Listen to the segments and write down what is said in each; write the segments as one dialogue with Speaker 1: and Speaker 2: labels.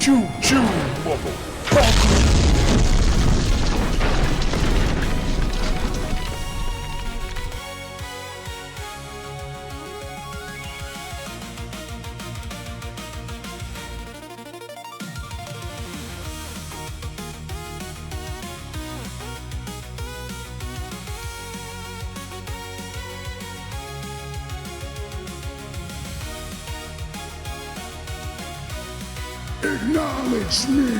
Speaker 1: Choo choo, motherfucker! Acknowledge me!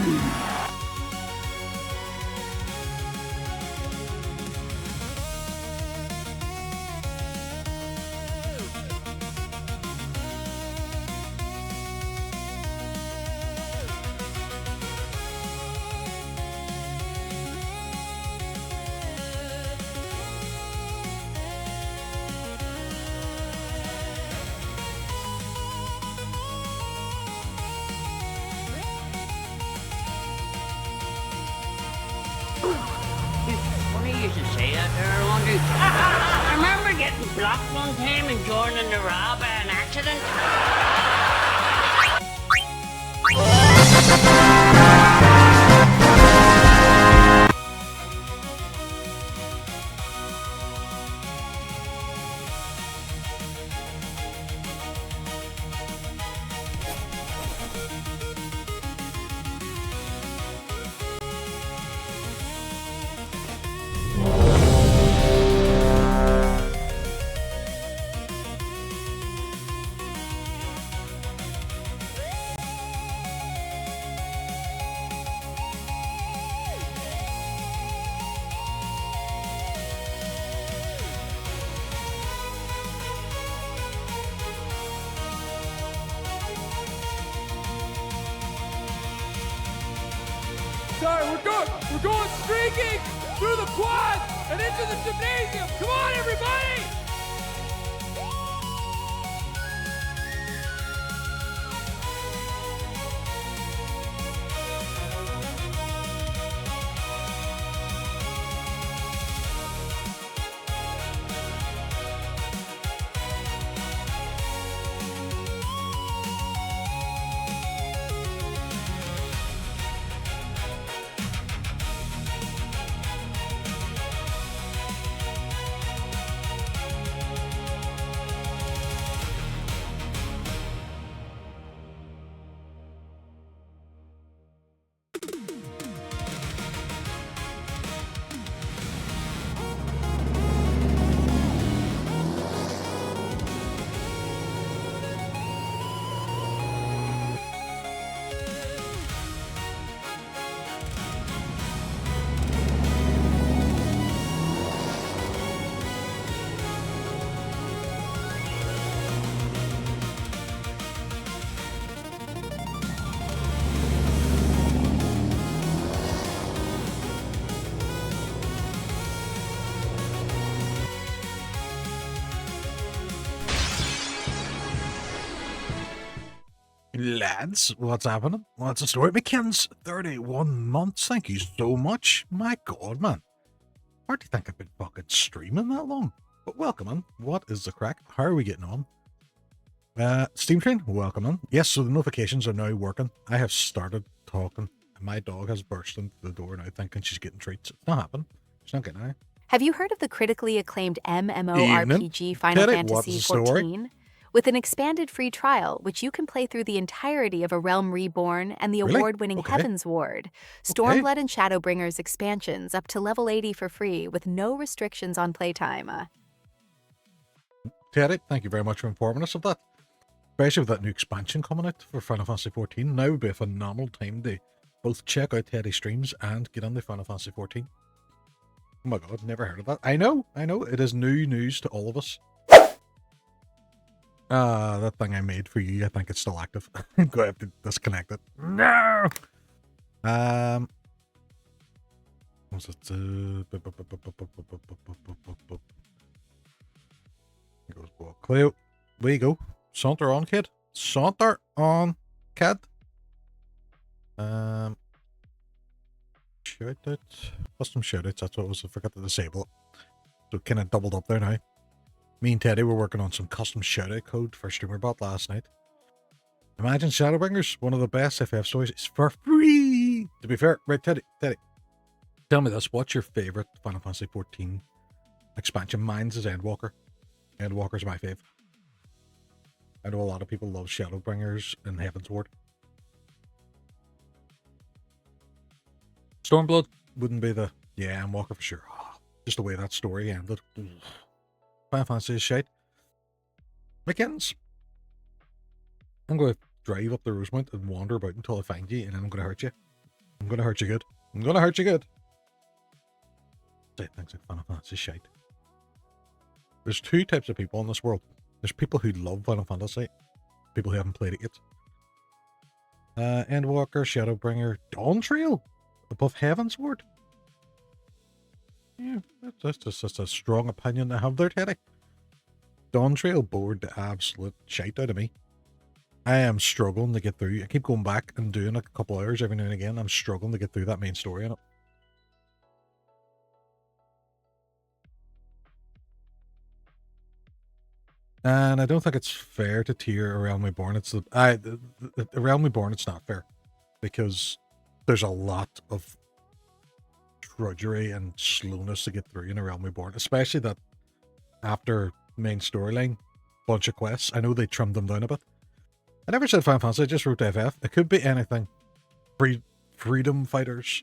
Speaker 2: Funny you should say that there, Laundry. I remember getting blocked one time and joining the rob by an accident.
Speaker 3: Sorry, we're going streaking through the quad and into the gymnasium. Come on, everybody!
Speaker 1: Lads, what's happening? What's the story? McKinn's 31 months. Thank you so much. My God, man. Hard to think I've been fucking streaming that long. But welcome in. What is the crack? How are we getting on? Steam Train, welcome in. Yes, so the notifications are now working. I have started talking. And my dog has burst into the door now thinking she's getting treats. It's not happening. She's not getting any.
Speaker 4: Have you heard of the critically acclaimed MMORPG Final
Speaker 1: Teddy,
Speaker 4: Fantasy
Speaker 1: what's the story?
Speaker 4: XIV? With an expanded free trial, which you can play through the entirety of A Realm Reborn and the
Speaker 1: Really?
Speaker 4: award-winning
Speaker 1: Okay.
Speaker 4: Heaven's Ward, Stormblood and Shadowbringers expansions up to level 80 for free with no restrictions on playtime.
Speaker 1: Teddy, thank you very much for informing us of that. Especially with that new expansion coming out for Final Fantasy XIV. Now would be a phenomenal time to both check out Teddy's streams and get on the Final Fantasy XIV. Oh my God, never heard of that. I know. It is new news to all of us. That thing I made for you, I think it's still active. I'm going to have to disconnect it. No! Was it, Here goes Bob Cleo. There you go. Saunter on, kid. Saunter on, kid. Shout out. Custom shoutouts, that's what it was. I forgot to disable it. So kind of doubled up there now. Me and Teddy were working on some custom shoutout code for StreamerBot last night. Imagine Shadowbringers, one of the best FF stories, is for free. To be fair, right, Teddy, tell me this: what's your favorite Final Fantasy 14 expansion? Mine's is Endwalker. Endwalker's my fave. I know a lot of people love Shadowbringers and Heavensward. Stormblood wouldn't be the... Yeah, Endwalker for sure. Oh, just the way that story ended. Final Fantasy is shite. Mickens. I'm going to drive up the Rosemount and wander about until I find you, and then I'm going to hurt you. I'm going to hurt you good. I'm going to hurt you good. Say things like Final Fantasy shite. There's two types of people in this world. There's people who love Final Fantasy, people who haven't played it yet. Endwalker, Shadowbringer, Dawn Trail, above Heavensward. Yeah, that's just a strong opinion to have there, Teddy. Dawn Trail bored the absolute shite out of me. I am struggling to get through. I keep going back and doing a couple hours every now and again. I'm struggling to get through that main story in it. And I don't think it's fair to tier A Realm Reborn. It's the A Realm Reborn. It's not fair because there's a lot of drudgery and slowness to get through in A Realm Reborn, especially that after main storyline, bunch of quests. I know they trimmed them down a bit. I never said Final Fantasy. I just wrote FF. It could be anything. Freedom fighters,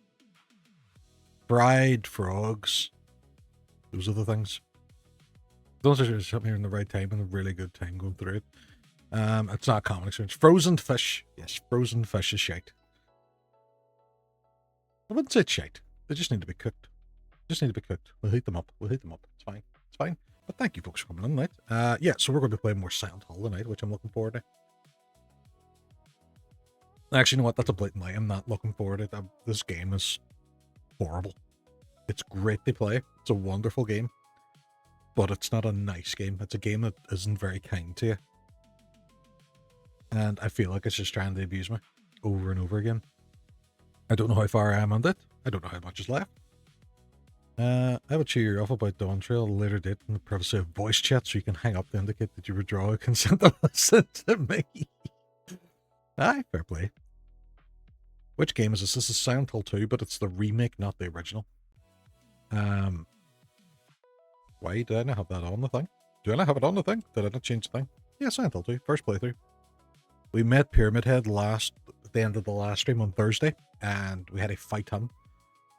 Speaker 1: bride frogs. Those are the things. Those are just something here in the right time and a really good time going through it. It's not a common experience. Frozen fish. Yes, frozen fish is shite. I wouldn't say it's shite. They just need to be cooked. Just need to be cooked. We'll heat them up. We'll heat them up. It's fine. It's fine. But thank you folks for coming in tonight. Yeah, so we're going to be playing more Silent Hill tonight, which I'm looking forward to. Actually, you know what? That's a blatant lie. I'm not looking forward to it. This game is horrible. It's great to play. It's a wonderful game. But it's not a nice game. It's a game that isn't very kind to you. And I feel like it's just trying to abuse me over and over again. I don't know how far I am on it. I don't know how much is left. I would cheer you off about Dawn Trail at a later date in the privacy of voice chat so you can hang up to indicate that you withdraw a consent to listen to me. Aye, fair play. Which game is this? This is Silent Hill 2, but it's the remake, not the original. Why did I not have that on the thing? Do I not have it on the thing? Did I not change the thing? Yeah, Silent Hill 2, first playthrough. We met Pyramid Head at the end of the last stream on Thursday, and we had a fight him.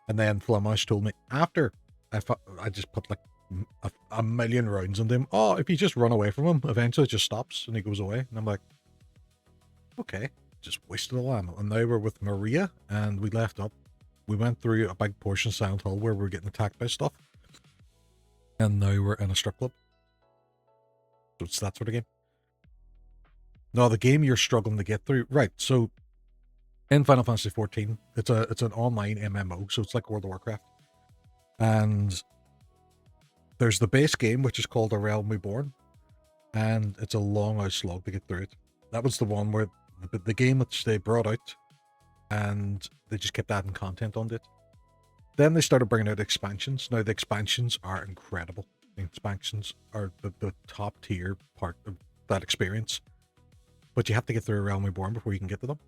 Speaker 1: And then Flamash told me after I just put like a million rounds into him. Oh, if you just run away from him, eventually it just stops and he goes away. And I'm like, okay, just wasted all ammo. And now we're with Maria, and we left up. We went through a big portion of Silent Hill where we're getting attacked by stuff. And now we're in a strip club. So it's that sort of game. Now, the game you're struggling to get through. Right, so in Final Fantasy 14, it's an online MMO, so it's like World of Warcraft. And there's the base game, which is called A Realm Reborn. And it's a long out slog to get through it. That was the one where the game which they brought out, and they just kept adding content on it. Then they started bringing out expansions. Now, the expansions are incredible. The expansions are the top tier part of that experience. But you have to get through A Realm Reborn before you can get to them.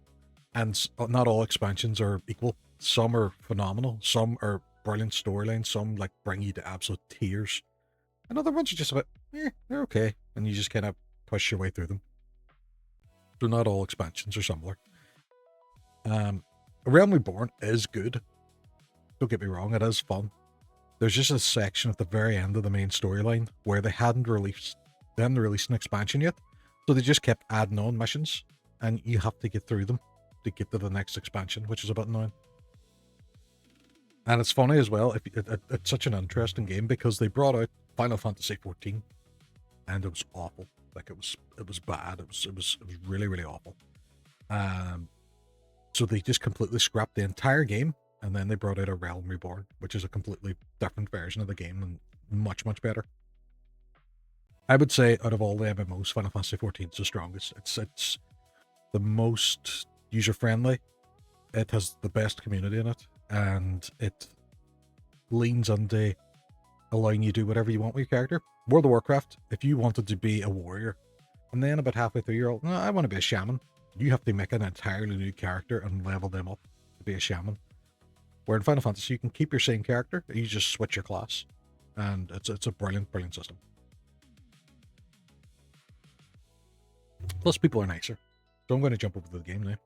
Speaker 1: And not all expansions are equal. Some are phenomenal. Some are brilliant storylines. Some like bring you to absolute tears. And other ones are just about, they're okay. And you just kind of push your way through them. So not all expansions are similar. A Realm Reborn is good. Don't get me wrong, it is fun. There's just a section at the very end of the main storyline where they hadn't released an expansion yet. So they just kept adding on missions, and you have to get through them to get to the next expansion, which is about 9. And it's funny as well, it's such an interesting game because they brought out Final Fantasy 14, and it was awful. Like it was bad. It was really, really awful. So they just completely scrapped the entire game. And then they brought out A Realm Reborn, which is a completely different version of the game and much, much better. I would say out of all the MMOs, Final Fantasy 14 is the strongest. It's the most user-friendly. It has the best community in it. And it leans into allowing you to do whatever you want with your character. World of Warcraft, if you wanted to be a warrior, and then about halfway through you're all, no, I want to be a shaman. You have to make an entirely new character and level them up to be a shaman. Where in Final Fantasy, you can keep your same character, you just switch your class. And it's a brilliant, brilliant system. Plus, people are nicer. So I'm going to jump over to the game now.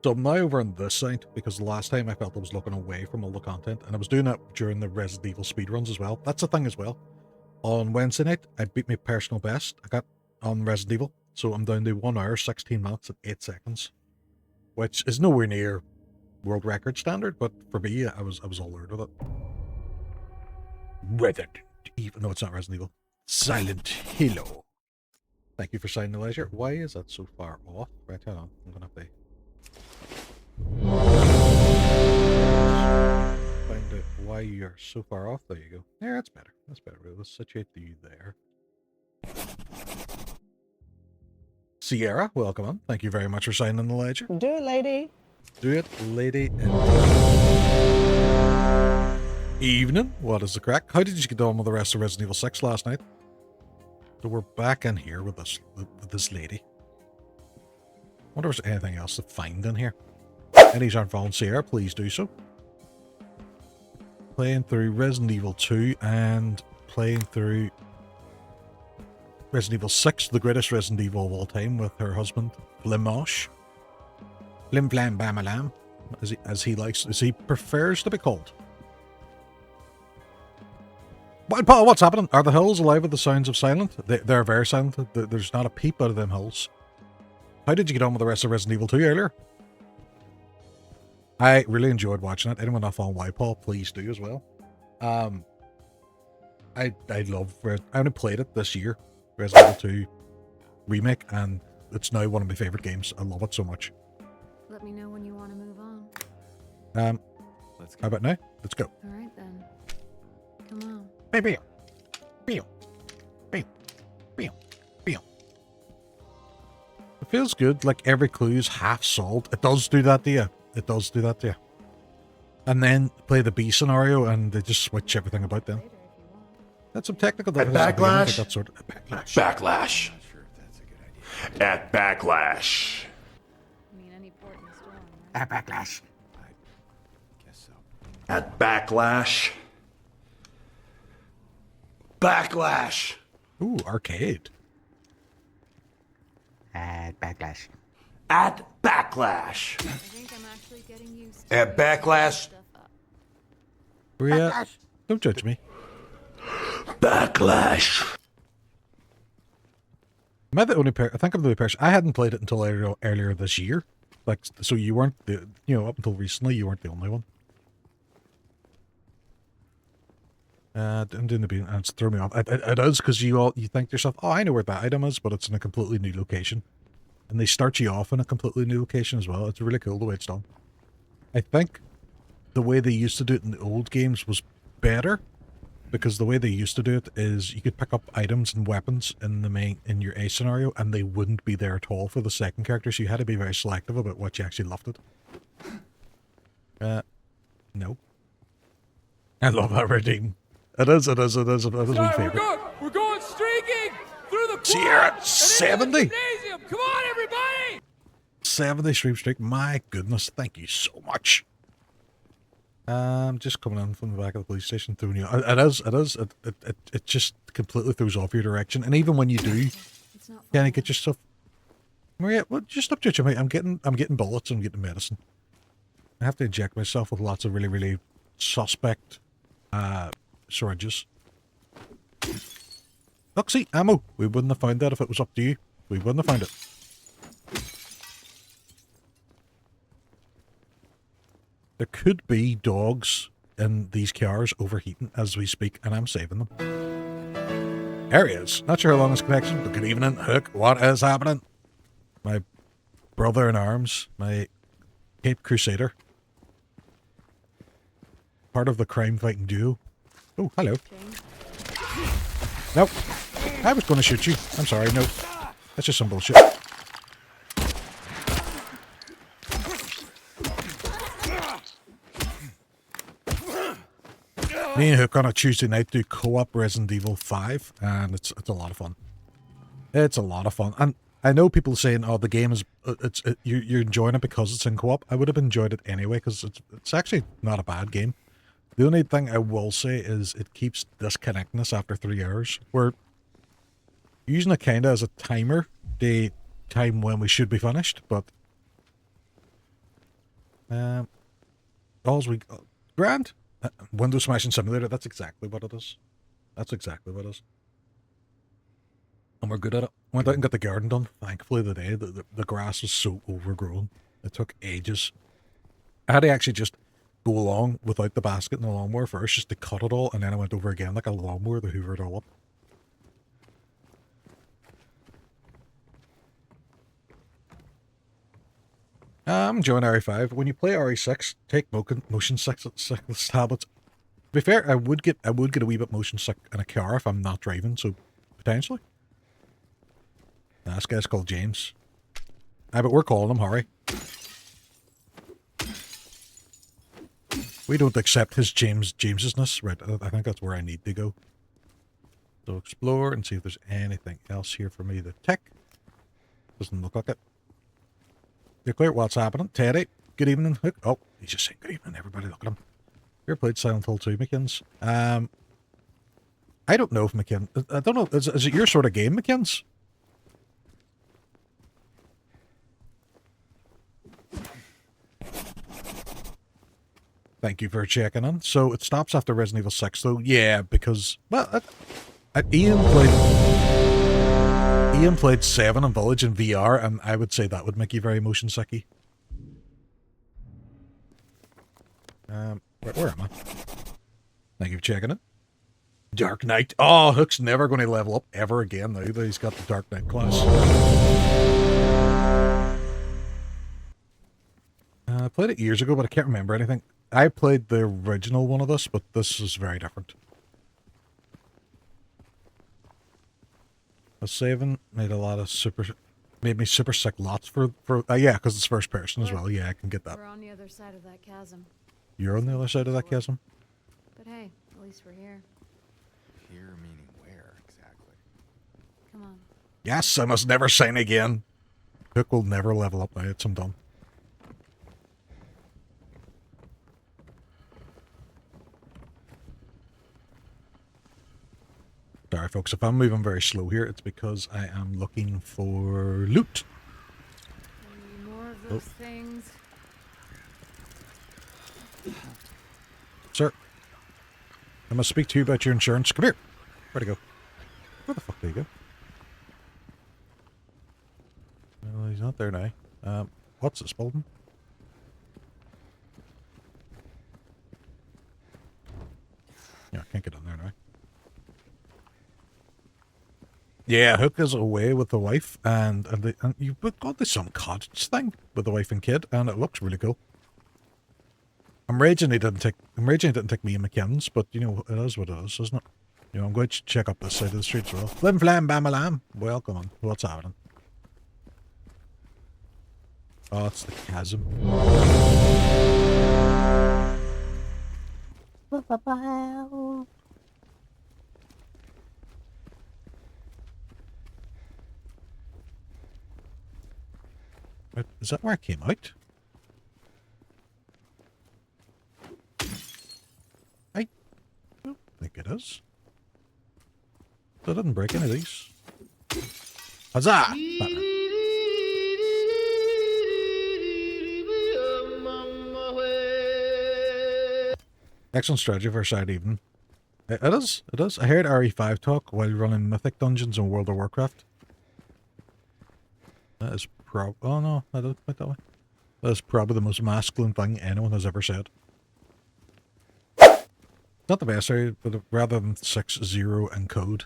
Speaker 1: So I'm now over on this side, because the last time I felt I was looking away from all the content, and I was doing that during the Resident Evil speedruns as well. That's the thing as well. On Wednesday night, I beat my personal best. I got on Resident Evil, so I'm down to 1 hour, 16 minutes, and 8 seconds. Which is nowhere near world record standard, but for me, I was all over with it. Resident Evil. No, it's not Resident Evil. Silent Hill. Thank you for signing the leisure. Why is that so far off? Right, hold on. I'm gonna have to find out why you're so far off. There you go. Yeah, that's better. That's better. Let's situate you there. Sierra, welcome on. Thank you very much for signing the ledger.
Speaker 5: Do it, lady.
Speaker 1: Do it, lady. Evening. What is the crack? How did you get on with the rest of Resident Evil 6 last night? So we're back in here with this lady. Wonder if there's anything else to find in here. Any's aren't following Sierra, please do so. Playing through Resident Evil 2 and playing through Resident Evil 6, the greatest Resident Evil of all time, with her husband, Blimosh. Blim Blam Bam Alam, as he prefers to be called. Wild Paul, what's happening? Are the hills alive with the sounds of silent? They're very silent. There's not a peep out of them hills. How did you get on with the rest of Resident Evil 2 earlier? I really enjoyed watching it. Anyone not following Wild Paul, please do as well. I love it. I only played it this year, Resident Evil 2 Remake, and it's now one of my favorite games. I love it so much.
Speaker 4: Let me know when you want to move on.
Speaker 1: How about now? Let's go.
Speaker 4: All right, then. Come on.
Speaker 1: Bam, bam. Bam. Bam. Bam. It feels good, like every clue's half solved. It does do that to you. It does do that to you. And then play the B scenario and they just switch everything about then. That's some technical
Speaker 6: At Backlash?
Speaker 1: That sort of Backlash.
Speaker 6: Backlash. Not sure if that's a good idea. At Backlash.
Speaker 4: I mean, any port in the storm, right?
Speaker 1: At Backlash.
Speaker 6: I guess so. At Backlash. Backlash.
Speaker 1: Ooh, arcade. At Backlash.
Speaker 6: At Backlash.
Speaker 4: I think I'm actually getting used
Speaker 6: At Backlash.
Speaker 4: stuff up.
Speaker 1: Where you at? Don't judge me.
Speaker 6: Backlash.
Speaker 1: Am I the only I think I'm the only person. I hadn't played it until earlier this year. Like, so you weren't the, up until recently, you weren't the only one. I'm doing the beat and it's throwing me off. It is, because you think to yourself, oh, I know where that item is, but it's in a completely new location. And they start you off in a completely new location as well. It's really cool the way it's done. I think the way they used to do it in the old games was better, because the way they used to do it is you could pick up items and weapons in your A scenario, and they wouldn't be there at all for the second character, so you had to be very selective about what you actually lifted. No. I love that redeem. It is my favorite.
Speaker 3: We're going streaking through the quad
Speaker 1: Sierra,
Speaker 3: and into the
Speaker 1: 70.
Speaker 3: gymnasium. Come on, everybody!
Speaker 1: 70 stream streak. My goodness, thank you so much. Just coming in from the back of the police station, throwing you. It just completely throws off your direction, and even when you do, can you get your stuff? Maria, well, just stop judging me. I'm getting bullets. I'm getting medicine. I have to inject myself with lots of really, really suspect syringes. Look, see, ammo. We wouldn't have found that if it was up to you. We wouldn't have found it. There could be dogs in these cars overheating as we speak, and I'm saving them. There he is. Not sure how long his connection, but good evening, Hook. What is happening? My brother in arms, my Cape Crusader. Part of the crime-fighting duo. Oh, hello. Nope. I was going to shoot you. I'm sorry, no. That's just some bullshit. Me and Hook on a Tuesday night do co-op Resident Evil 5, and it's a lot of fun. It's a lot of fun. And I know people saying, oh, the game is, you're enjoying it because it's in co-op. I would have enjoyed it anyway, because it's actually not a bad game. The only thing I will say is it keeps disconnecting us after 3 hours. We're using it kind of as a timer, the time when we should be finished, but all's we grand. Window smashing simulator, that's exactly what it is. That's exactly what it is. And we're good at it. Went out and got the garden done, thankfully, today. The grass was so overgrown. It took ages. I had to actually just go along without the basket and the lawnmower first, just to cut it all, and then I went over again like a lawnmower to hoover it all up. I'm enjoying RE5. When you play RE6, take motion sickness tablets. To be fair, I would get a wee bit motion sick in a car if I'm not driving, so potentially. Nah, this guy's called James. But we're calling him Harry. We don't accept his Jamesness. Right, I think that's where I need to go. So explore and see if there's anything else here for me to tick. Doesn't look like it. You're clear. What's happening? Teddy, good evening. Oh, he's just saying good evening, everybody. Look at him. You played Silent Hill 2, McKins. I don't know if McKins... I don't know. Is it your sort of game, McKins? Thank you for checking in. So it stops after Resident Evil 6, though. Yeah, because... Well, Ian played 7 and Village in VR, and I would say that would make you very motion sicky. Where am I? Thank you for checking it. Dark Knight. Oh, Hook's never going to level up ever again now that he's got the Dark Knight class. I played it years ago, but I can't remember anything. I played the original one of this, but this is very different. I was saving, made me super sick lots for yeah, because it's first person as well. Yeah, I can get that.
Speaker 5: We're on the other side of that chasm.
Speaker 1: You're on the other side of that chasm?
Speaker 5: But hey, at least we're here.
Speaker 6: Here meaning where exactly?
Speaker 5: Come on.
Speaker 1: Yes, I must never sign again. Hook will never level up now, I'm done. Sorry folks, if I'm moving very slow here, it's because I am looking for loot.
Speaker 5: More of those things.
Speaker 1: Sir, I must speak to you about your insurance. Come here. Where'd it go? Where the fuck did he go? Well, he's not there now. What's this building? Yeah, I can't get on there now. Yeah, Hook is away with the wife, and you've got this some cottage thing with the wife and kid, and it looks really cool. I'm raging he didn't take me and McKinnon's, but you know, it is what it is, isn't it? You know, I'm going to check up this side of the street as well. Flim flam bam lam. Welcome on. What's happening? Oh, it's the chasm. Is that where I came out? I don't think it is. I didn't break any of these. Huzzah! Batman. Excellent strategy for a side evening. It is. It is. I heard RE5 talk while running Mythic Dungeons in World of Warcraft. That is oh no, I don't quite that way. That is probably the most masculine thing anyone has ever said. Not the best area, but rather than 6-0 and code.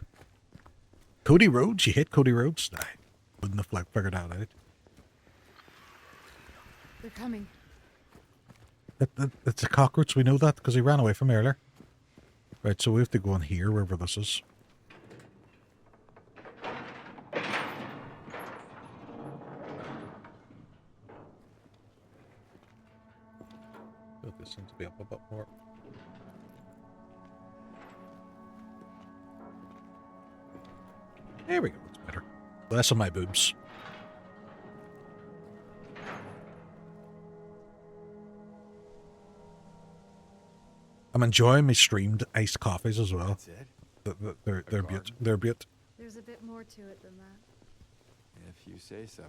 Speaker 1: Cody Rhodes? You hate Cody Rhodes? I wouldn't have figured that out.
Speaker 5: They're coming.
Speaker 1: It's a cockroach, we know that, because he ran away from earlier. Right, so we have to go in here, wherever this is. This seems to be up a bit more. There we go, it's better. Less of my boobs. I'm enjoying my streamed iced coffees as well.
Speaker 7: That's it?
Speaker 1: They're beaut. They're beaut.
Speaker 5: There's a bit more to it than that.
Speaker 7: If you say so.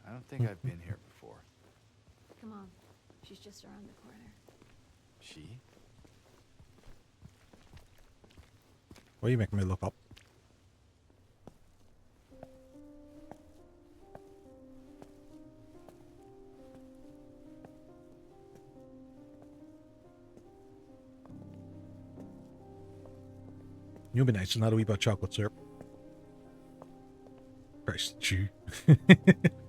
Speaker 7: I don't think I've been here before.
Speaker 5: Come on. She's just around the corner.
Speaker 7: She?
Speaker 1: Why are you making me look up? You'll be nice and not a wee bit of chocolate syrup. Christ, you.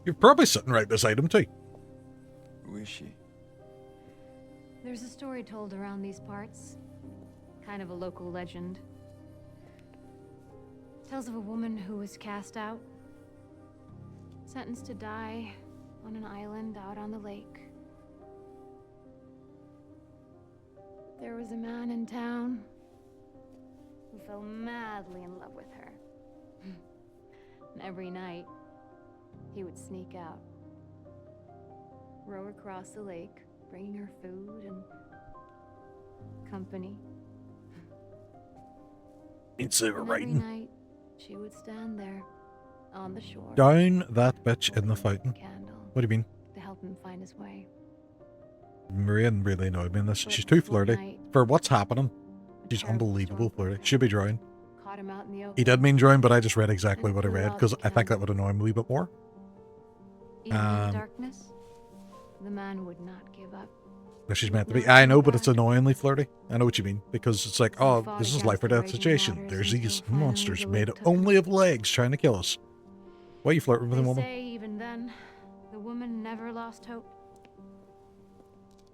Speaker 1: You're probably sitting right beside him too.
Speaker 7: Who is she?
Speaker 5: There's a story told around these parts. Kind of a local legend. Tells of a woman who was cast out. Sentenced to die on an island out on the lake. There was a man in town who fell madly in love with her. And every night, he would sneak out, row across the lake, bringing her food and company.
Speaker 1: It's a
Speaker 5: And every
Speaker 1: writing.
Speaker 5: night, she would stand there on the shore.
Speaker 1: Down that bitch in the fountain.
Speaker 5: Candle
Speaker 1: What do you mean?
Speaker 5: to help him find his way.
Speaker 1: Maria really annoyed me in this.
Speaker 5: But
Speaker 1: She's too
Speaker 5: one
Speaker 1: flirty.
Speaker 5: night,
Speaker 1: For what's happening,
Speaker 5: a
Speaker 1: she's
Speaker 5: terrible
Speaker 1: unbelievable
Speaker 5: storm
Speaker 1: flirty. Should be drawing.
Speaker 5: caught him out in the open.
Speaker 1: He did mean drawing, but I just read exactly
Speaker 5: And
Speaker 1: what I
Speaker 5: blew
Speaker 1: read
Speaker 5: out
Speaker 1: because
Speaker 5: the
Speaker 1: I think that
Speaker 5: candle.
Speaker 1: would annoy me a wee bit more.
Speaker 5: Even in
Speaker 1: um,
Speaker 5: the darkness, the man would not give up.
Speaker 1: If she's meant to be. I know, but it's annoyingly flirty. I know what you mean. Because it's like, oh,
Speaker 5: fought
Speaker 1: this is
Speaker 5: against
Speaker 1: life or
Speaker 5: the
Speaker 1: death
Speaker 5: raging
Speaker 1: situation.
Speaker 5: waters
Speaker 1: There's
Speaker 5: until
Speaker 1: these
Speaker 5: finally
Speaker 1: monsters
Speaker 5: the
Speaker 1: made
Speaker 5: wind took
Speaker 1: only
Speaker 5: him.
Speaker 1: of legs trying to kill us. Why are you flirting with
Speaker 5: They
Speaker 1: him, woman?
Speaker 5: say even then, the woman never lost hope.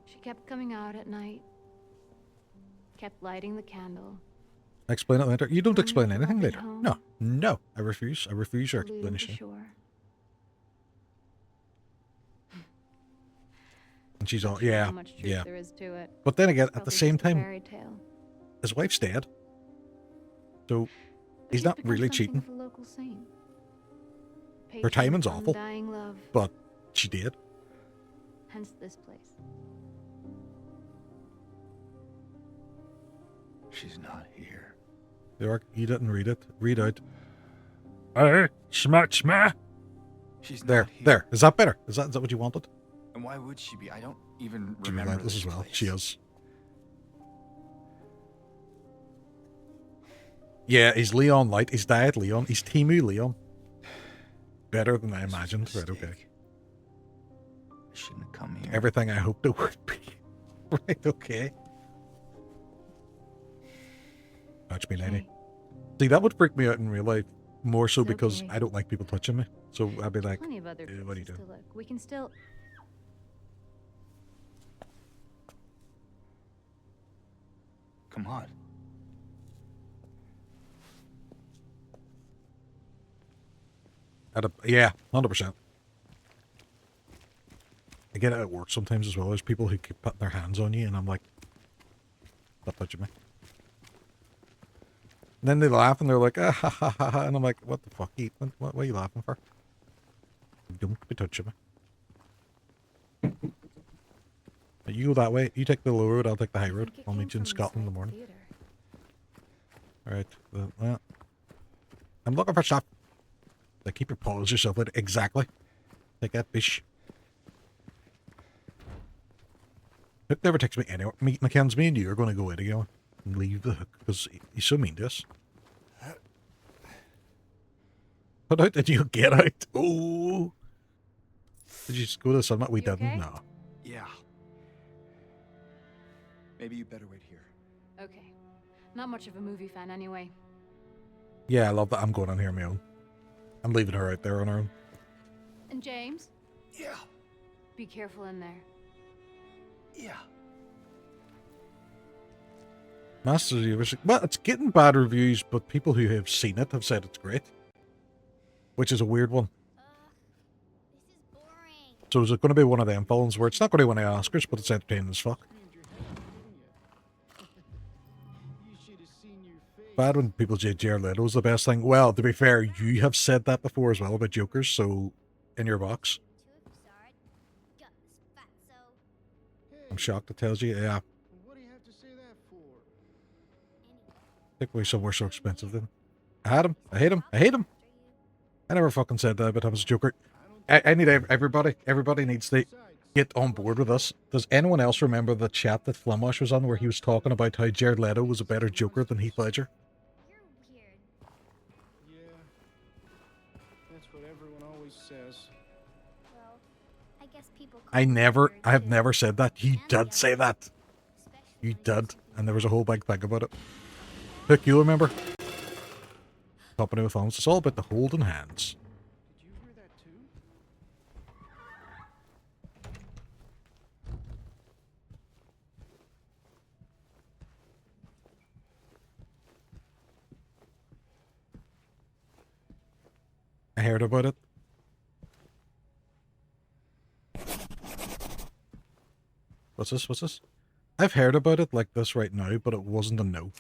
Speaker 5: She kept coming out at night, kept lighting the candle,
Speaker 1: Explain it later. You don't
Speaker 5: Only
Speaker 1: explain
Speaker 5: to
Speaker 1: anything
Speaker 5: walk it
Speaker 1: later.
Speaker 5: home.
Speaker 1: No. No. I refuse. I refuse your
Speaker 5: to lead him to
Speaker 1: explanation.
Speaker 5: shore.
Speaker 1: And she's all,
Speaker 5: Not sure
Speaker 1: yeah,
Speaker 5: how much truth
Speaker 1: yeah.
Speaker 5: there is to it.
Speaker 1: But then again, at the
Speaker 5: Probably
Speaker 1: same
Speaker 5: just a
Speaker 1: time,
Speaker 5: fairy tale.
Speaker 1: his wife's dead. So
Speaker 5: But
Speaker 1: he's
Speaker 5: she's
Speaker 1: not
Speaker 5: become
Speaker 1: really
Speaker 5: something
Speaker 1: cheating.
Speaker 5: of a local saint.
Speaker 1: Her timing's
Speaker 5: Patron of
Speaker 1: awful.
Speaker 5: undying love,
Speaker 1: But she did.
Speaker 5: hence this place.
Speaker 7: She's not here.
Speaker 1: Leyoric, you didn't read it. Read out. Hey, smash me.
Speaker 7: She's not
Speaker 1: There,
Speaker 7: here.
Speaker 1: there. Is that better? Is that what you wanted?
Speaker 7: And why would she be? I don't even
Speaker 1: She's
Speaker 7: remember
Speaker 1: relentless
Speaker 7: this
Speaker 1: as well.
Speaker 7: place.
Speaker 1: She is. Yeah, he's Leon Light. He's Diet Leon. He's Timu Leon. Better than I
Speaker 7: This was a
Speaker 1: imagined. Right, okay.
Speaker 7: mistake. I shouldn't have come here.
Speaker 1: Everything I hoped it would be. Right, okay. Touch me, lady.
Speaker 5: Okay.
Speaker 1: See, that would freak me out in real life. More so
Speaker 5: It's
Speaker 1: because
Speaker 5: okay.
Speaker 1: I don't like people touching me. So I'd be like,
Speaker 5: Plenty of other
Speaker 1: what do you
Speaker 5: places
Speaker 1: do?
Speaker 5: to look. We can still.
Speaker 7: Come on.
Speaker 1: Yeah, 100%. I get it at work sometimes as well. There's people who keep putting their hands on you, and I'm like, stop touching me. And then they laugh, and they're like, ah, ha, ha, ha, ha. And I'm like, what the fuck? What are you laughing for? Don't be touching me. You go that way. You take the low road, I'll take the high road. I'll meet you in Scotland in the morning. Alright. Well, I'm looking for stuff. Like, keep your paws yourself later. Exactly. Take that fish. Hook never takes me anywhere. Me, McKenzie, me and you are going to go out again and leave the hook because he's so mean to us. Put out and you get out. Oh. Did you just go to the summit? We
Speaker 5: You
Speaker 1: didn't.
Speaker 5: okay?
Speaker 1: No.
Speaker 7: Yeah. Maybe you better wait here.
Speaker 5: Okay. Not much of a movie fan anyway.
Speaker 1: Yeah, I love that. I'm going on here on my own. I'm leaving her out there on her own.
Speaker 5: And James,
Speaker 7: Yeah.
Speaker 5: be careful in there.
Speaker 7: Yeah.
Speaker 1: Masters of the Universe. Well, it's getting bad reviews, but people who have seen it have said it's great. Which is a weird one. So is it going to be one of them films where it's not going to win any Oscars, but it's entertaining as fuck?
Speaker 8: You should have seen your face
Speaker 1: bad when people say Jared Leto was the best thing. Well, to be fair, you have said that before as well about Jokers, so in your box. I'm shocked it tells you, yeah.
Speaker 8: What do you have to say that for?
Speaker 1: Take away somewhere so expensive then. I had him. I hate him. I hate him. I never fucking said that about him as a Joker. I need everybody needs to get on board with us. Does anyone else remember the chat that Flamash was on where he was talking about how Jared Leto was a better Joker than Heath Ledger?
Speaker 5: You're weird.
Speaker 8: Yeah. That's what everyone always says.
Speaker 5: Well, I guess people.
Speaker 1: I have never said that. You did say that. You did. And there was a whole big thing about it. Hook, you remember? Company with phones. It's all about the holding hands.
Speaker 8: Did you hear that too?
Speaker 1: I heard about it. What's this? What's this? I've heard about it like this right now, but it wasn't a no.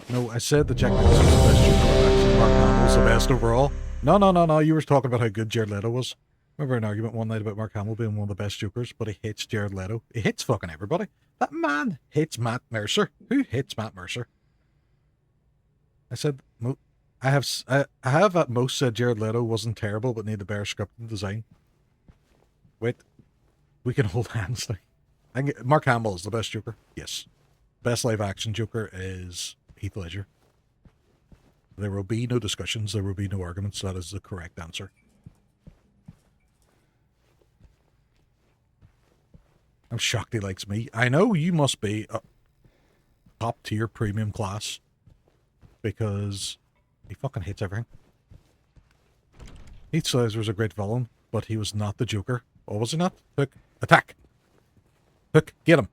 Speaker 1: No, I said that Jack Nicholson was the best Joker. Mark Hamill's the best overall. No. You were talking about how good Jared Leto was. Remember an argument one night about Mark Hamill being one of the best Jokers, but he hates Jared Leto. He hates fucking everybody. That man hates Matt Mercer. Who hates Matt Mercer? I said, I have at most said Jared Leto wasn't terrible, but needed better script and design. Wait, we can hold hands now. Mark Hamill is the best Joker. Yes. Best live action Joker is Heath Ledger. There will be no discussions. There will be no arguments. That is the correct answer. I'm shocked he likes me. I know you must be a top tier premium class because he fucking hates everything. Heath Ledger was a great villain, but he was not the Joker. Oh, was he not? Hook, attack. Hook, get him.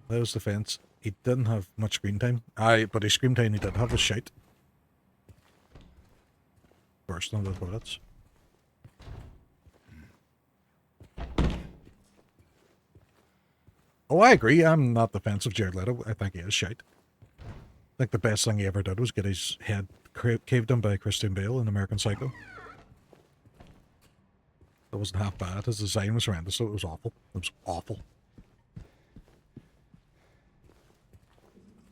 Speaker 1: Leo's defense. He didn't have much screen time. But his screen time he did have was shite. Burst on the toilets. Oh, I agree. I'm not defensive Jared Leto. I think he is shite. I think the best thing he ever did was get his head caved in by Christian Bale in American Psycho. That wasn't half bad. His design was horrendous, so it was awful. It was awful.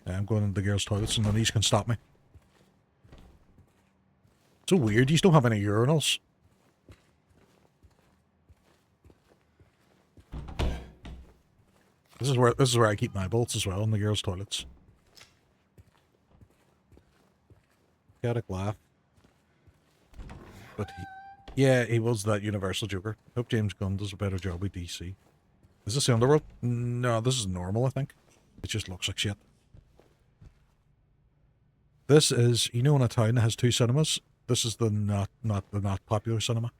Speaker 1: Yeah, I'm going into the girls' toilets and none of these can stop me. So weird, you don't have any urinals. This is where I keep my bolts as well, in the girls' toilets. Chaotic laugh. But yeah, he was that Universal Joker. Hope James Gunn does a better job with DC. Is this the Underworld? No, this is normal, I think. It just looks like shit. This is, you know, in a town that has two cinemas. This is the not popular cinema.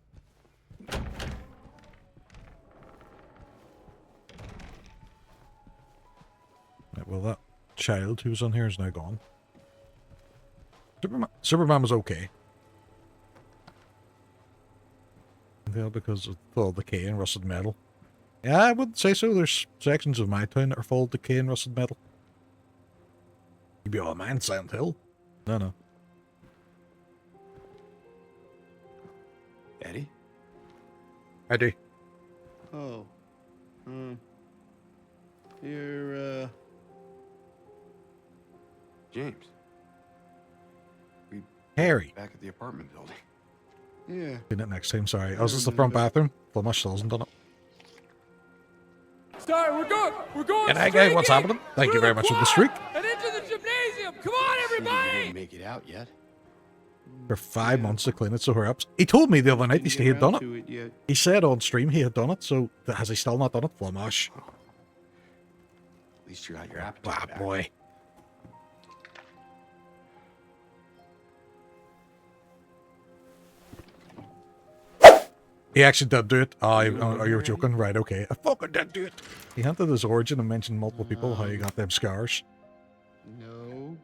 Speaker 1: Right, well, that child who was on here is now gone. Superman was okay. Yeah, because of full decay and rusted metal. Yeah, I wouldn't say so. There's sections of my town that are full of decay and rusted metal. You'd be all man, Silent Hill. No.
Speaker 7: Eddie?
Speaker 1: Eddie.
Speaker 8: Oh. You're,
Speaker 7: James.
Speaker 1: Harry.
Speaker 7: Back at the apartment building.
Speaker 8: yeah.
Speaker 1: Doing it next time, sorry. Oh, is this the front bathroom? Flemish still hasn't done it.
Speaker 3: Sorry, we're going
Speaker 1: G'day, guys. What's
Speaker 3: streaking
Speaker 1: happening? Thank you
Speaker 3: through
Speaker 1: very much for the
Speaker 3: quad
Speaker 1: streak.
Speaker 3: And into the gymnasium. Come on,
Speaker 7: You
Speaker 3: everybody!
Speaker 7: didn't make it out yet?
Speaker 1: For 5 months to clean it, so hurry up. He told me the other night he had done it.
Speaker 8: Yet.
Speaker 1: He said on stream he had done it, so has he still not done it? Flemish.
Speaker 7: At least you got your
Speaker 1: Ah,
Speaker 7: appetite back.
Speaker 1: boy. He actually did do it. Oh, you were joking? Right, okay. I fucking did do it. He hinted his origin and mentioned multiple people how he got them scars.
Speaker 8: No.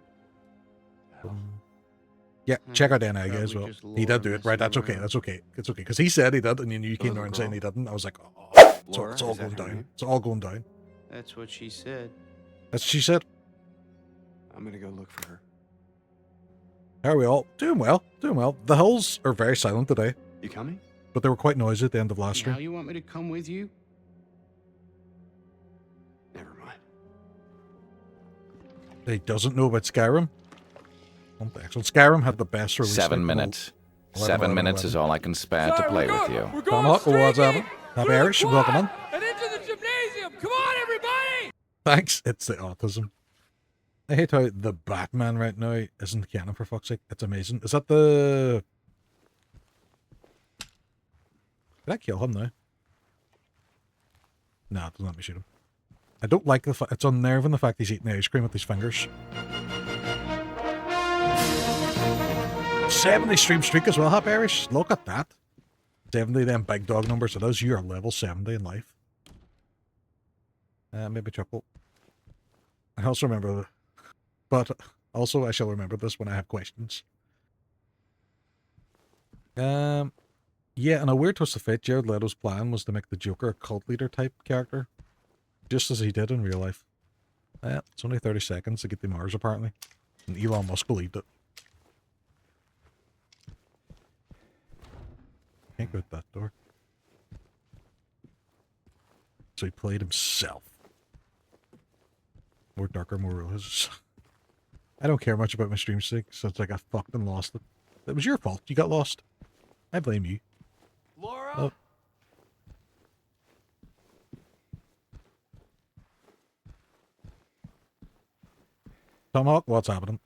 Speaker 1: Yeah, check out NA
Speaker 8: Probably
Speaker 1: as well.
Speaker 8: just
Speaker 1: He did
Speaker 8: Laura
Speaker 1: do it. Right, that's
Speaker 8: messing
Speaker 1: okay.
Speaker 8: around.
Speaker 1: That's okay. It's okay. Because he said he did, and then you came
Speaker 7: Oh, the
Speaker 1: around saying
Speaker 7: girl.
Speaker 1: he didn't. I was like, oh,
Speaker 7: Laura,
Speaker 1: it's all
Speaker 7: is that
Speaker 1: going
Speaker 7: her
Speaker 1: down.
Speaker 7: name?
Speaker 1: It's all going down.
Speaker 8: That's what she said.
Speaker 1: That's what she said.
Speaker 7: I'm gonna go look for her.
Speaker 1: How are we all? Doing well. Doing well. The hills are very silent today,
Speaker 7: You coming?
Speaker 1: but they were quite noisy at the end of last
Speaker 8: Now
Speaker 1: stream.
Speaker 8: you want me to come with you?
Speaker 7: Never mind.
Speaker 1: He doesn't know about Skyrim. Excellent. Skyrim had the best release.
Speaker 9: 7 minutes. 7 minutes is all I can spare to
Speaker 3: Sorry,
Speaker 9: play
Speaker 3: we're
Speaker 9: with
Speaker 3: going,
Speaker 9: you.
Speaker 3: We're going
Speaker 1: What's
Speaker 3: streaking
Speaker 1: happening? Happy
Speaker 3: through
Speaker 1: Irish,
Speaker 3: the
Speaker 1: welcome
Speaker 3: quad
Speaker 1: in.
Speaker 3: and into the gymnasium. Come on, everybody!
Speaker 1: Thanks. It's the autism. I hate how the Batman right now isn't canon, for fuck's sake. It's amazing. Is that the... Did I kill him now? No, it doesn't let me shoot him. I don't like the fact... It's unnerving the fact he's eating the ice cream with his fingers. 70 stream streak as well, Happy Irish. Look at that. 70, them big dog numbers. It is. You are level 70 in life. Maybe chuckle. I also remember... But also I shall remember this when I have questions. Yeah, and a weird twist of fate, Jared Leto's plan was to make the Joker a cult leader type character. Just as he did in real life. It's only 30 seconds to get to Mars, apparently. And Elon Musk believed it. Can't go out that door. So he played himself. More darker, more realism. I don't care much about my stream streak, so it's like I fucking lost it. It was your fault. You got lost. I blame you.
Speaker 3: Laura?
Speaker 1: Oh. Tomahawk, what's happening?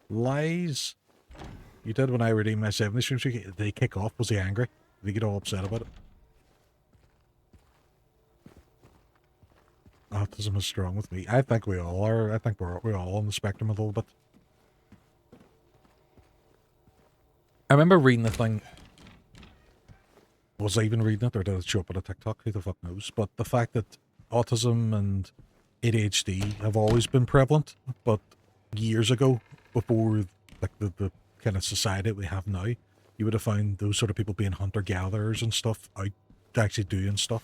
Speaker 1: Lies. You did when I redeemed my 70 stream streak. Did he kick off? Was he angry? Did he get all upset about it? Autism is strong with me. I think we all are. I think we're all on the spectrum a little bit. I remember reading the thing. Was I even reading it, or did it show up on a TikTok? Who the fuck knows? But the fact that autism and ADHD have always been prevalent, but years ago, before like the kind of society we have now, you would have found those sort of people being hunter-gatherers and stuff, out actually doing stuff.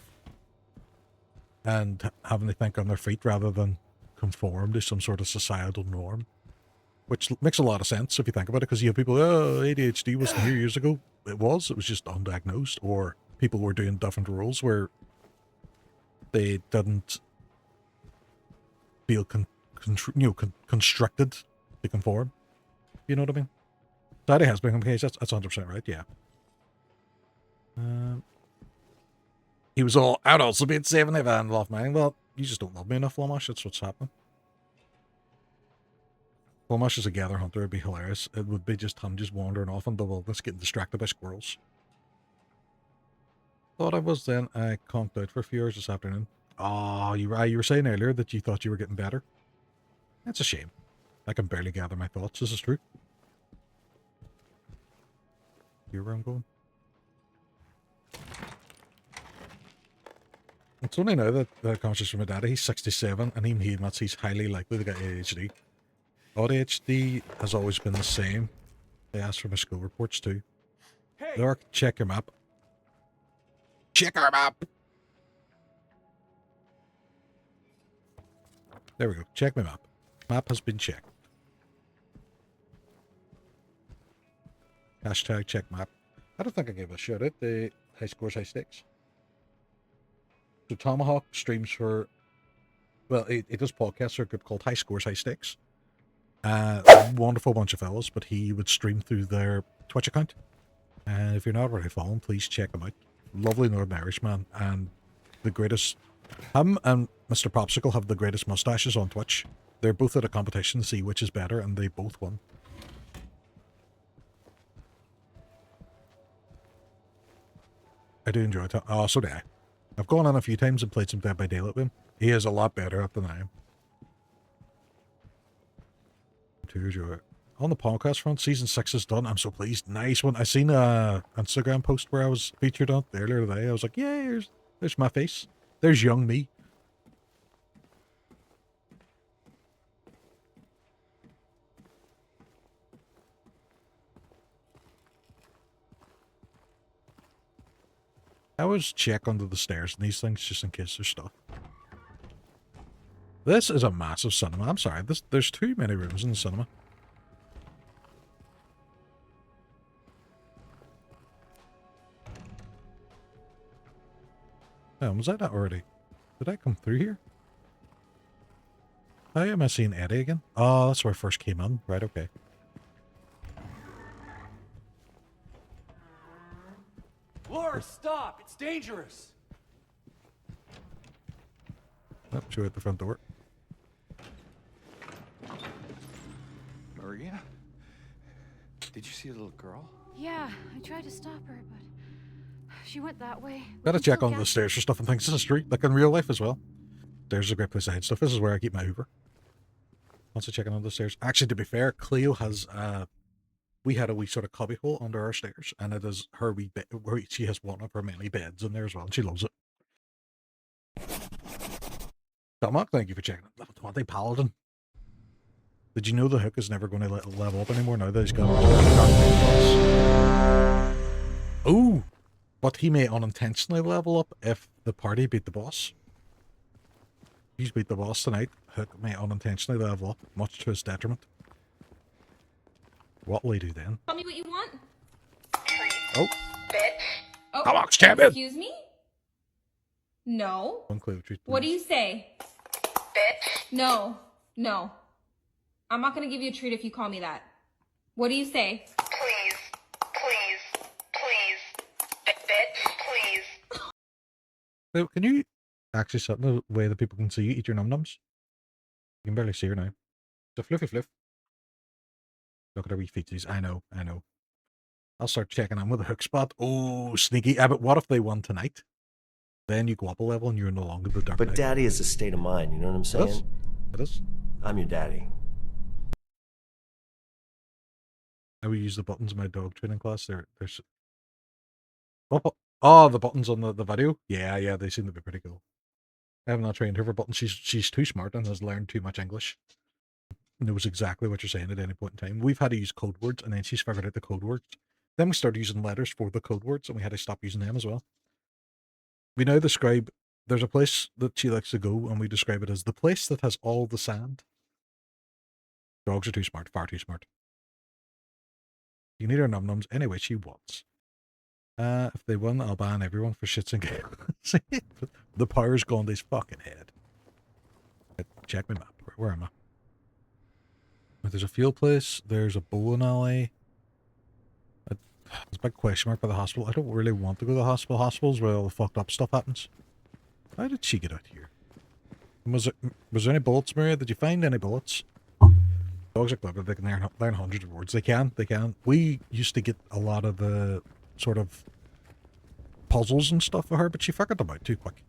Speaker 1: And having to think on their feet rather than conform to some sort of societal norm. Which makes a lot of sense if you think about it, because you have people, oh, ADHD wasn't here years ago. It was just undiagnosed, or people were doing different roles where they didn't feel constricted to conform. You know what I mean? That has become the case. That's 100% right, yeah. He was all, I'd also be at 70 if I hadn't loved mine. Well, you just don't love me enough, Flamash. That's what's happening. Flamash as a gather hunter would be hilarious. It would be just him just wandering off in the wilderness, getting distracted by squirrels. Thought I was then. I conked out for a few hours this afternoon. Oh, you were saying earlier that you thought you were getting better. That's a shame. I can barely gather my thoughts. This is true. Hear where I'm going? It's only now that the conversation with my daddy, he's 67, and even he admits he's highly likely to get ADHD. ADHD has always been the same. They asked for my school reports too.
Speaker 3: Hey.
Speaker 1: Leyoric, check your map. Check our map! There we go. Check my map. Map has been checked. Hashtag check map. I don't think I gave a shout out. The high scores, high stakes. So Tomahawk streams for, well, he does podcasts for a group called High Scores, High Stakes. Wonderful bunch of fellas, but he would stream through their Twitch account. And if you're not already following, please check him out. Lovely Northern Irishman, and the greatest. Him and Mr. Popsicle have the greatest mustaches on Twitch. They're both at a competition to see which is better, and they both won. I do enjoy it. Oh, so do I. I've gone on a few times and played some Dead by Daylight with him. He is a lot better at than I am. On the podcast front, season 6 is done. I'm so pleased. Nice one. I seen a Instagram post where I was featured on earlier today. I was like, yeah, there's my face. There's young me. I always check under the stairs in these things just in case there's stuff. This is a massive cinema. I'm sorry. There's too many rooms in the cinema. Oh, was that not already? Did I come through here? How am I seeing Eddie again? Oh, that's where I first came in. Right, okay.
Speaker 3: Laura, stop! It's dangerous!
Speaker 1: Oh, show at the front door.
Speaker 7: Maria? Did you see a little girl?
Speaker 5: Yeah, I tried to stop her, but she went that way.
Speaker 1: Gotta
Speaker 5: We
Speaker 1: check
Speaker 5: still
Speaker 1: on the
Speaker 5: gas-
Speaker 1: stairs for stuff and things in the street, like in real life as well. Stairs is a great place to hide stuff. This is where I keep my Hoover. Also checking on the stairs. Actually, to be fair, Cleo has we had a wee sort of cubby hole under our stairs, and it is her wee bed where she has one of her many beds in there as well, and she loves it. Domac, thank you for checking it. Level 20 Paladin. Did you know the Hook is never going to level up anymore now that he's got Oh! But he may unintentionally level up if the party beat the boss. If he's beat the boss tonight, Hook may unintentionally level up, much to his detriment. What will he do then?
Speaker 10: Tell me what you want.
Speaker 1: Oh!
Speaker 10: Oh,
Speaker 1: Come on, stab him!
Speaker 10: excuse me? No.
Speaker 1: One clue treat.
Speaker 10: What do you say? No. No. I'm not gonna give you a treat if you call me that. What do you say?
Speaker 1: So, can you actually set the way that people can see you eat your num-nums? You can barely see her now. It's a fluffy fluff. Look at her wee feetsies. I know, I know. I'll start checking in with a Hook spot. Oh, sneaky. But what if they won tonight? Then you go up a level and you're no longer the Dark Knight.
Speaker 11: But daddy is a state of mind, you know what I'm saying?
Speaker 1: It is. It is.
Speaker 11: I'm your daddy.
Speaker 1: I will use the buttons in my dog training class. There's oh, the buttons on the video. Yeah, they seem to be pretty cool. I have not trained her for buttons. She's too smart and has learned too much English. Knows exactly what you're saying at any point in time. We've had to use code words, and then she's figured out the code words. Then we started using letters for the code words, and we had to stop using them as well. We now describe, there's a place that she likes to go, and we describe it as the place that has all the sand. Dogs are too smart, far too smart. You need her num-nums anyway she wants. If they win, I'll ban everyone for shits and giggles. The power's gone to his fucking head. Check my map. Where am I? There's a field place. There's a bowling alley. There's a big question mark by the hospital. I don't really want to go to the hospital. Hospitals where all the fucked up stuff happens. How did she get out here? Was there any bullets, Maria? Did you find any bullets? Dogs are clever. They can learn hundreds of words. They can. We used to get a lot of the sort of puzzles and stuff for her, but she figured them out too quick.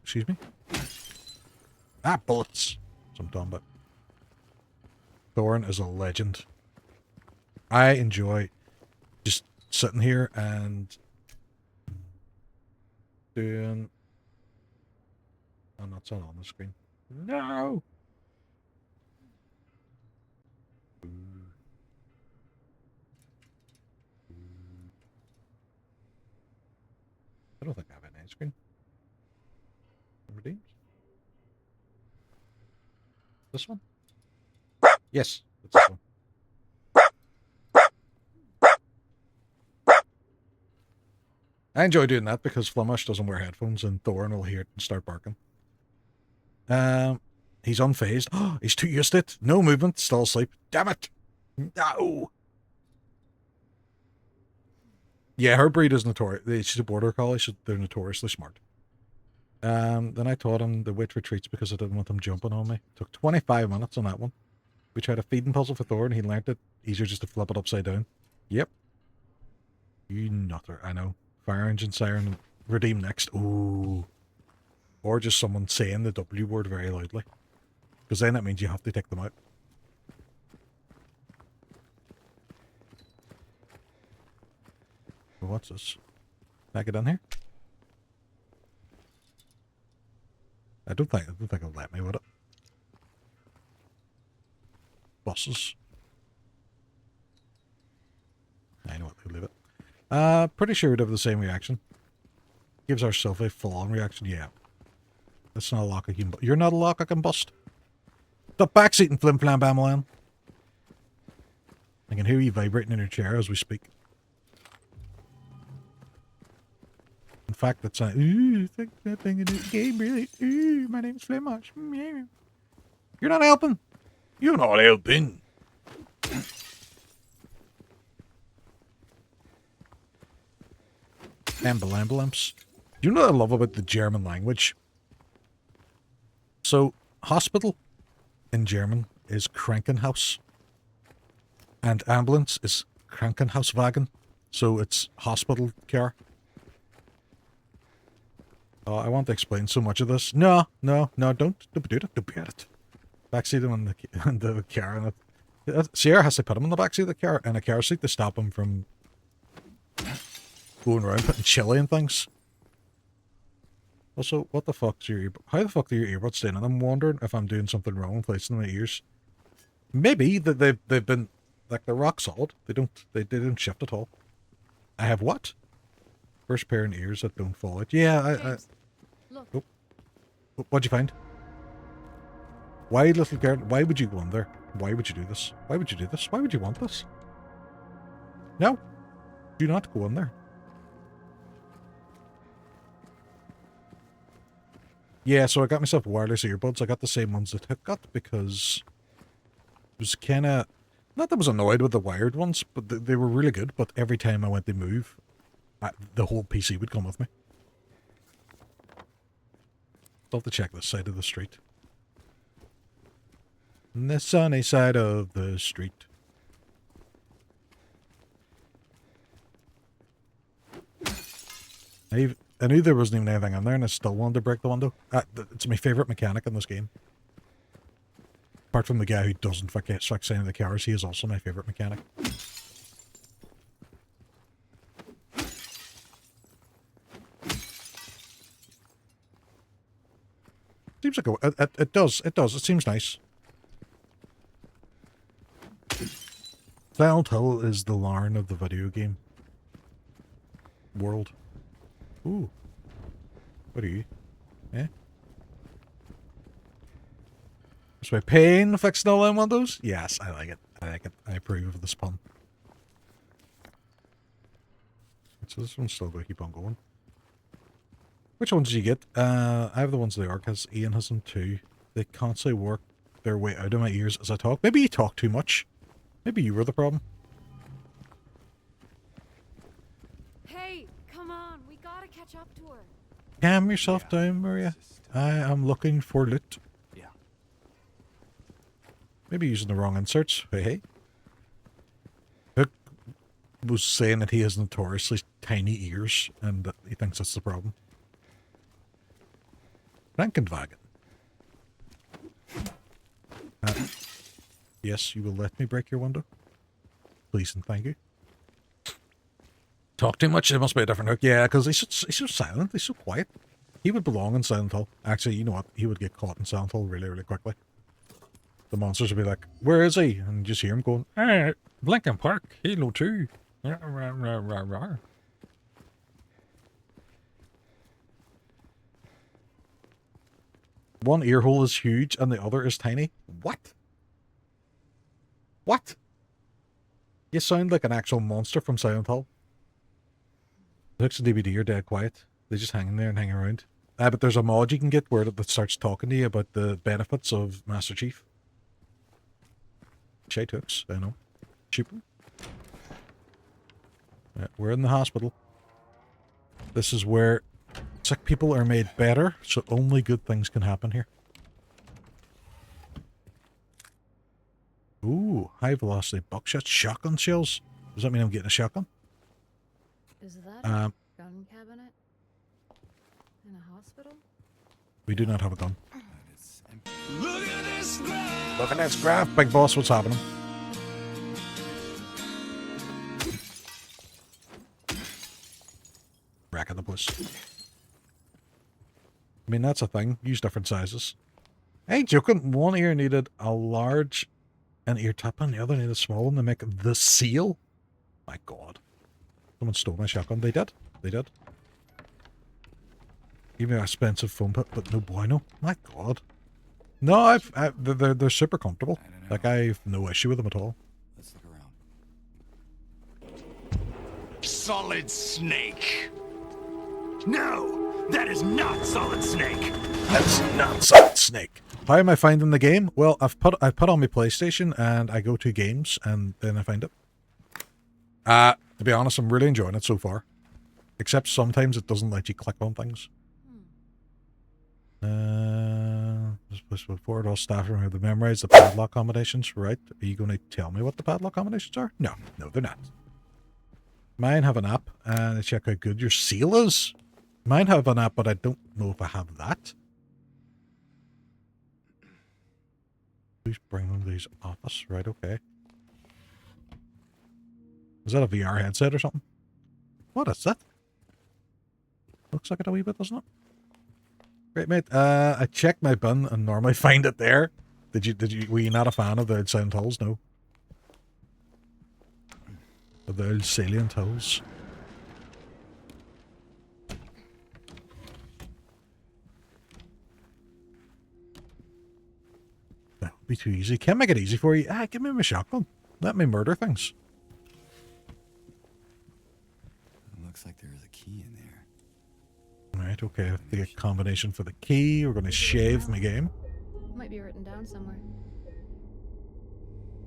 Speaker 1: Excuse me? Ah, bullets. Some dumb, but Thorn is a legend. I enjoy just sitting here and doing... Oh, no, it's not on the screen. No! I don't think I have an end screen. Redeemed? This one? Yes, it's this one. I enjoy doing that because Flemish doesn't wear headphones and Thorin will hear it and start barking. He's unfazed. Oh, he's too used to it. No movement, still asleep. Damn it! No! Yeah, her breed is notorious. She's a border collie, so they're notoriously smart. Then I taught him the wait for treats because I didn't want him jumping on me. Took 25 minutes on that one. We tried a feeding puzzle for Thor and he learnt it. Easier just to flip it upside down. Yep. You nutter, I know. Fire engine siren, redeem next. Ooh. Or just someone saying the W word very loudly. Because then that means you have to take them out. What's this? Can I get in here? I don't think it'll let me with it. Buses. I know what, they'll leave it. Pretty sure we'd have the same reaction. gives ourselves a full-on reaction. Yeah. That's not a lock I can bust. You're not a lock I can bust. Stop backseating, flim flam bamalan. I can hear you vibrating in your chair as we speak. In fact, that's like, ooh, it's like that thing in this game, really. Ooh, my name's Flamash. You're not helping. You're not helping. Ambulamps. Do you know what I love about the German language? So, hospital in German is Krankenhaus. And ambulance is Krankenhauswagen. So it's hospital care. Oh, I want to explain so much of this. No, don't do it. Don't be at it. Backseat him in the car. And Sierra has to put him in the backseat of the car in a car seat to stop him from going around putting chili and things. Also, what the fuck do your how the fuck do your earbuds stay in? And I'm wondering if I'm doing something wrong placing them in my ears. Maybe that they've been like they're rock solid. They don't shift at all. I have what? First pair in ears that don't fall out. Yeah,
Speaker 5: Look.
Speaker 1: Oh. What'd you find? Why, little girl? Why would you go in there? Why would you do this? Why would you do this? Why would you want this? No. Do not go in there. Yeah, so I got myself wireless earbuds. I got the same ones that Hook got because it was kind of... Not that I was annoyed with the wired ones, but they were really good. But every time I went to move, the whole PC would come with me. I'll have to check this side of the street. On the sunny side of the street. I knew there wasn't even anything in there, and I still wanted to break the window. It's my favourite mechanic in this game. Apart from the guy who doesn't fix any of the cars, he is also my favourite mechanic. Seems like it does. It seems nice. Silent Hill is the Larn of the video game world. Ooh. What are you? Eh? Is my pain fixing all them windows? Yes, I like it. I like it. I approve of this pun. So this one's still going to keep on going. Which ones did you get? I have the ones Leyoric has. Ian has them too. They constantly work their way out of my ears as I talk. Maybe you talk too much. Maybe you were the problem.
Speaker 5: Hey, come on. We gotta catch up to her.
Speaker 1: Calm yourself down, Maria. I am looking for loot.
Speaker 7: Yeah.
Speaker 1: Maybe using the wrong inserts. Hey. Hook was saying that he has notoriously tiny ears, and that he thinks that's the problem. Krankenwagen. Yes, you will let me break your window? Please and thank you. Talk too much, it must be a different Hook. Yeah, because he's so silent, he's so quiet. He would belong in Silent Hill. Actually, you know what? He would get caught in Silent Hill really, really quickly. The monsters would be like, where is he? And you just hear him going, hey, Lincoln Park, Halo 2. One ear hole is huge and the other is tiny. What? What? You sound like an actual monster from Silent Hill. The Hooks and DVD are dead quiet. They just hang in there and hang around. But there's a mod you can get where that starts talking to you about the benefits of Master Chief. Shite Hooks, I know. Cheaper. We're in the hospital. This is where sick people are made better, so only good things can happen here. Ooh, high velocity buckshot shotgun shells. Does that mean I'm getting a shotgun?
Speaker 5: Is that a gun cabinet? In a hospital?
Speaker 1: We do not have a gun. Look at this graph, big boss, what's happening? Racking the place. I mean, that's a thing. Use different sizes. Hey, joking. One ear needed a large an ear tip and the other needed a small one to make the seal. My god. Someone stole my shotgun. They did. They did. Even an expensive foam pit, but no bueno. My God. No, they're super comfortable. Like, I've no issue with them at all.
Speaker 7: Let's look around.
Speaker 6: Solid Snake. No, that is not Solid Snake.
Speaker 1: That's not Solid Snake. How am I finding the game? Well, I put on my PlayStation and I go to games and then I find it. To be honest, I'm really enjoying it so far. Except sometimes it doesn't let you click on things. Before it all staff remember to memorize the padlock combinations, right? Are you going to tell me what the padlock combinations are? No, they're not. Mine have an app and I check how good your seal is. Mine have an app, but I don't know if I have that. Please bring them these office, right? Okay. Is that a VR headset or something? What is that? Looks like it a wee bit, doesn't it? Great, mate. I checked my bin and normally find it there. Were you not a fan of the old silent hills? No. Of the old salient hills. That would be too easy. Can't make it easy for you. Give me my shotgun. Let me murder things.
Speaker 7: It looks like there is a key in there.
Speaker 1: Right, okay. The combination for the key. We're going to shave my game.
Speaker 5: Might be written down somewhere.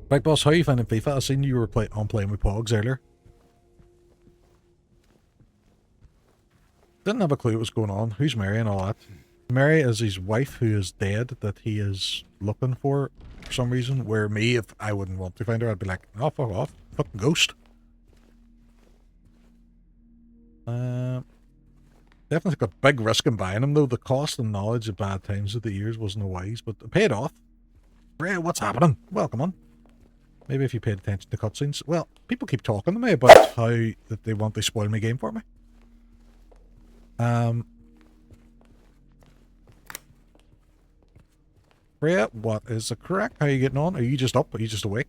Speaker 1: Big Boss, how are you finding FIFA? I seen you were playing with Pogs earlier. Didn't have a clue what was going on. Who's Mary and all that? Mary is his wife who is dead that he is looking for some reason. Where me, if I wouldn't want to find her, I'd be like, oh, fuck off. Fucking ghost. Definitely took a big risk in buying him, though. The cost and knowledge of bad times of the years wasn't wise, but it paid off. Ray, what's happening? Welcome on. Maybe if you paid attention to cutscenes. Well, people keep talking to me about how that they want to spoil my game for me. Freya, what is the correct? How are you getting on? Are you just up? Are you just awake?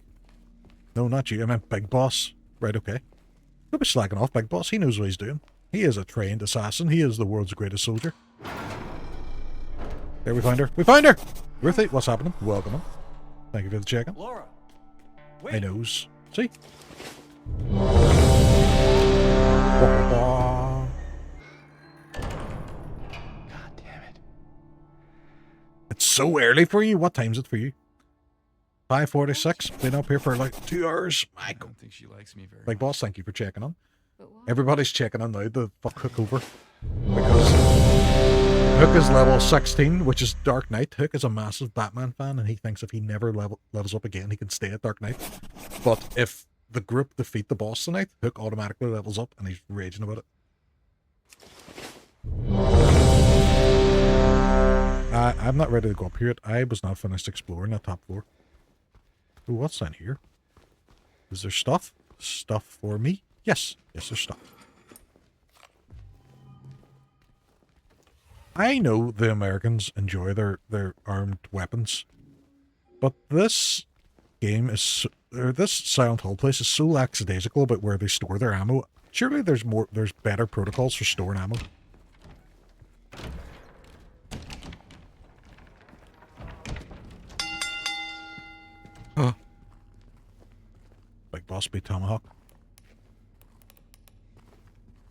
Speaker 1: No, not you. I meant Big Boss. Right, okay. Don't be slacking off, Big Boss. He knows what he's doing. He is a trained assassin. He is the world's greatest soldier. There, we find her. We find her! Ruthie, what's happening? Welcome on. Thank you for the check-in.
Speaker 7: Laura,
Speaker 1: I knows. See?
Speaker 7: God damn it.
Speaker 1: It's so early for you. What time's it for you? 5:46. Been up here for like 2 hours.
Speaker 7: I don't think she likes me very
Speaker 1: Big
Speaker 7: much.
Speaker 1: Boss, thank you for checking on.
Speaker 5: But why?
Speaker 1: Everybody's checking on now the fuck Hook over. Because Hook is level 16, which is Dark Knight. Hook is a massive Batman fan, and he thinks if he never levels up again, he can stay at Dark Knight. But if the group defeat the boss tonight, Hook automatically levels up, and he's raging about it. I'm not ready to go up here yet. I was not finished exploring that top floor. Ooh, what's down here? Is there stuff? Stuff for me? Yes. Yes, there's stuff. I know the Americans enjoy their armed weapons, but this game is, or this Silent Hill place is so lackadaisical about where they store their ammo. Surely there's better protocols for storing ammo. Big Boss be Tomahawk.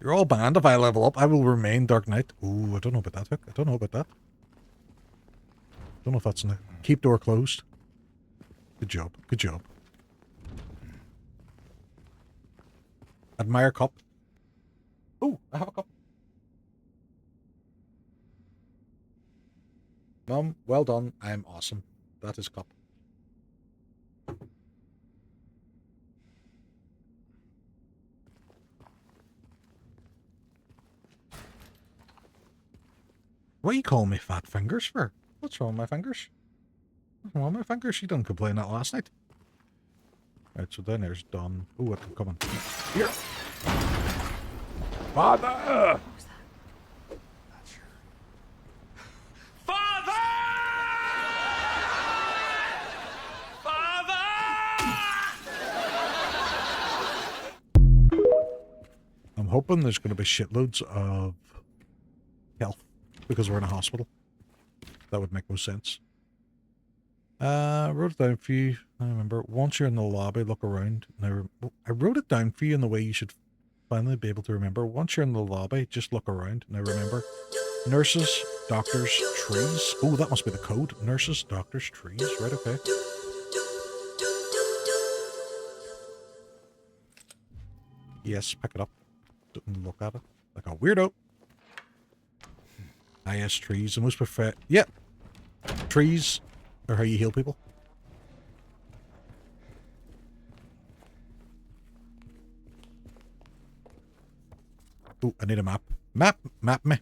Speaker 1: You're all banned if I level up. I will remain Dark Knight. Ooh, I don't know about that, Hook. I don't know about that. Don't know if that's in the... Keep door closed. Good job. Good job. Admire cup. Ooh, I have a cup. Mum, well done. I am awesome. That is cup. What are you calling me fat fingers for? What's wrong with my fingers? What's wrong with my fingers? She didn't complain that last night. Right, so then there's done. Ooh, I'm coming. Here. Father!
Speaker 7: Not sure.
Speaker 6: Father!
Speaker 1: I'm hoping there's going to be shitloads of health. because we're in a hospital. That would make no sense. I wrote it down for you. I remember. Once you're in the lobby, look around. Now, I wrote it down for you in the way you should finally be able to remember. Once you're in the lobby, just look around. Now remember, nurses, doctors, trees. Oh, that must be the code. Nurses, doctors, trees. Right, okay. Yes, pick it up. Don't look at it like a weirdo. IS trees. The most perfect. Yeah. Trees are how you heal people. Oh, I need a map. Map me.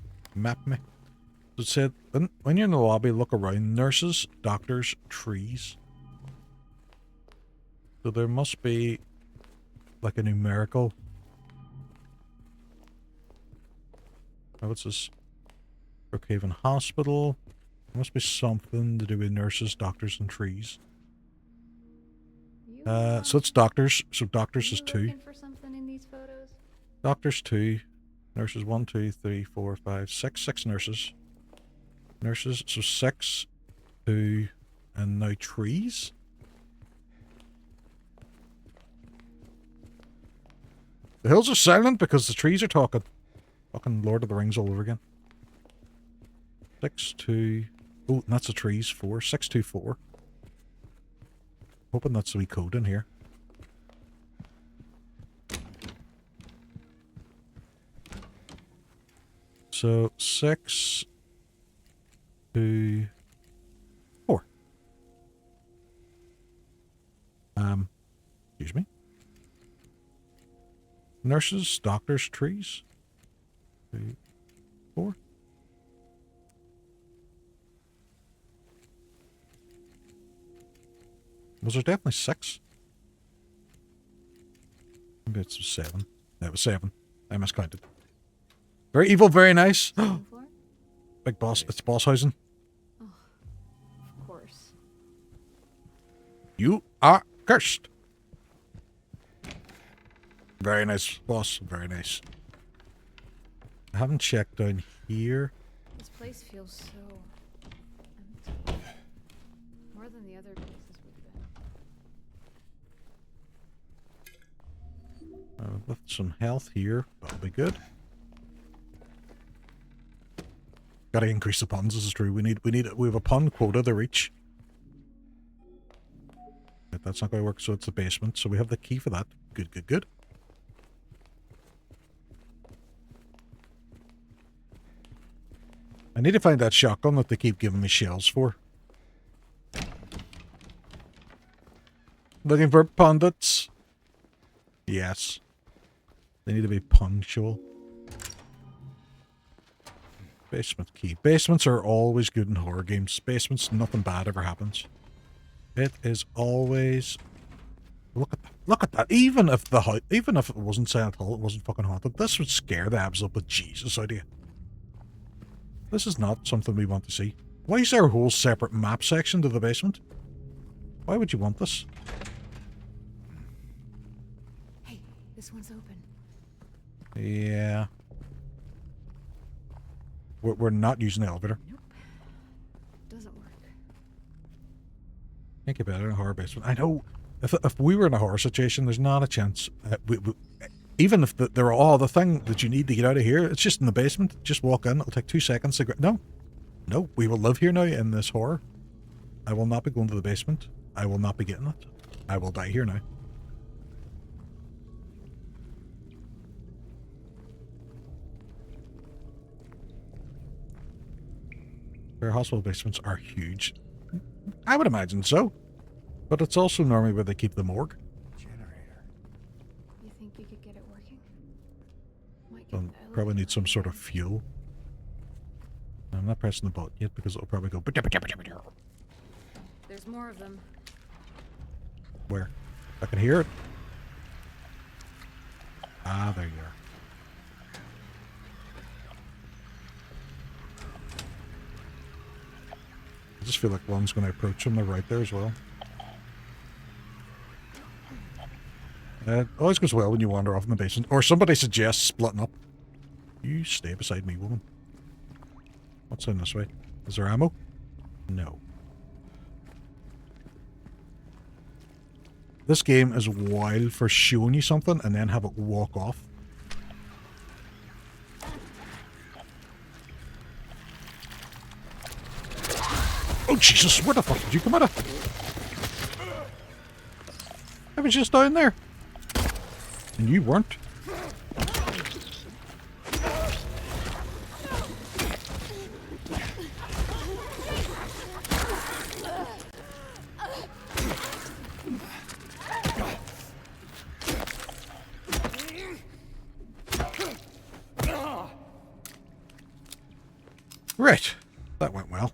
Speaker 1: So it said, when you're in the lobby, look around. Nurses, doctors, trees. So there must be like a numerical. Oh, what's this? Brookhaven Hospital. There must be something to do with nurses, doctors, and trees. So it's doctors. So doctors is 2.
Speaker 5: Looking for something in these photos?
Speaker 1: Doctors 2. Nurses 1, 2, 3, 4, 5, 6. 6 nurses. Nurses, so 6, 2, and now trees? The hills are silent because the trees are talking. Fucking Lord of the Rings all over again. 6, 2... Oh, and that's the trees. 4. 6, 2, 4. Hoping that's the wee code in here. So, 6, 2, 4. Excuse me. Nurses, doctors, trees. 2, 4. Was there definitely 6? Maybe it's 7. That was 7. I miscounted. Very evil, very nice. Big boss. It's Bosshausen.
Speaker 5: Oh, of course.
Speaker 1: You are cursed. Very nice, boss. Very nice. I haven't checked down here.
Speaker 5: This place feels so empty. More than the other places we've been.
Speaker 1: With some health here, that'll be good. Gotta increase the puns. This is true. We have a pun quota to reach. Right, that's not going to work. So it's the basement. So we have the key for that. Good, good, good. I need to find that shotgun that they keep giving me shells for. Looking for pundits. Yes. They need to be punctual. Basement key. Basements are always good in horror games. Basements, nothing bad ever happens. It is always... Look at that. Look at that. Even if it wasn't Silent Hill, it wasn't fucking haunted, this would scare the abs up with Jesus out of you. This is not something we want to see. Why is there a whole separate map section to the basement? Why would you want this?
Speaker 5: Hey, this one's open.
Speaker 1: Yeah. We're not using the elevator.
Speaker 5: Nope. Doesn't work.
Speaker 1: Can't get better in a horror basement. I know. If we were in a horror situation, there's not a chance. Even if they're all the thing that you need to get out of here, it's just in the basement. Just walk in. It'll take 2 seconds to go. No. No. We will live here now in this horror. I will not be going to the basement. I will not be getting it. I will die here now. Their hospital basements are huge. I would imagine so. But it's also normally where they keep the morgue.
Speaker 7: Generator.
Speaker 5: You think you could get it working? Might
Speaker 1: So
Speaker 5: get
Speaker 1: probably need some sort of fuel. I'm not pressing the button yet because it'll probably go...
Speaker 5: There's more of them.
Speaker 1: Where? I can hear it. Ah, there you are. I just feel like one's going to approach him. They're right there as well. It always goes well when you wander off in the basement. Or somebody suggests splitting up. You stay beside me, woman. What's in this way? Is there ammo? No. This game is wild for showing you something and then have it walk off. Oh Jesus, where the fuck did you come out of? I was just down there. And you weren't. Right. That went well.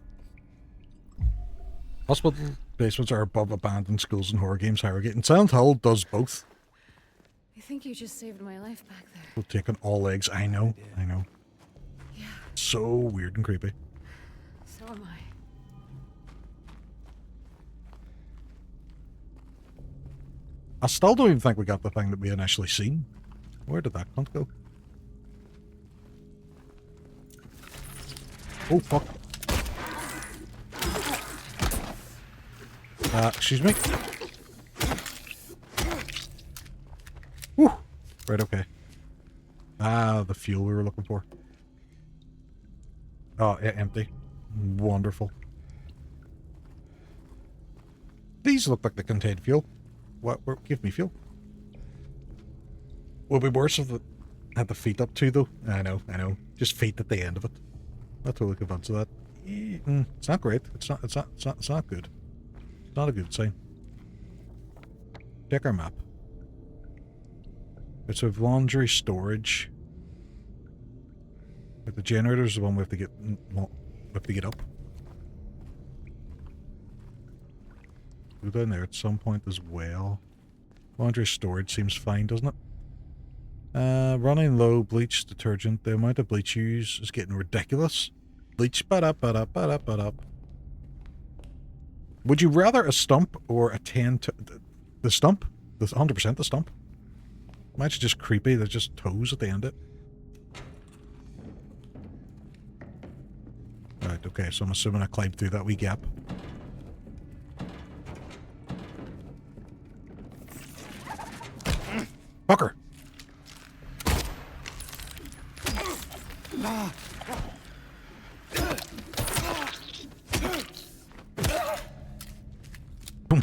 Speaker 1: Hospital basements are above abandoned schools and horror games, Harrogate. And Silent Hill does both.
Speaker 5: I think you just saved my life back there.
Speaker 1: We're taking all legs. I know. I know.
Speaker 5: Yeah.
Speaker 1: So weird and creepy.
Speaker 5: So am I.
Speaker 1: I still don't even think we got the thing that we initially seen. Where did that cunt go? Oh, fuck. Excuse me. Whew. Right, okay. Ah, the fuel we were looking for. Oh, yeah, empty. Wonderful. These look like they contain fuel. What? Give me fuel. Would be worse if it had the feet up too, though. I know. Just feet at the end of it. Not totally convinced of that. It's not great. It's not good. It's not a good sign. Check our map. It's a laundry storage. Like the generator's the one we have to get up. Go down there at some point as well. Laundry storage seems fine, doesn't it? Running low, bleach, detergent. The amount of bleach used is getting ridiculous. Bleach, ba-da-ba-da-ba-da-ba-da. Would you rather a stump or a 10 to... The stump? 100% the stump. Mine's just creepy. There's just toes at the end of it. Right, okay, so I'm assuming I climbed through that wee gap. Fucker!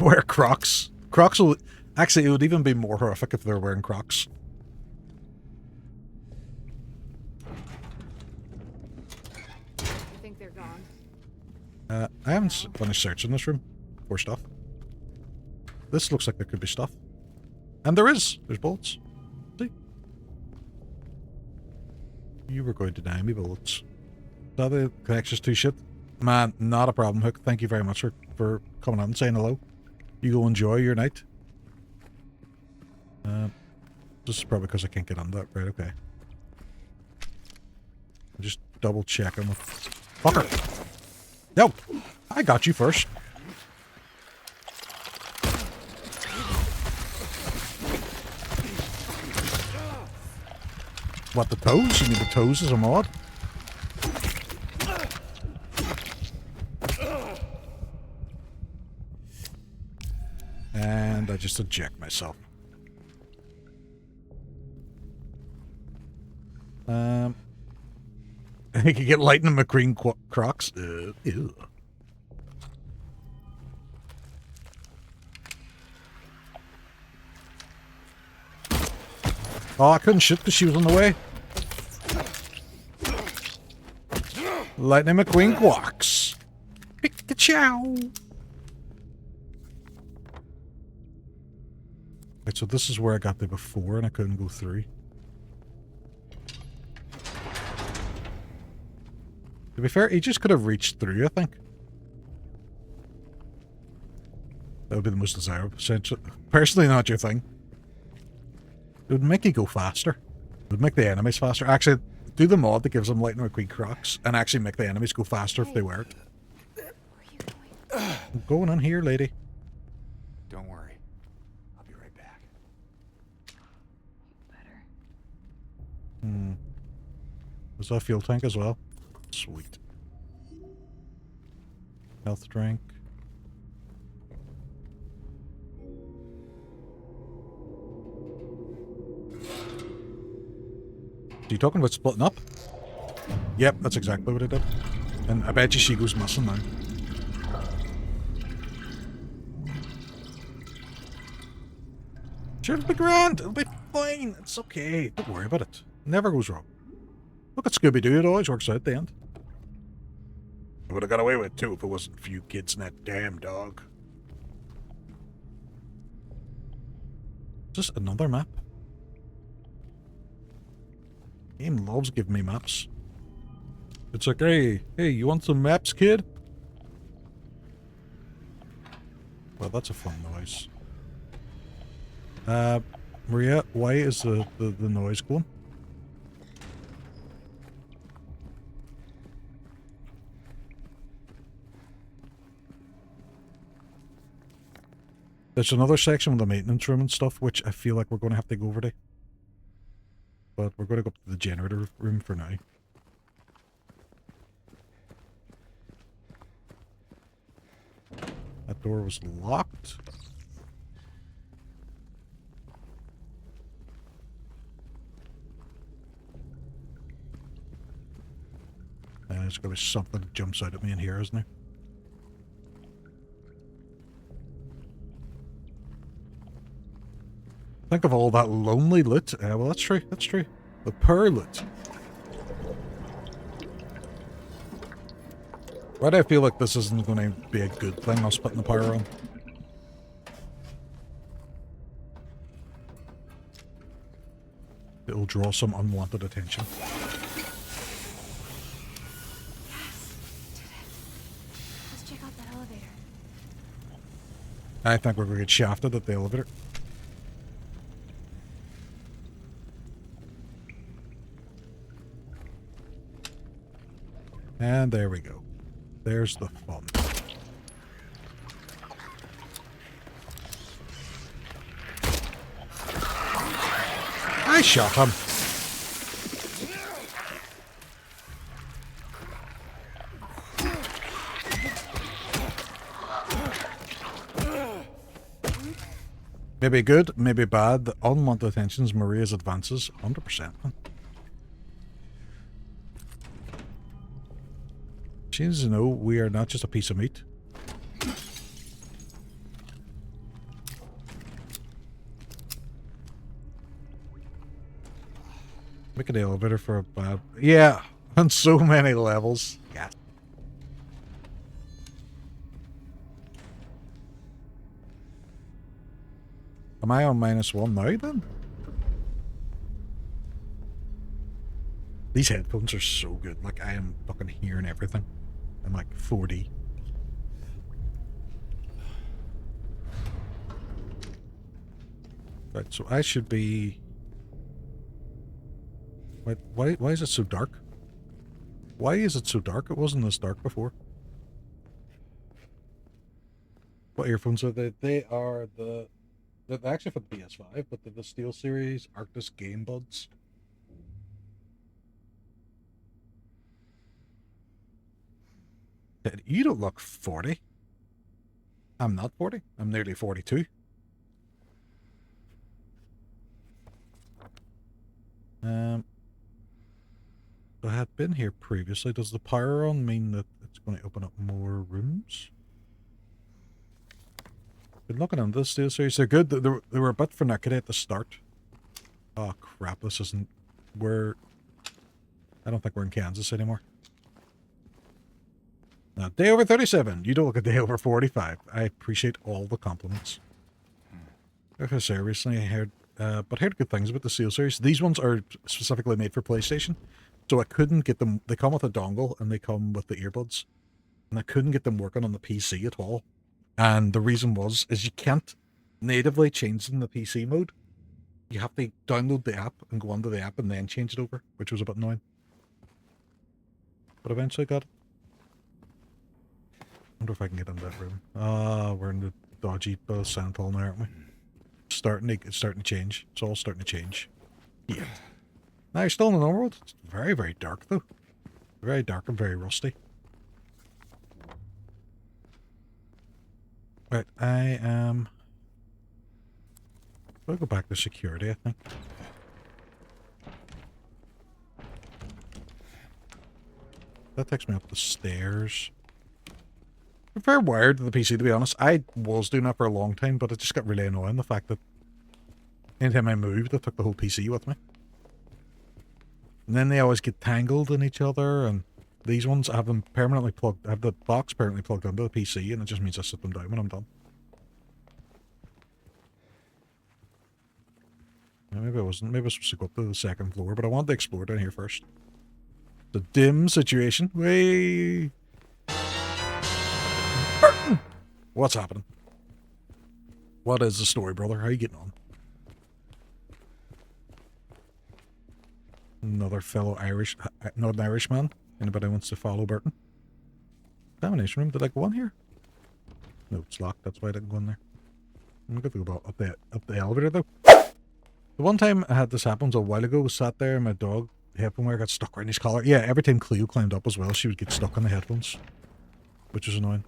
Speaker 1: Wear Crocs. Crocs will... Actually, it would even be more horrific if they were wearing Crocs.
Speaker 5: I think they're gone.
Speaker 1: I haven't finished searching this room for stuff. This looks like there could be stuff. And there is. There's bullets. See? You were going to deny me bullets. Is that the connection's too shit? Man, not a problem, Hook. Thank you very much for coming out and saying hello. You go enjoy your night. This is probably because I can't get on that. Right, okay. I'm just double checking with... Fucker! No! I got you first. What, the toes? You mean the toes as a mod? And I just eject myself. I could get Lightning McQueen Crocs. Ew. Oh, I couldn't shoot because she was in the way. Lightning McQueen Quacks. Pikachu. Right, so this is where I got there before and I couldn't go through. To be fair, he just could have reached through, I think. That would be the most desirable. Personally, not your thing. It would make you go faster. It would make the enemies faster. Actually, do the mod that gives them Lightning McQueen Crocs and actually make the enemies go faster if they wear it.
Speaker 5: Where are you going?
Speaker 1: I'm going in here, lady.
Speaker 7: Don't worry. I'll be right back.
Speaker 5: Better.
Speaker 1: Was that a fuel tank as well? Sweet. Health drink. Are you talking about splitting up? Yep, that's exactly what I did. And I bet you she goes missing now. Sure, it'll be grand. It'll be fine. It's okay. Don't worry about it. Never goes wrong. Look at Scooby-Doo. It always works out at the end. I would have got away with it too if it wasn't for you kids and that damn dog. Is this another map? Game loves giving me maps. It's like, hey, you want some maps, kid? Well, that's a fun noise. Maria, why is the noise going? There's another section with the maintenance room and stuff, which I feel like we're going to have to go over to. But we're going to go up to the generator room for now. That door was locked. And there's going to be something that jumps out at me in here, isn't there? Think of all that lonely loot. Well, that's true. That's true. The poor loot. Why do I feel like this isn't going to be a good thing, us putting the power on? It'll draw some unwanted attention.
Speaker 5: Let's check out that elevator.
Speaker 1: I think we're going to get shafted at the elevator. And there we go. There's the fun. I shot him. Maybe good, maybe bad. The unwanted attentions, Maria's advances, 100%. She needs to know we are not just a piece of meat. Make an elevator for a bad... Yeah, on so many levels. Yeah. Am I on -1 now then? These headphones are so good. Like, I am fucking hearing everything. I'm like 4D. Right, so I should be... Wait, why is it so dark? Why is it so dark? It wasn't this dark before. What earphones are they? They are the... They're actually for the PS5, but they're the SteelSeries Arctis Game Buds. You don't look 40. I'm not 40. I'm nearly 42. I had been here previously. Does the power on mean that it's going to open up more rooms? Been looking into this SteelSeries. They're good. They were a bit finicky at the start. Oh crap! This isn't. I don't think we're in Kansas anymore. Now, day over 37. You don't look a day over 45. I appreciate all the compliments. Like I say, recently I heard good things about the SteelSeries. These ones are specifically made for PlayStation, so I couldn't get them. They come with a dongle and they come with the earbuds, and I couldn't get them working on the PC at all. And the reason is you can't natively change them in the PC mode. You have to download the app and go onto the app and then change it over, which was a bit annoying. But eventually got it. I wonder if I can get in that room. We're in the dodgy St. Paul now, aren't we? It's starting to change. It's all starting to change. Yeah. Now you're still in the normal world. It's very, very dark though. Very dark and very rusty. Right, I am... I'll go back to security, I think. That takes me up the stairs. I'm very wired to the PC, to be honest. I was doing that for a long time, but it just got really annoying, the fact that anytime I moved, I took the whole PC with me. And then they always get tangled in each other, and these ones I have them permanently plugged. I have the box permanently plugged into the PC, and it just means I sit them down when I'm done. Yeah, maybe I wasn't. Maybe I was supposed to go up to the second floor, but I wanted to explore down here first. The dim situation. Way. Burton! What's happening? What is the story, brother? How are you getting on? Another fellow Irish, not an Irishman. Anybody wants to follow Burton? Examination room. Did I go in here? No, it's locked. That's why I didn't go in there. I'm going to go up the elevator though. The one time I had this happen was a while ago. I sat there and my dog headphone wire got stuck around his collar. Yeah, every time Cleo climbed up as well, she would get stuck on the headphones, which was annoying.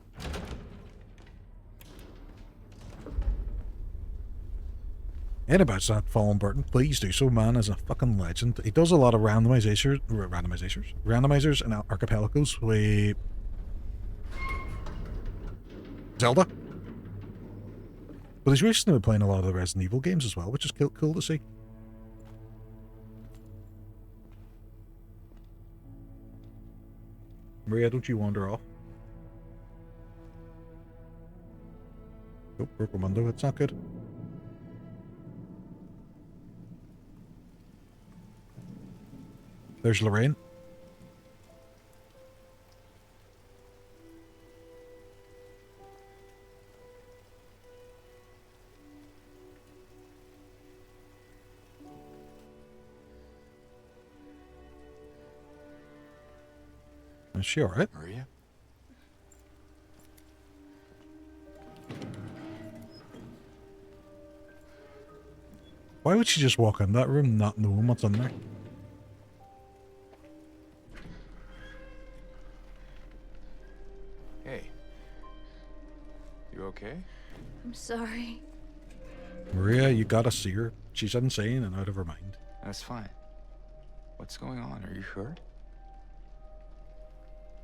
Speaker 1: Anybody's not following Burton, please do so. Man is a fucking legend. He does a lot of randomizers and archipelagos with Zelda. But he's recently been playing a lot of the Resident Evil games as well, which is cool to see. Maria, don't you wander off. Oh, broken window, it's not good. There's Lorraine. Is she alright?
Speaker 7: Maria?
Speaker 1: Why would she just walk in that room not knowing what's in there?
Speaker 7: Hey. You okay?
Speaker 5: I'm sorry.
Speaker 1: Maria, you gotta see her. She's insane and out of her mind.
Speaker 7: That's fine. What's going on? Are you sure?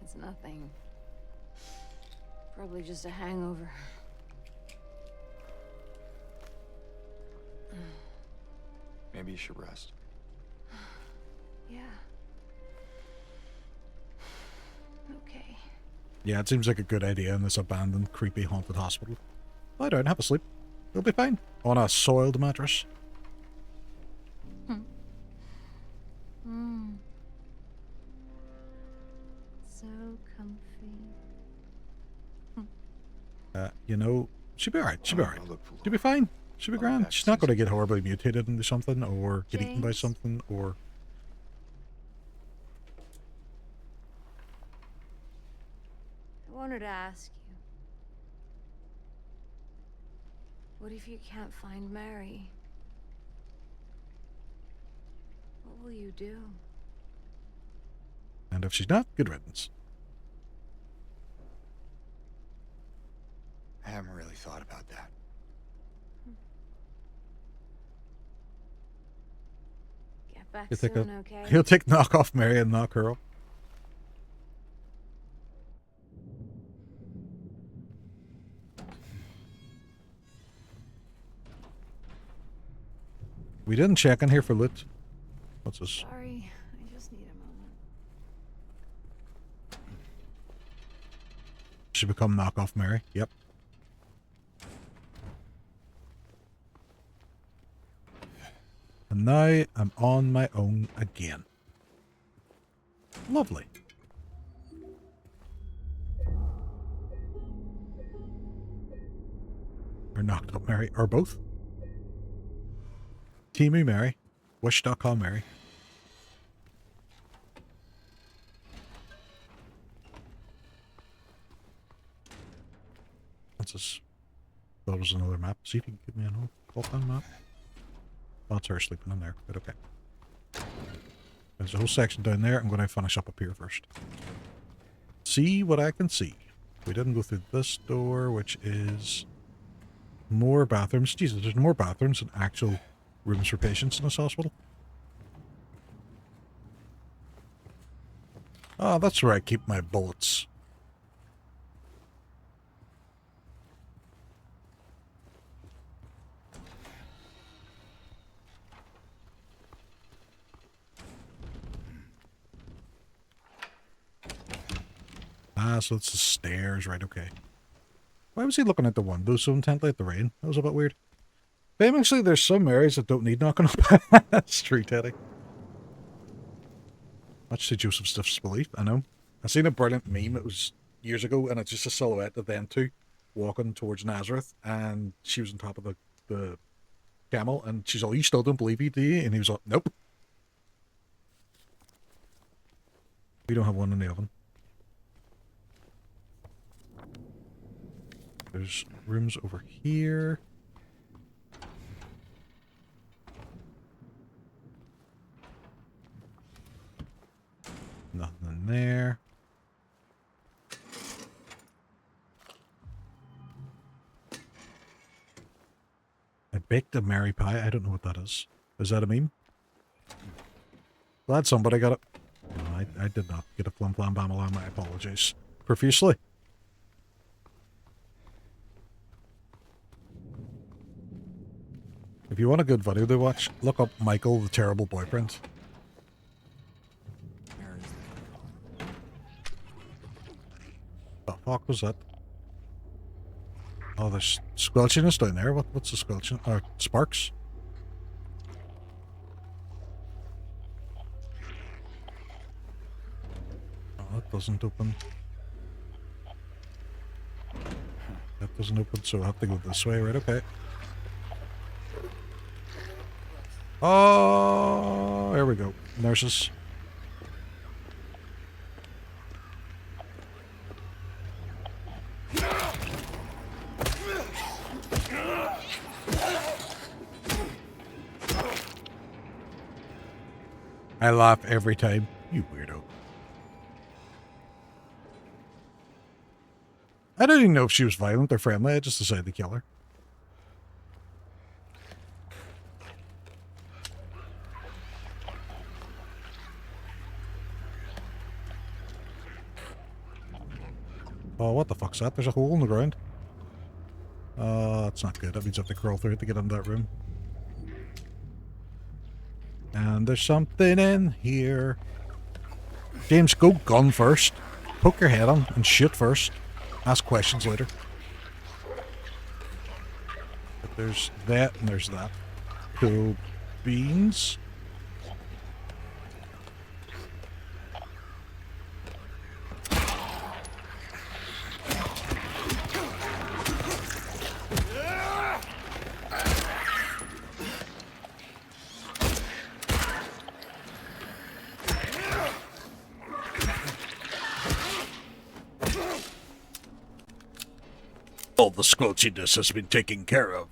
Speaker 5: It's nothing. Probably just a hangover.
Speaker 7: Maybe you should rest.
Speaker 5: Yeah. Okay.
Speaker 1: Yeah, it seems like a good idea in this abandoned, creepy, haunted hospital. Lie down, have a sleep. You'll be fine. On a soiled mattress.
Speaker 5: So comfy.
Speaker 1: You know, she'll be alright. She'll be alright. She'll be fine. She'll be grand. She's not going to get horribly mutated into something or get eaten by something or...
Speaker 5: I wanted to ask you. What if you can't find Mary? What will you do?
Speaker 1: And if she's not, good riddance.
Speaker 7: I haven't really thought about that.
Speaker 5: Get back
Speaker 1: He'll
Speaker 5: soon, okay?
Speaker 1: He'll take knock off Mary and knock her up. We didn't check in here for loot. What's this?
Speaker 5: Sorry, I just need a moment.
Speaker 1: She become knockoff Mary. Yep. And now I'm on my own again. Lovely. Or knocked up Mary. Or both. Teamy Mary. Wish.com Mary. What's this? That was another map. See if you can give me an open map. Oh, it's her sleeping in there, but okay. There's a whole section down there. I'm going to finish up here first. See what I can see. We didn't go through this door, which is More bathrooms. Jesus, there's more bathrooms than actual rooms for patients in this hospital. Oh, that's where I keep my bullets. Ah, so it's the stairs, right, okay. Why was he looking at the window so intently at the rain? That was a bit weird. Famously, there's some areas that don't need knocking up. That's true, Teddy. Much to Joseph Stiff's belief, I know. I seen a brilliant meme, it was years ago, and it's just a silhouette of them two walking towards Nazareth, and she was on top of the camel, and she's all, you still don't believe me, do you? And he was like, nope. We don't have one in the oven. There's rooms over here. Nothing there. I baked a Mary pie. I don't know what that is. Is that a meme? Glad somebody got it. No, I did not get a flim flam bam alarm. I apologize profusely. If you want a good video to watch, look up Michael, the Terrible Boyfriend. The fuck was that? Oh, there's squelchiness down there. What's the squelching? Sparks? Oh, that doesn't open. That doesn't open, so I have to go this way, right? Okay. Oh, there we go. Nurses. I laugh every time. You weirdo. I didn't even know if she was violent or friendly. I just decided to kill her. Oh, what the fuck's that? There's a hole in the ground. That's not good. That means I have to crawl through it to get into that room. And there's something in here. James, go gun first. Poke your head on and shoot first. Ask questions later. But there's that and there's that. Cool beans. All the squelchiness has been taken care of.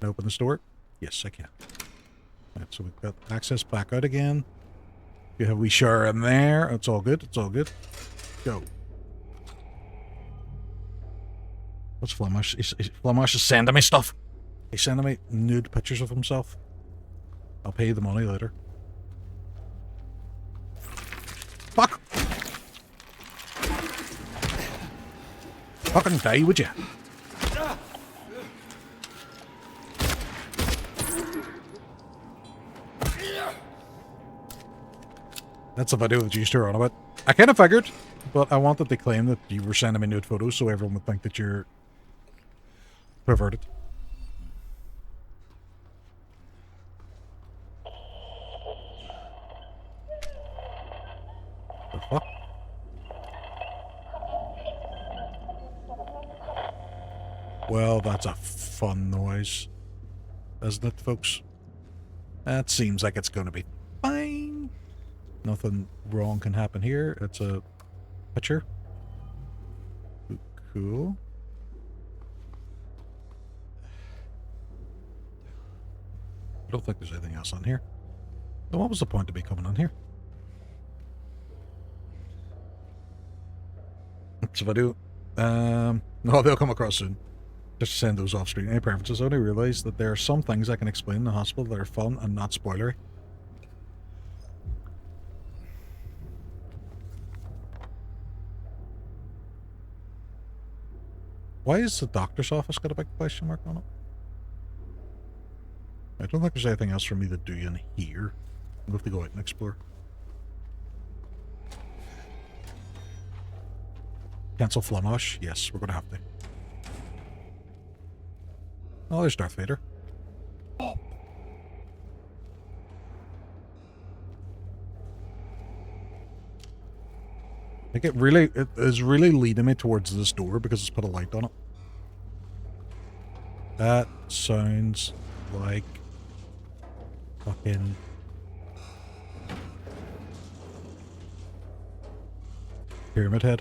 Speaker 1: Can I open this door? Yes, I can. Right, so we've got access back out again. You have a wee shower in there. It's all good. It's all good. Go. What's Flemish? Flemish is sending me stuff. He's sending me nude pictures of himself. I'll pay you the money later. Fuck! Fucking die, would you? That's a video that you used to run about. I kind of figured, but I wanted to claim that you were sending me nude photos so everyone would think that you're perverted. The fuck? Well, that's a fun noise, isn't it, folks? That seems like it's going to be fine. Nothing wrong can happen here. It's a picture. Cool. I don't think there's anything else on here. Then what was the point of me coming on here? That's what I do. No, they'll come across soon. Just send those off screen. Any preferences? I only realised that there are some things I can explain in the hospital that are fun and not spoilery. Why is the doctor's office got a big question mark on it? I don't think there's anything else for me to do in here. We'll have to go out and explore. Cancel Flamash? Yes, we're going to have to. Oh, there's Darth Vader. Oh. Like it is really leading me towards this door because it's put a light on it. That sounds like fucking Pyramid Head.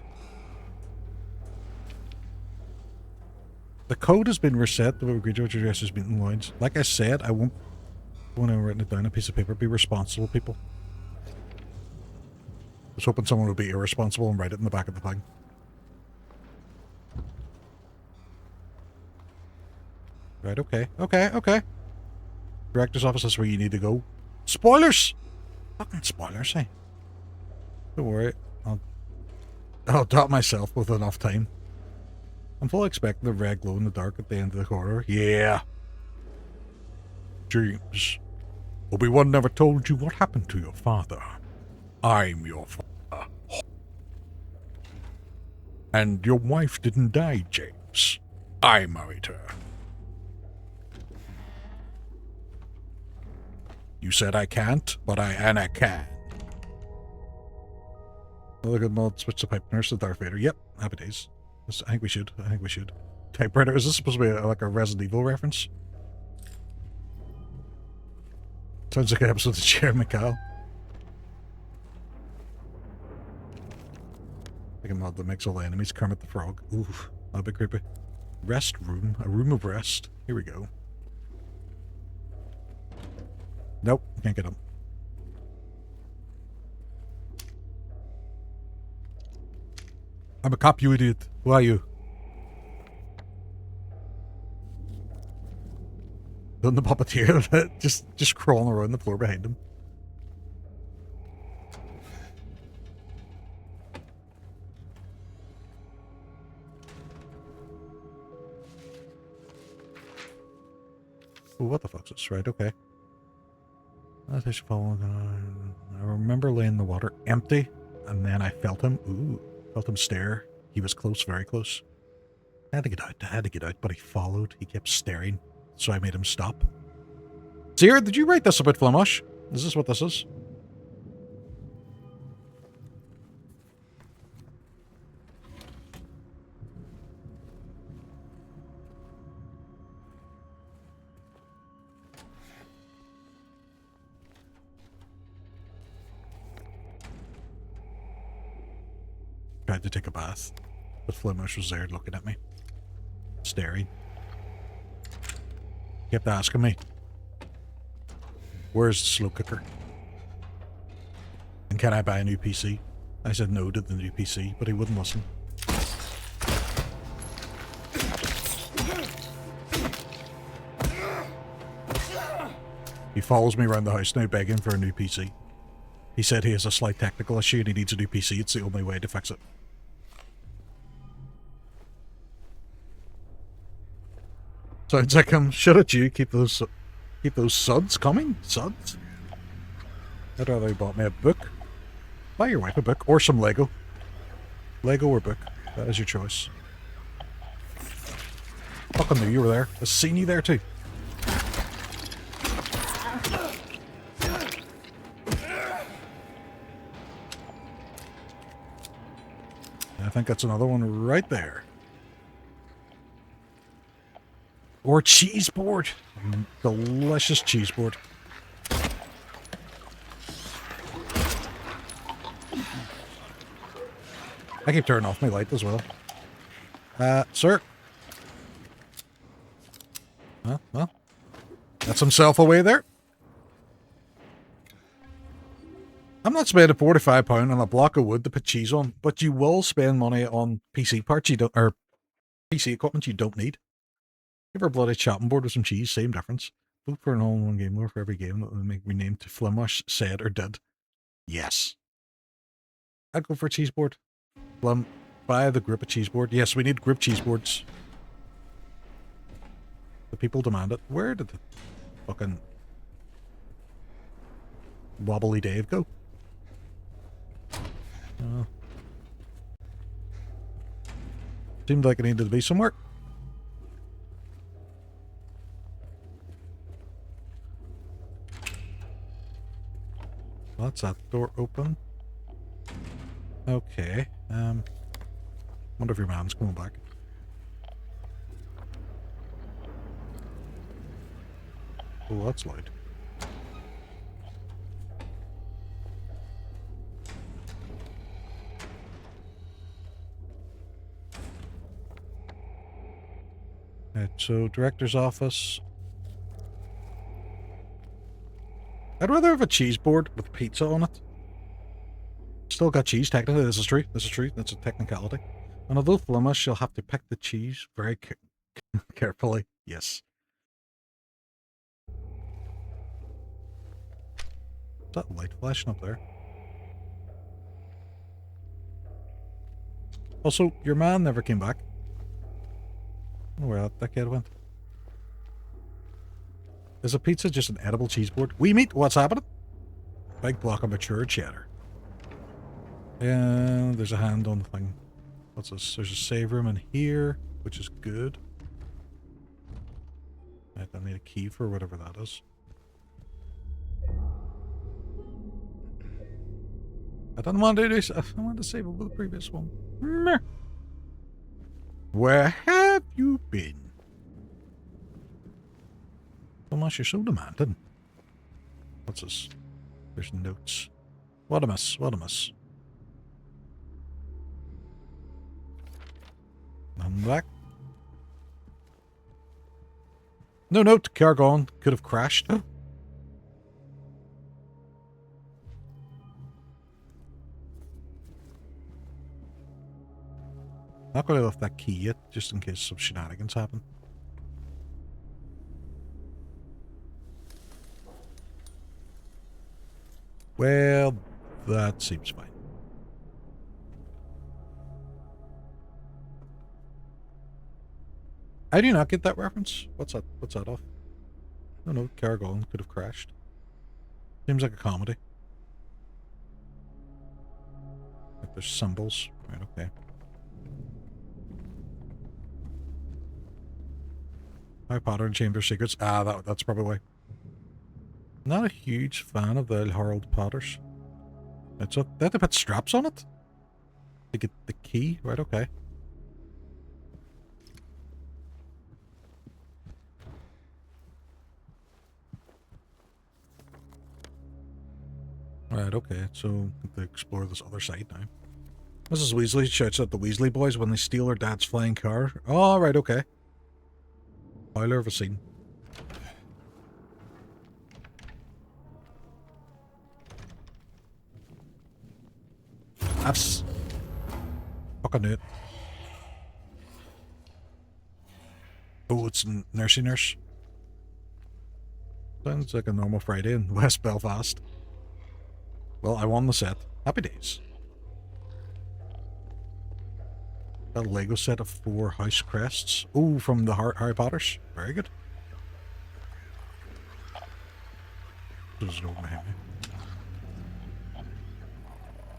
Speaker 1: The code has been reset. The way we agree to what your address has been in lines. Like I said, I won't when I'm writing it down on a piece of paper. Be responsible, people. I was hoping someone would be irresponsible and write it in the back of the thing. Right, okay. Okay. Director's office is where you need to go. Spoilers! Fucking spoilers, eh? Don't worry. I'll dot myself with enough time. I'm fully expecting the red glow in the dark at the end of the corridor. Yeah. James, Obi-Wan never told you what happened to your father. I'm your father. And your wife didn't die, James. I married her. You said I can't, but I can. Look at mod, switch the pipe nurse to Darth Vader. Yep, happy days. I think we should. Typewriter, is this supposed to be like a Resident Evil reference? Sounds like an episode of Chair McCall. I can mod that makes all the enemies Kermit the Frog. Ooh, that'd be creepy. Rest room. A room of rest. Here we go. Nope, can't get him. I'm a cop, you idiot. Who are you? Doesn't the puppeteer just crawling around the floor behind him? Ooh, what the fuck's this? Right, okay. I remember laying in the water empty, and then I felt him. Ooh. Felt him stare. He was close, very close. I had to get out, but he followed. He kept staring, so I made him stop. Seer, did you write this about Flamash? Is this what this is? Tried to take a bath, but Flemish was there looking at me, staring. Kept asking me, where's the slow cooker? And can I buy a new PC? I said no to the new PC, but he wouldn't listen. He follows me around the house now begging for a new PC. He said he has a slight technical issue and he needs a new PC. It's the only way to fix it. Sounds like I'm shut at you. Keep those suds coming. Suds? I'd rather you bought me a book. Buy your wife a book or some Lego. Lego or book. That is your choice. Fucking knew you were there. I seen you there too. I think that's another one right there. Or cheese board. Delicious cheese board. I keep turning off my light as well. Sir? Well, that's himself away there. I'm not spending £45 on a block of wood to put cheese on, but you will spend money on PC parts you don't, or PC equipment you don't need. Give her a bloody chopping board with some cheese, same difference. Vote for an all-in-one game lore for every game that will make me named to Flimish said or did. Yes. I'd go for a cheese board. Flim, buy the group a cheese board. Yes, we need group cheese boards. The people demand it. Where did the fucking Wobbly Dave go? Seemed like it needed to be somewhere. That's that door open. Okay. Wonder if your man's coming back. Oh, that's loud. Right, so director's office. I'd rather have a cheese board with pizza on it. Still got cheese, technically. This is true. This is true. That's a technicality. And although Flemish, you'll have to pick the cheese very carefully. Yes. Is that light flashing up there? Also, your man never came back. I don't know where that kid went. Is a pizza just an edible cheese board? We meet. What's happening? Big block of mature cheddar. And there's a hand on the thing. What's this? There's a save room in here, which is good. Right, I need a key for whatever that is. I don't want to do this. I want to save over the previous one. Meh. Where have you been? Unless you're so demanding. What's this? There's notes. What a miss. What a miss. None back. No note. Car gone. Could have crashed. Not going to lift that key yet, just in case some shenanigans happen. Well, that seems fine. I do not get that reference. What's that? What's that off? No, no, Caragol could have crashed. Seems like a comedy. Like there's symbols. Right, okay. Harry Potter and Chamber of Secrets. Ah, that's probably why. Not a huge fan of the Harold Potters. It's a, they have to put straps on it to get the key. Right, okay. Right, okay. So, we have to explore this other side now. Mrs. Weasley shouts at the Weasley boys when they steal her dad's flying car. Oh, right, okay. I'll ever seen. That's fucking it. Oh, it's Nursey Nurse. Sounds like a normal Friday in West Belfast. Well, I won the set. Happy days. A Lego set of 4 house crests. Oh, from the Harry Potters. Very good. There's no behind me.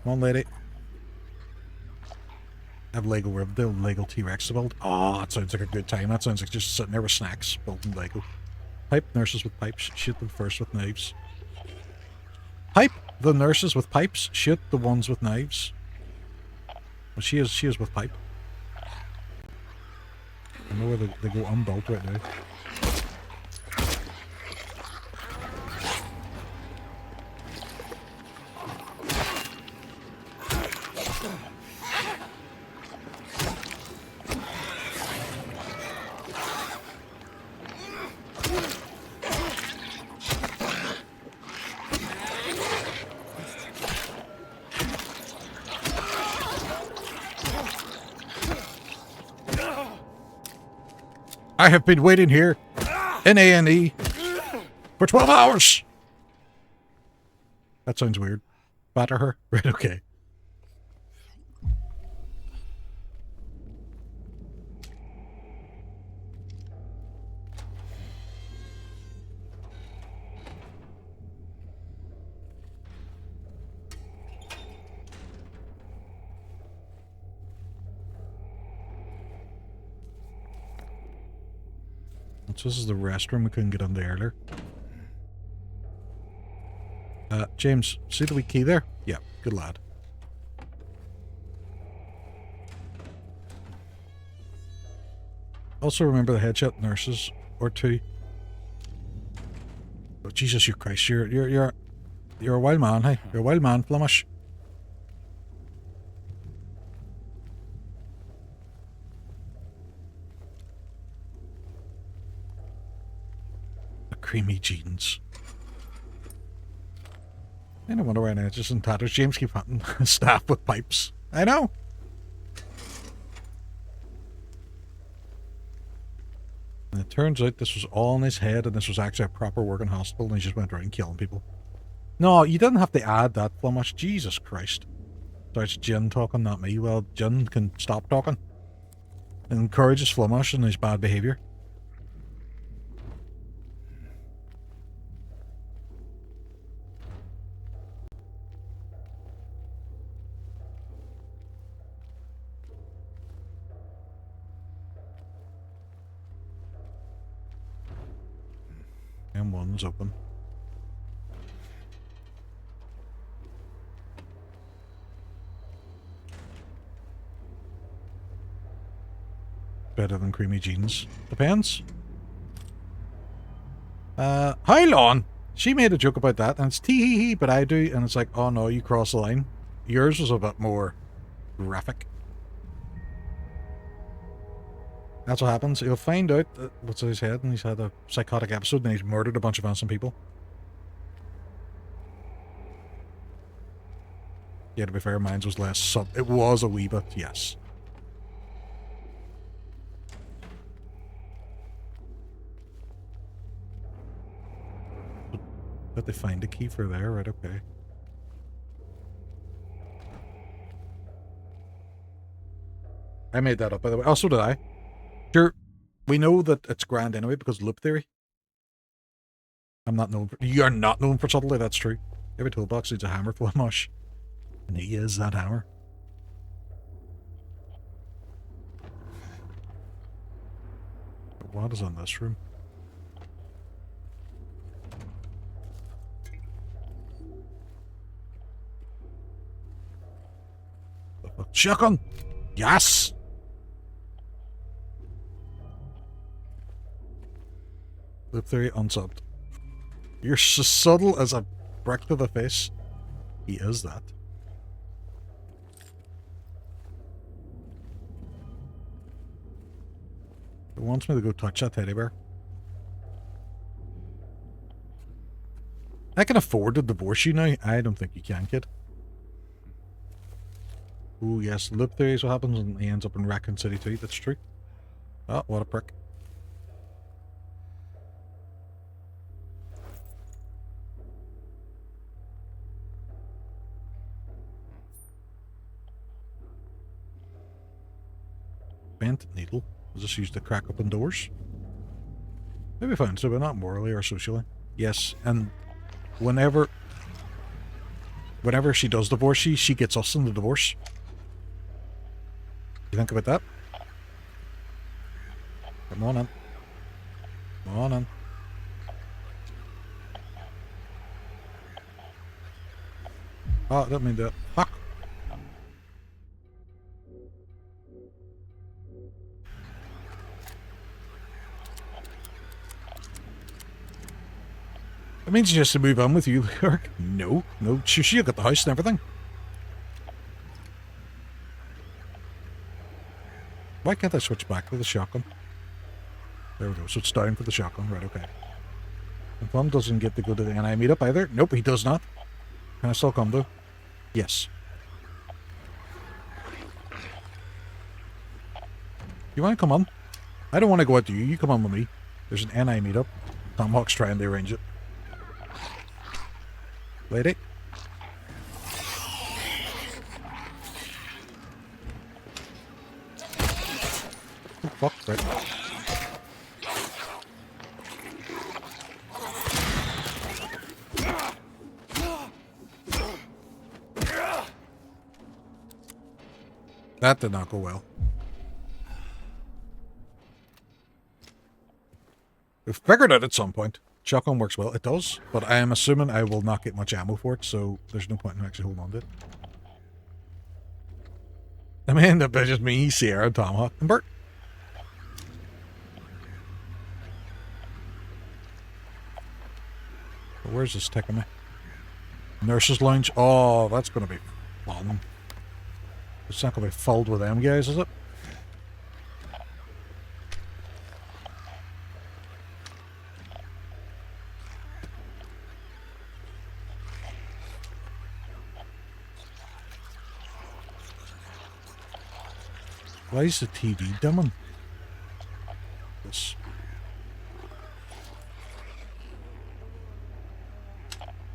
Speaker 1: Come on, lady. I have Lego Riverdale, Lego T-Rex to build. Oh, that sounds like a good time. That sounds like just sitting there with snacks, building Lego. Pipe nurses with pipes. Shoot them first with knives. Pipe the nurses with pipes. Shoot the ones with knives. Well, she is with pipe. I know where they go unbuilt right now. I have been waiting here in A&E for 12 hours. That sounds weird. Batter her? Right, okay. So this is the restroom we couldn't get into earlier. James, see the wee key there? Yeah, good lad. Also remember the headshot nurses or two. Oh Jesus, you Christ! You're a wild man, hey? You're a wild man, Flemish. The creamy jeans. I don't wonder why now it's just in tatters. James keep hunting staff with pipes. I know. And it turns out this was all in his head and this was actually a proper working hospital and he just went around killing people. No, you didn't have to add that, Flemish. Jesus Christ. So it's Jin talking, not me. Well, Jin can stop talking. It encourages Flemish and his bad behaviour. M1's open. Better than creamy jeans. Depends. How long? She made a joke about that, and it's tee-hee-hee, but I do, and it's like, oh no, you cross the line. Yours was a bit more graphic. That's what happens. He'll find out what's in his head, and he's had a psychotic episode, and he's murdered a bunch of innocent people. Yeah, to be fair, mine was less it was a wee bit, yes. But they find a key for there, right? Okay. I made that up, by the way. Oh, so did I. Sure, we know that it's grand anyway because loop theory. I'm not known for... You're not known for subtlety, that's true. Every toolbox needs a hammer for a mush. And he is that hammer. But what is in this room? Shotgun! Yes! Loop theory unsubbed. You're so subtle as a brick to the face. He is that. It wants me to go touch that teddy bear. I can afford to divorce you now. I don't think you can, kid. Ooh, yes, loop theory is what happens and he ends up in Raccoon City 2. That's true. Oh, what a prick. Bent needle. Was this used to crack open doors? Maybe fine, so but not morally or socially. Yes, and whenever she does divorce she gets us in the divorce. You think about that? Come on in. Come on in. Oh, I didn't mean that. Fuck. It means just to move on with you, Leyoric. No, no. She'll get the house and everything. Why can't I switch back to the shotgun? There we go. So it's down for the shotgun. Right, okay. And Plum doesn't get to go to the NI meetup either. Nope, he does not. Can I still come though? Yes. You want to come on? I don't want to go out to you. You come on with me. There's an NI meetup. Tomahawk's trying to arrange it. Lady. Oh, fuck, right. That did not go well. We've figured it at some point. Shotgun works well. It does, but I am assuming I will not get much ammo for it, so there's no point in actually holding on to it. I mean, that's just me, Sierra, Tomahawk, and Bert. Where's this taking me? Nurse's Lounge. Oh, that's going to be fun. It's not going to be filled with them guys, is it? Why is the TV dimming? This.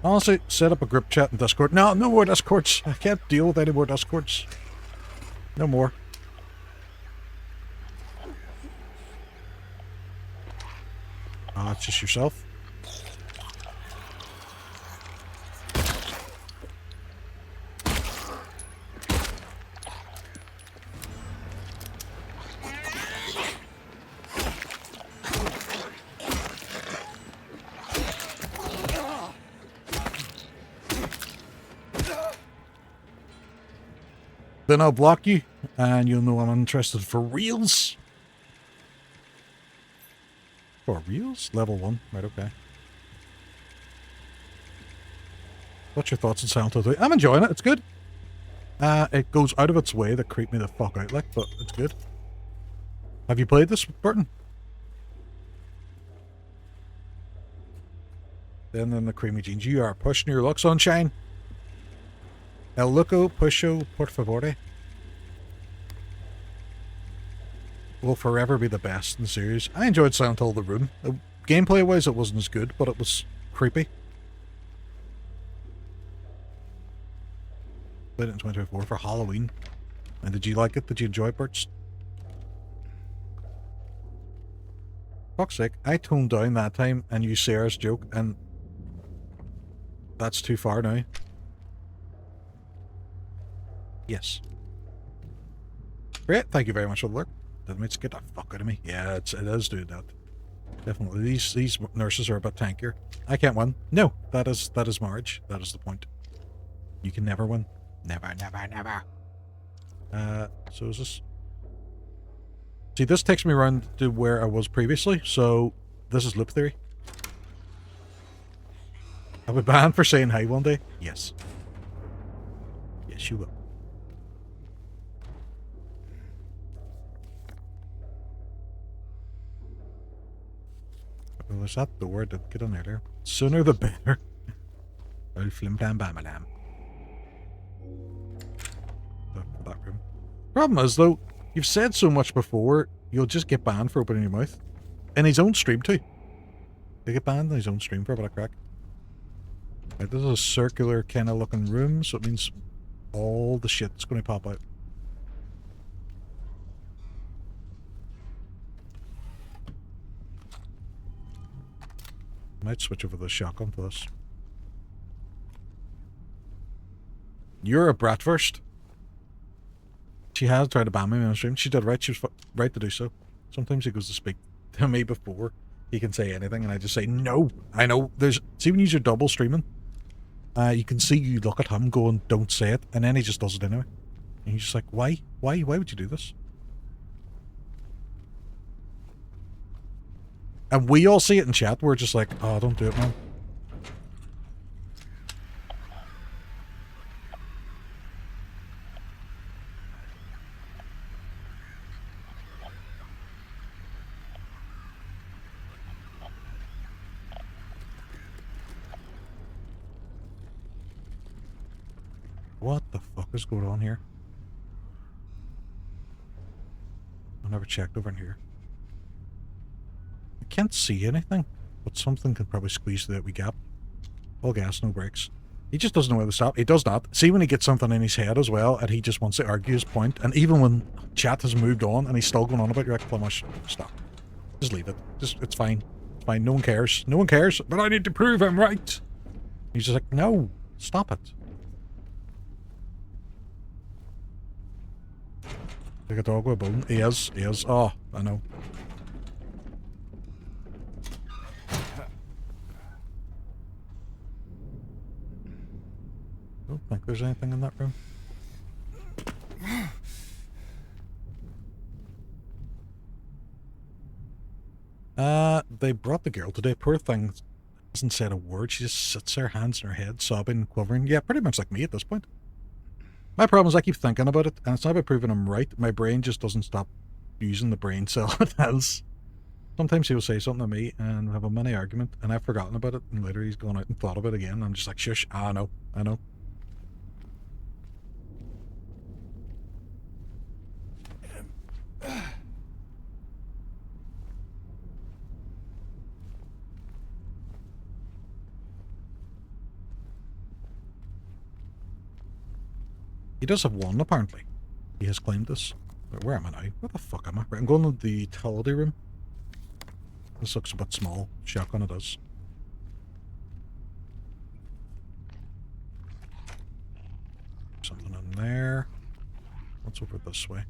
Speaker 1: Honestly, set up a group chat in Discord. No, no more Discords. I can't deal with any more Discords. No more. Ah, it's just yourself. Then I'll block you, and you'll know I'm interested for reals. For reals? Level 1. Right, okay. What's your thoughts on Silent Hill 3? I'm enjoying it. It's good. It goes out of its way to creep me the fuck out, like, but it's good. Have you played this, Burton? Then the creamy jeans. You are pushing your luck, sunshine. El loco pusho por favore. Will forever be the best in the series. I enjoyed Silent Hill The Room. Gameplay wise it wasn't as good, but it was creepy. Played it in 2024 for Halloween. And did you like it? Did you enjoy it, Birds? Fuck's sake, I toned down that time and used Sarah's joke, and that's too far now. Yes. Great, thank you very much for the look. That makes get the fuck out of me. Yeah, it is doing that. Definitely. These nurses are a bit tankier. I can't win. No, that is marriage. That is the point. You can never win. Never, never, never. So is this? See, this takes me around to where I was previously, so this is loop theory. I'll be banned for saying hi one day. Yes. Yes, you will. Well, there's that door. Did get on there. Sooner the better. I'll flim flam bam bam. That room. Problem is though, you've said so much before, you'll just get banned for opening your mouth. In his own stream too. They get banned in his own stream for a bit of crack. Right, this is a circular kind of looking room, so it means all the shit's going to pop out. Might switch over the shotgun for this. You're a bratwurst. She has tried to ban me on stream. She did right. She was right to do so. Sometimes he goes to speak to me before he can say anything, and I just say no. I know. See when you use your double streaming, you can see you look at him going, "Don't say it," and then he just does it anyway. And he's just like, "Why? Why? Why would you do this?" And we all see it in chat. We're just like, "Oh, don't do it, man." What the fuck is going on here? I never checked over in here. can't see anything, but something can probably squeeze through that wee gap. All gas, no brakes. He just doesn't know where to stop. He does not. See when he gets something in his head as well, and he just wants to argue his point, and even when chat has moved on and he's still going on about, you're like, Flemish, stop. Just leave it. It's fine. It's fine. No one cares. No one cares. But I need to prove I'm right. He's just like, no, stop it. Like a dog with a bone. He is. He is. Oh, I know. Don't think there's anything in that room. They brought the girl today. Poor thing hasn't said a word. She just sits there, hands in her head, sobbing, quivering. Yeah, pretty much like me at this point. My problem is I keep thinking about it, and it's not about proving I'm right. My brain just doesn't stop using the brain cell it has. Sometimes he'll say something to me, and we'll have a mini argument, and I've forgotten about it, and later he's gone out and thought about it again. I'm just like, shush, I know. He does have one, apparently. He has claimed this. Where am I now? Where the fuck am I? Right, I'm going to the utility room. This looks a bit small. Shotgun it is. Something in there. What's over this way?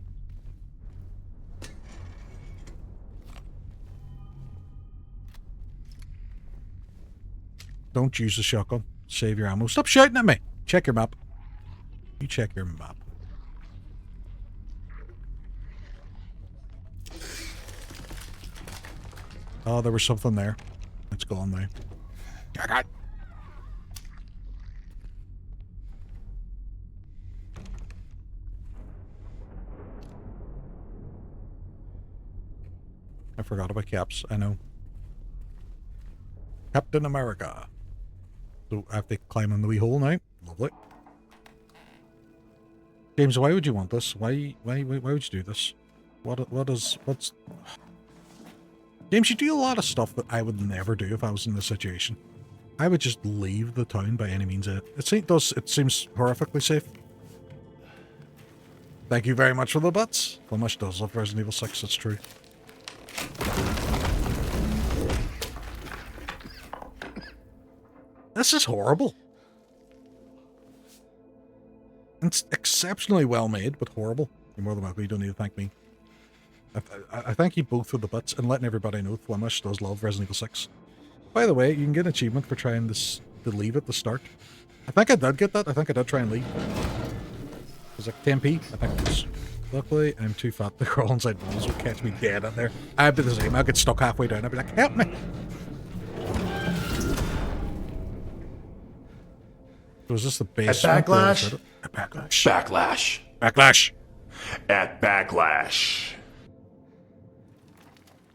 Speaker 1: Don't use the shotgun. Save your ammo. Stop shouting at me! Check your map. You check your map. Oh, there was something there. It's gone now. I forgot about caps. I know. Captain America. So I have to climb in the wee hole now. Lovely. James, why would you want this? Why would you do this? What's... James, you do a lot of stuff that I would never do if I was in this situation. I would just leave the town by any means. It seems horrifically safe. Thank you very much for the bits. Flemish does love Resident Evil 6, it's true. This is horrible. It's exceptionally well made, but horrible. You're more than welcome. You don't need to thank me. I thank you both for the bits and letting everybody know Flemish does love Resident Evil 6. By the way, you can get an achievement for trying this to leave at the start. I think I did get that. I think I did try and leave. It was like 10p. I think it was. Luckily, I'm too fat to crawl inside walls. Would catch me dead in there. I'd be the same. I'd get stuck halfway down. I'd be like, help me! So is this the basement?
Speaker 6: Backlash?
Speaker 1: At Backlash.
Speaker 6: Backlash.
Speaker 1: Backlash.
Speaker 6: At Backlash.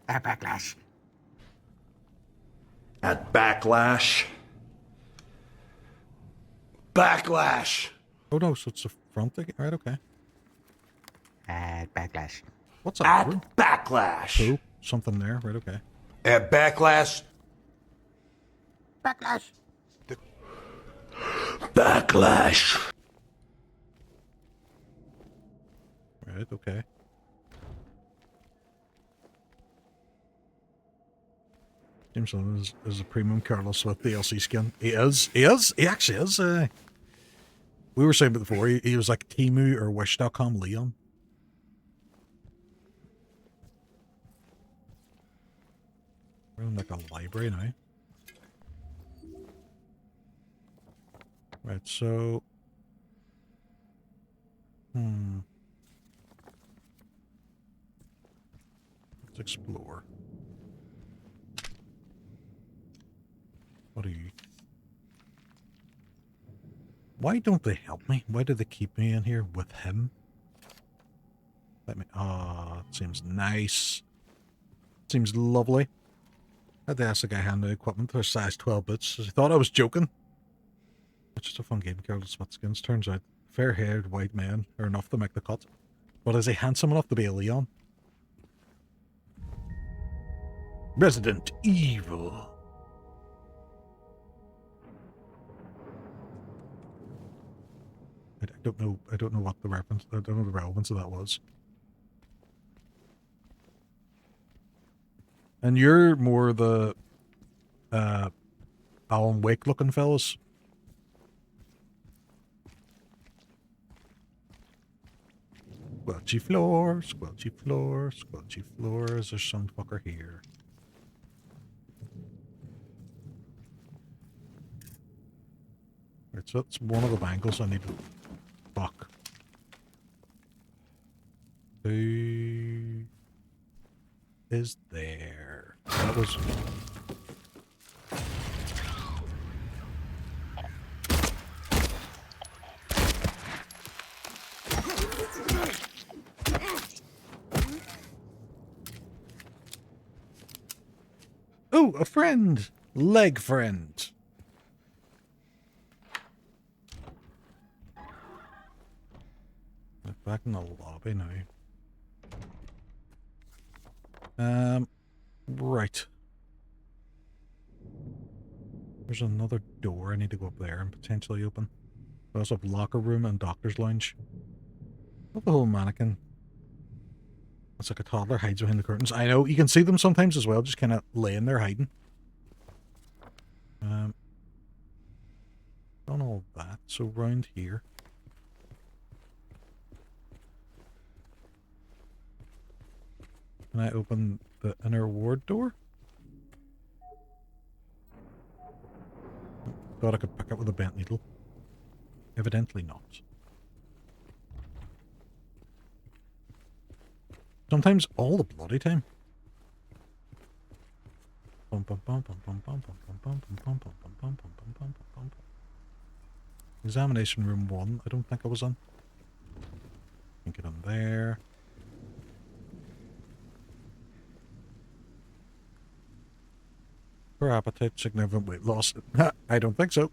Speaker 2: At Backlash.
Speaker 6: At Backlash. Backlash.
Speaker 1: Oh no, so it's the front again? Right, okay.
Speaker 2: At Backlash.
Speaker 1: What's that?
Speaker 6: At Backlash.
Speaker 1: Oh, something there. Right, okay.
Speaker 6: At Backlash.
Speaker 2: Backlash.
Speaker 6: Backlash.
Speaker 1: Right, okay. Jameson is a premium Carlos with DLC skin. He is. He is. He actually is. We were saying before, he was like Temu or Wish.com Leon. We're in like a library now. Right, so... Let's explore. What are you? Why don't they help me? Why do they keep me in here with him? Let me... Ah, it seems nice. Seems lovely. I had to ask the guy handing the equipment for a size 12 bits. He thought I was joking. It's just a fun game, Carlos Smutkins. Turns out, fair-haired white men are enough to make the cut. But is he handsome enough to be a Leon? Resident Evil. I don't know. I don't know what the reference. I don't know the relevance of that was. And you're more the Alan Wake looking fellas. Squelchy floor, squelchy floor, squelchy floors. There's some fucker here. Right, so that's one of the bangles I need to fuck. Who is there? That was... Oh, a friend! Leg friend. Back in the lobby now. Right. There's another door I need to go up there and potentially open. We also have locker room and doctor's lounge. Not the whole mannequin. It's like a toddler hides behind the curtains. I know, you can see them sometimes as well, just kind of laying there hiding. Done all that, so round here. Can I open the inner ward door? Thought I could pick up with a bent needle. Evidently not. Sometimes all the bloody time. Examination room 1. I don't think I was in. Can get in there. For appetite, significant weight loss. I don't think so.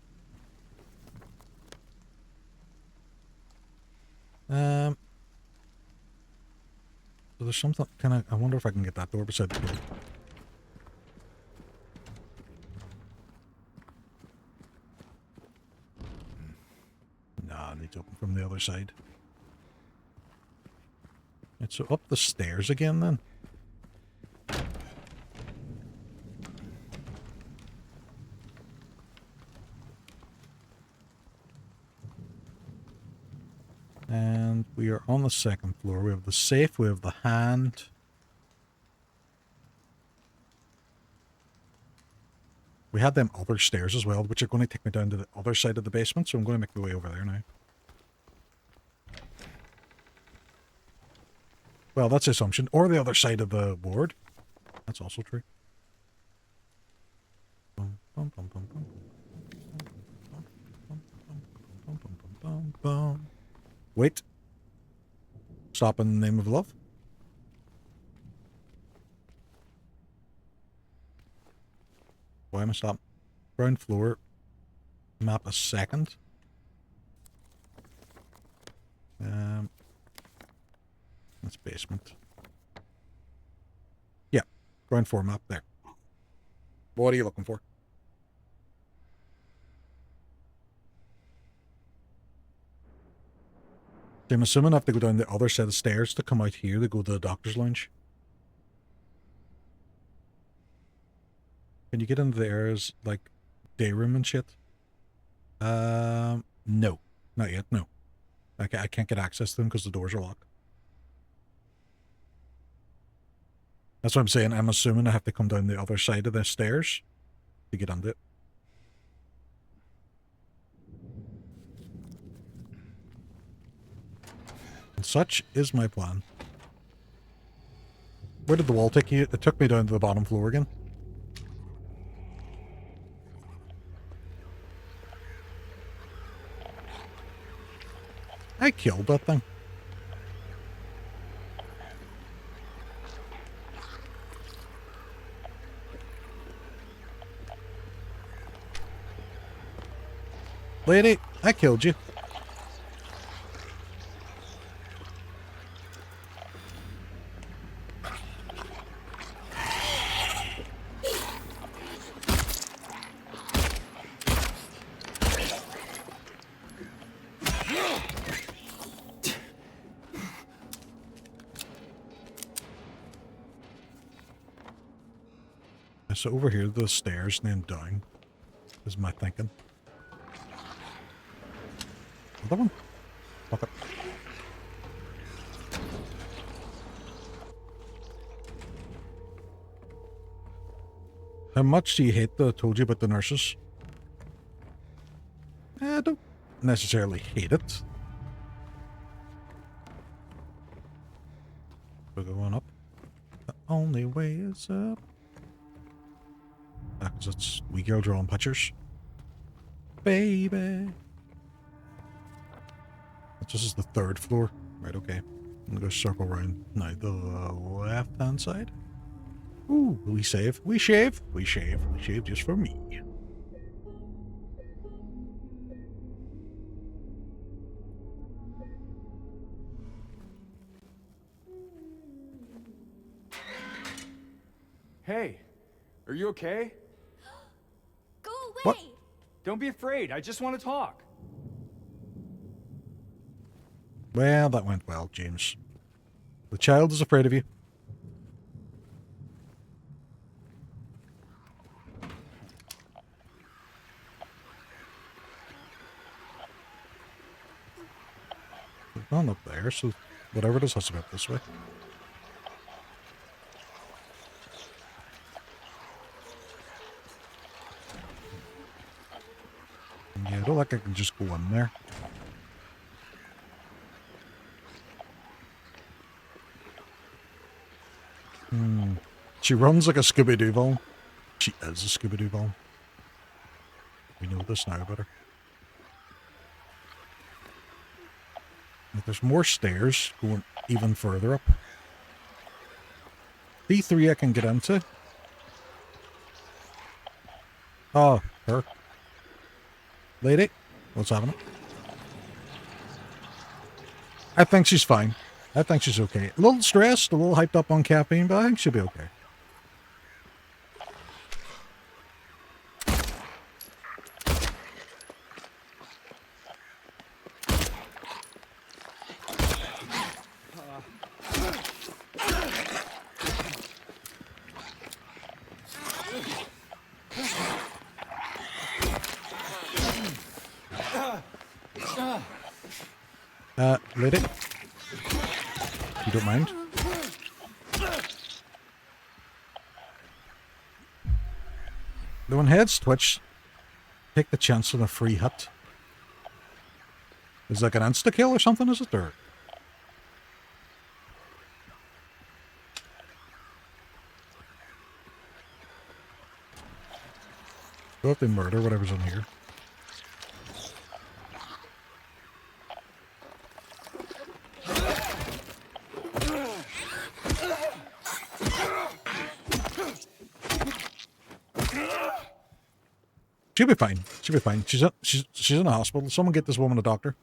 Speaker 1: So there's something. I wonder if I can get that door beside the door. Nah, I need to open from the other side. Right, so up the stairs again then. And we are on the second floor. We have the safe, we have the hand. We had them other stairs as well, which are going to take me down to the other side of the basement, so I'm going to make my way over there now. Well, that's the assumption. Or the other side of the ward. That's also true. Wait. Stop in the name of love. Why am I stopping? Ground floor. Map a second. That's basement. Yeah. Ground floor map there. What are you looking for? I'm assuming I have to go down the other set of stairs to come out here to go to the doctor's lounge. Can you get in there as, like, day room and shit? No. Not yet, no. I can't get access to them because the doors are locked. That's what I'm saying. I'm assuming I have to come down the other side of the stairs to get under it. And such is my plan. Where did the wall take you? It took me down to the bottom floor again. I killed that thing. Lady, I killed you. so over here, the stairs, and then down is my thinking. Another one? Fuck it. How much do you hate the told you about the nurses? I don't necessarily hate it. We're going up. The only way is up. Because it's wee girl drawing pictures. Baby. This is the 3rd floor. Right, okay. I'm gonna go circle around now the left hand side. Ooh, we save. We shave. We shave. We shave just for me.
Speaker 3: Hey, are you okay?
Speaker 5: Go away!
Speaker 1: What?
Speaker 3: Don't be afraid. I just want to talk.
Speaker 1: Well, that went well, James. The child is afraid of you. There's none up there, so whatever it is has to go up this way. Yeah, I don't think I can just go in there. She runs like a Scooby-Doo ball. She is a Scooby-Doo ball. We know this now about her. But there's more stairs going even further up. D3 I can get into. Oh, her. Lady, what's happening? I think she's fine. I think she's okay. A little stressed, a little hyped up on caffeine, but I think she'll be okay. Lady? You don't mind? When heads twitch, take the chance on a free hit. Is it like an insta-kill or something, is it? Or... Go if they murder whatever's in here. She'll be fine. She'll be fine. She's in a hospital. Someone get this woman a doctor.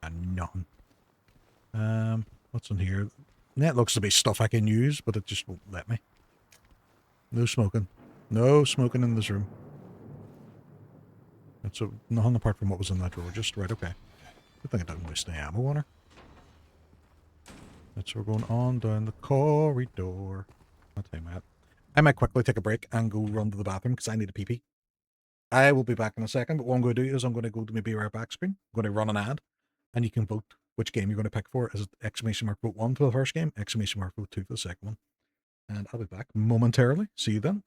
Speaker 1: And nothing. What's in here? That looks to be stuff I can use, but it just won't let me. No smoking. No smoking in this room. That's nothing apart from what was in that drawer. Just right, okay. I think I didn't waste any ammo on her. That's we're going on down the corridor. I'll tell you, Matt. I might quickly take a break and go run to the bathroom because I need a pee-pee. I will be back in a second, but what I'm going to do is I'm going to go to my Be Right Back screen. I'm going to run an ad, and you can vote which game you're going to pick for. Is it exclamation mark vote 1 for the first game, exclamation mark vote 2 for the second one. And I'll be back momentarily. See you then.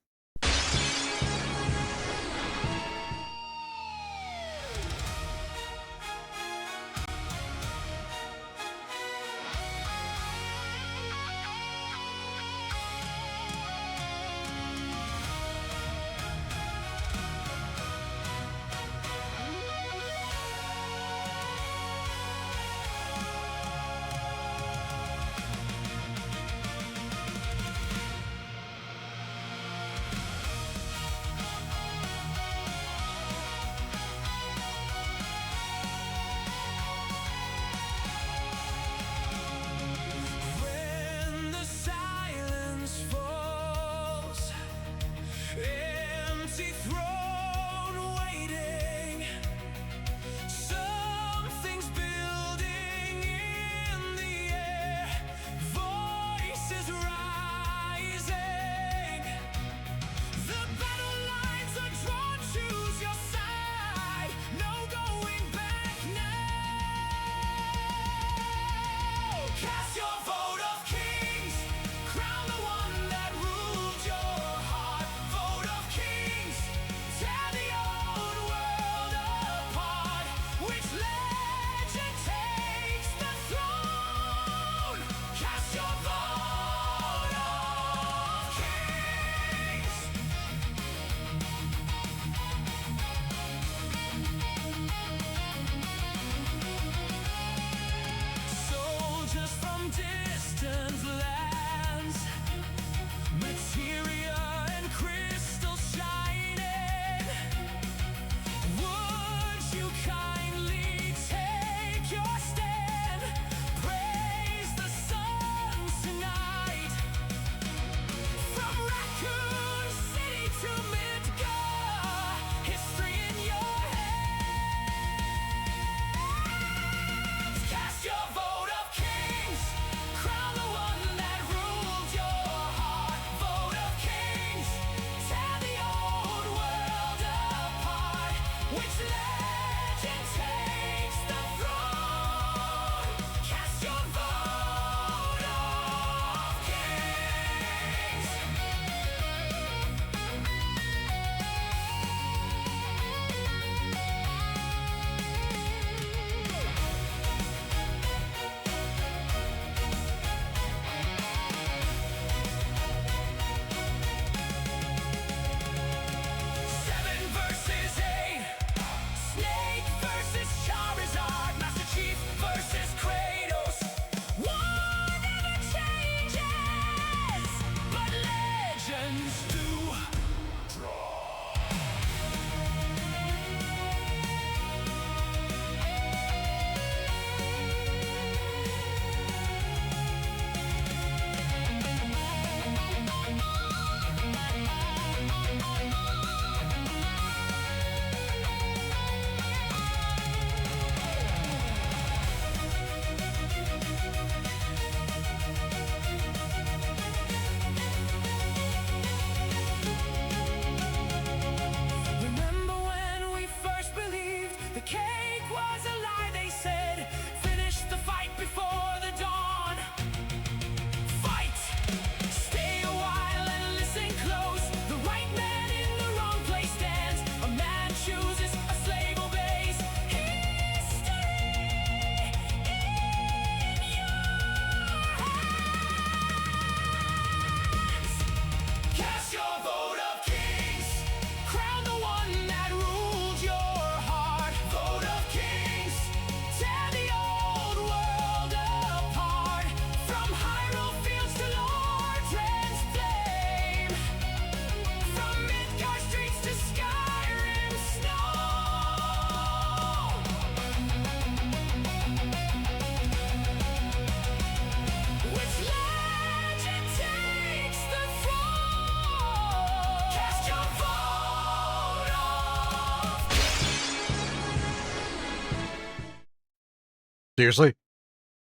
Speaker 1: Seriously?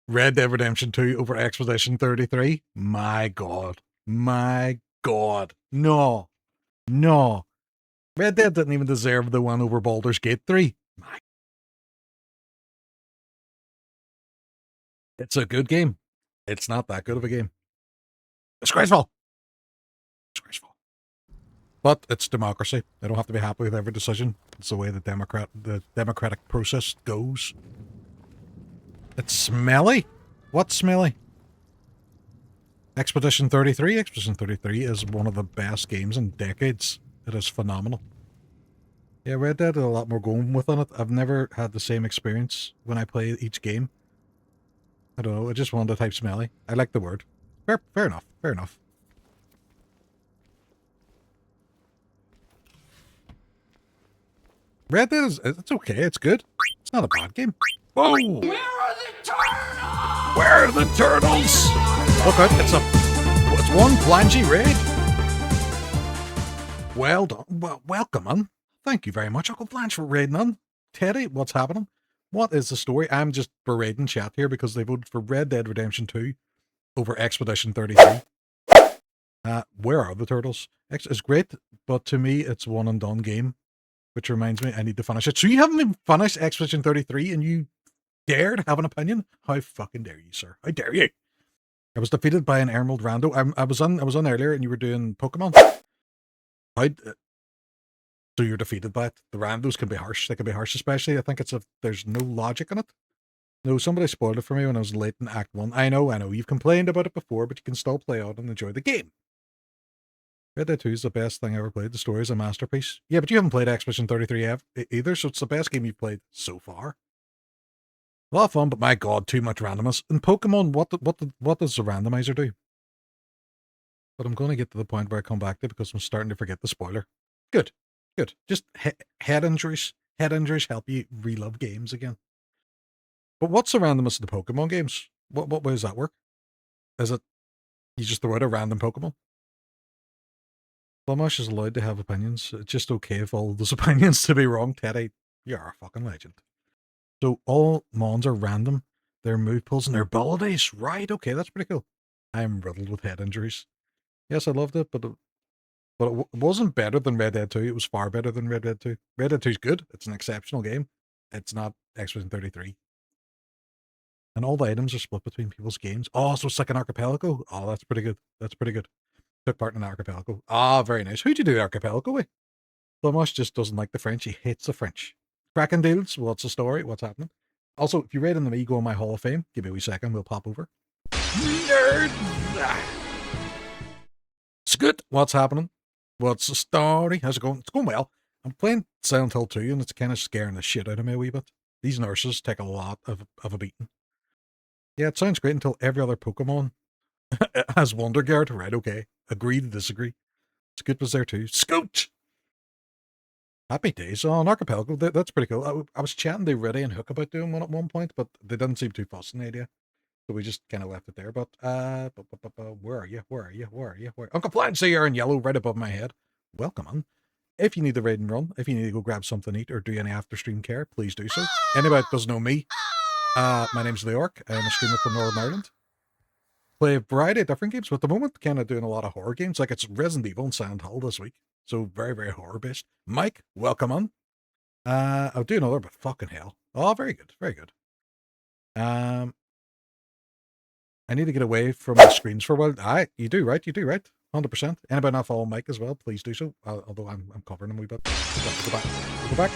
Speaker 1: Red Dead Redemption 2 over Expedition 33? My God. My God. No. No. Red Dead didn't even deserve the one over Baldur's Gate 3. It's a good game. It's not that good of a game. Disgraceful. Disgraceful. But it's democracy. They don't have to be happy with every decision. It's the way the democratic process goes. It's smelly. What's smelly? Expedition 33. Expedition 33 is one of the best games in decades. It is phenomenal. Yeah, Red Dead had a lot more going with on it. I've never had the same experience when I play each game. I don't know, I just wanted to type smelly. I like the word. Fair enough, fair enough. Red Dead is, it's okay, it's good. It's not a bad game. Whoa!
Speaker 2: Where are the turtles?
Speaker 1: Where are the turtles? Look out, it's one flangy raid. Well done. Well, welcome, man. Thank you very much, Uncle Blanche, for raiding on. Teddy, what's happening? What is the story? I'm just berating chat here because they voted for Red Dead Redemption 2 over Expedition 33. Where are the turtles? It's great, but to me, it's one and done game, which reminds me, I need to finish it. So you haven't even finished Expedition 33 and you dared have an opinion? How fucking dare you, sir? How dare you? I was defeated by an Emerald Rando. I was on earlier and you were doing Pokemon. So you're defeated by it. The randos can be harsh. They can be harsh, especially. I think there's no logic in it. No, somebody spoiled it for me when I was late in Act 1. I know. You've complained about it before, but you can still play out and enjoy the game. Red Dead 2 is the best thing I ever played. The story is a masterpiece. Yeah, but you haven't played Expedition 33 either, so it's the best game you've played so far. A lot of fun, but my God, too much randomness. In Pokemon, what does the randomizer do? But I'm going to get to the point where I come back to it because I'm starting to forget the spoiler. Good. Good. Just head injuries. Head injuries help you relove games again. But what's the randomness of the Pokemon games? What way does that work? Is it you just throw out a random Pokemon? Blumhouse is allowed to have opinions. It's just okay if all those opinions to be wrong. Teddy, you're a fucking legend. So all Mons are random. Their move pools and their abilities. Right, okay, that's pretty cool. I'm riddled with head injuries. Yes, I loved it, but it wasn't better than Red Dead 2. It was far better than Red Dead 2. Red Dead 2 is good. It's an exceptional game. It's not Expedition 33. And all the items are split between people's games. Oh, so it's like an archipelago? Oh, that's pretty good. That's pretty good. Took part in an archipelago. Ah, very nice. Who'd you do the archipelago with? Lamosh just doesn't like the French. He hates the French. Cracking deals. What's the story? What's happening? Also, if you rate in the me, go on my Hall of Fame. Give me a wee second. We'll pop over. Nerd! Scoot! What's happening? What's the story? How's it going? It's going well. I'm playing Silent Hill 2 and it's kind of scaring the shit out of me a wee bit. These nurses take a lot of a beating. Yeah, it sounds great until every other Pokemon has Wonder Guard. Right, okay. Agree to disagree. Scoot was there too. Scoot! Happy days. Oh, an archipelago. That's pretty cool. I was chatting to Reddy and Hook about doing one at one point, but they didn't seem too fussed on the idea. So we just kind of left it there. But, where are you? Where are you? Where are you? Where? Uncle Flancy, you're in yellow right above my head. Welcome on. If you need to raid and run, if you need to go grab something to eat or do any after stream care, please do so. Anybody that doesn't know me, my name's Leyoric. I'm a streamer from Northern Ireland. Play a variety of different games, but at the moment, kind of doing a lot of horror games. Like it's Resident Evil and Silent Hill this week. So very, very horror based. Mike, welcome on. I'll do another, but fucking hell. Oh, very good. Very good. I need to get away from the screens for a while. You do right. You do right. 100%. Anybody not follow Mike as well, please do so. Although I'm covering him a wee bit. We'll go back. We'll go back.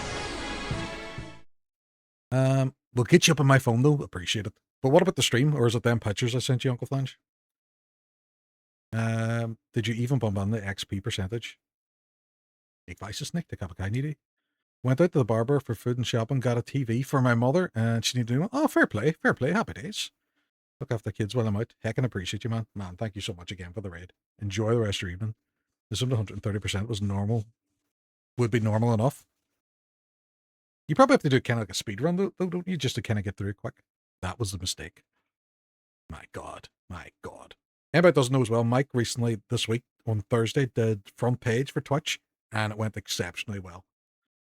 Speaker 1: We'll get you up on my phone though. Appreciate it. But what about the stream? Or is it them pictures I sent you, Uncle Flange? Did you even bump on the XP percentage? Take vices, Nick. Take up a kind. Went out to the barber for food and shopping. Got a TV for my mother, and she needed to do. Oh, fair play. Fair play. Happy days. Look after the kids while I'm out. Heckin' appreciate you, man. Man, thank you so much again for the raid. Enjoy the rest of your evening. This 130% was normal. Would be normal enough. You probably have to do kind of like a speed run, though, don't you? Just to kind of get through it quick. That was the mistake. My God. My God. Anybody that doesn't know as well, Mike recently, this week, on Thursday, did front page for Twitch, and it went exceptionally well.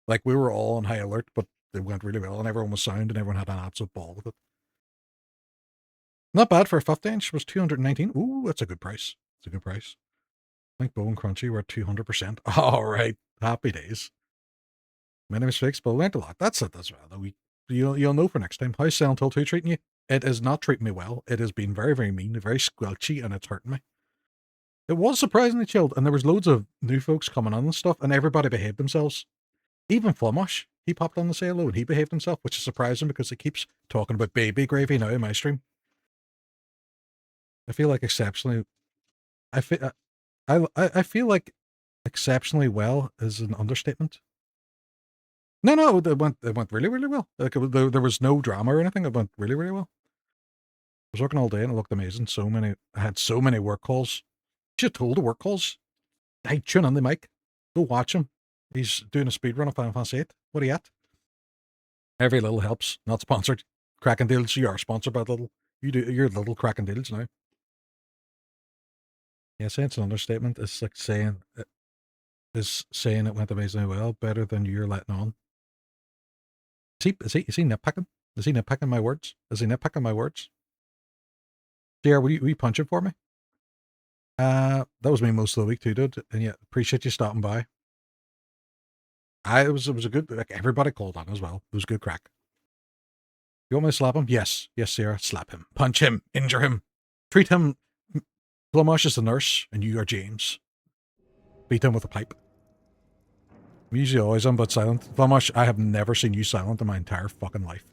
Speaker 1: Like, we were all on high alert, but it went really well, and everyone was sound, and everyone had an absolute ball with it. Not bad for a 50-inch. Was 219. Ooh, that's a good price. It's a good price. I think Bow and Crunchy were at 200%. All right. Happy days. Many mistakes, but learned a lot. That's it as well. You'll know for next time. How's Silent Hill 2 treating you? It is not treating me well. It has been very, very mean, very squelchy, and it's hurting me. It was surprisingly chilled, and there was loads of new folks coming on and stuff, and everybody behaved themselves. Even Flummosh, he popped on to say hello, and he behaved himself, which is surprising because he keeps talking about baby gravy now in my stream. I feel like exceptionally... I feel like exceptionally well is an understatement. No, it went really, really well. Like there was no drama or anything. It went really, really well. I was working all day and it looked amazing. I had so many work calls. Should have told the work calls. Hey, tune in the mic. Go watch him. He's doing a speed run of Final Fantasy 8. What are you at? Every little helps. Not sponsored. Cracking Deals, you are sponsored by Little. You're Little Cracking Deals now. Yeah, saying it's an understatement. It's like saying it went amazingly well, better than you're letting on. Is he nitpicking? Is he nitpicking my words? Is he nitpicking my words? JR, will you punch it for me? That was me most of the week too, dude. And yeah, appreciate you stopping by. It was a good, like, everybody called on as well. It was a good crack. You want me to slap him? Yes, Sarah, slap him. Punch him. Injure him. Treat him. Flummosh is the nurse, and you are James. Beat him with a pipe. I'm usually always on but silent. Flummosh, I have never seen you silent in my entire fucking life.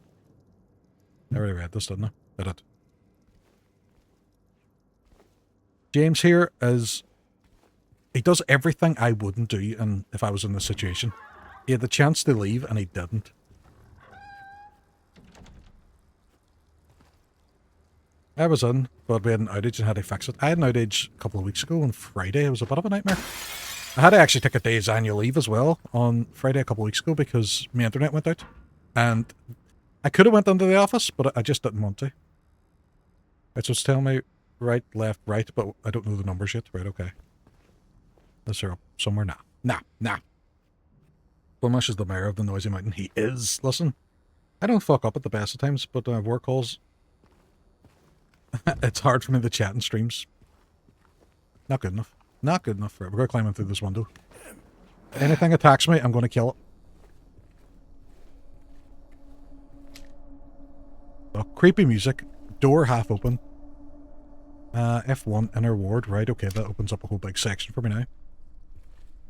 Speaker 1: I already read this, didn't I? Did it? James here he does everything I wouldn't do if I was in this situation. He had the chance to leave and he didn't. I was in, but we had an outage and had to fix it. I had an outage a couple of weeks ago on Friday. It was a bit of a nightmare. I had to actually take a day's annual leave as well on Friday a couple of weeks ago because my internet went out. And I could have went into the office, but I just didn't want to. Right, so it's telling me right, left, right, but I don't know the numbers yet. Right, okay. Is there up somewhere? Nah. Flummosh is the mayor of the noisy mountain. He is. Listen, I don't fuck up at the best of times, but work calls... it's hard for me to chat in streams. Not good enough. Not good enough for it. We're going to climb in through this window. Anything attacks me, I'm going to kill it. Oh, creepy music. Door half open. F1 inner ward. Right, okay, that opens up a whole big section for me now.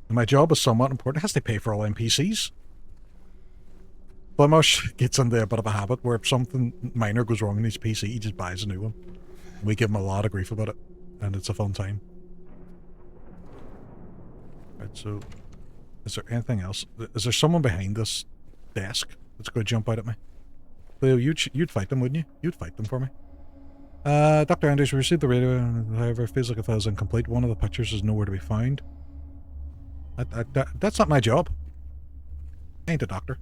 Speaker 1: And my job is somewhat important. It has to pay for all NPCs. Flummosh gets into a bit of a habit where if something minor goes wrong in his PC, he just buys a new one. We give him a lot of grief about it, and it's a fun time. Right, so is there anything else? Is there someone behind this desk that's going to jump out at me? Leo, you'd fight them, wouldn't you? You'd fight them for me. Dr. Andrews, we received the radio, however, it feels like it was incomplete. One of the pictures is nowhere to be found. That's not my job. I ain't a doctor.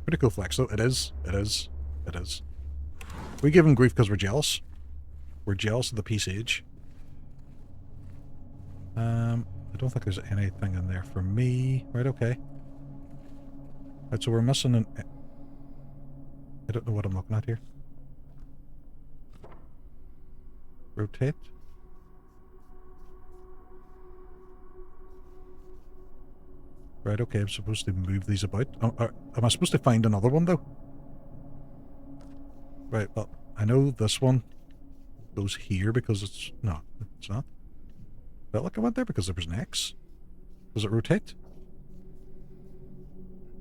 Speaker 1: Pretty cool flex, though. It is. We give him grief because we're jealous. We're jealous of the PCH. I don't think there's anything in there for me. Right, okay. Right, so we're missing an... I don't know what I'm looking at here. Rotate. Right, okay, I'm supposed to move these about. Am I supposed to find another one, though? Right, well, I know this one goes here because it's... No, it's not. Felt like I went there because there was an X. Does it rotate?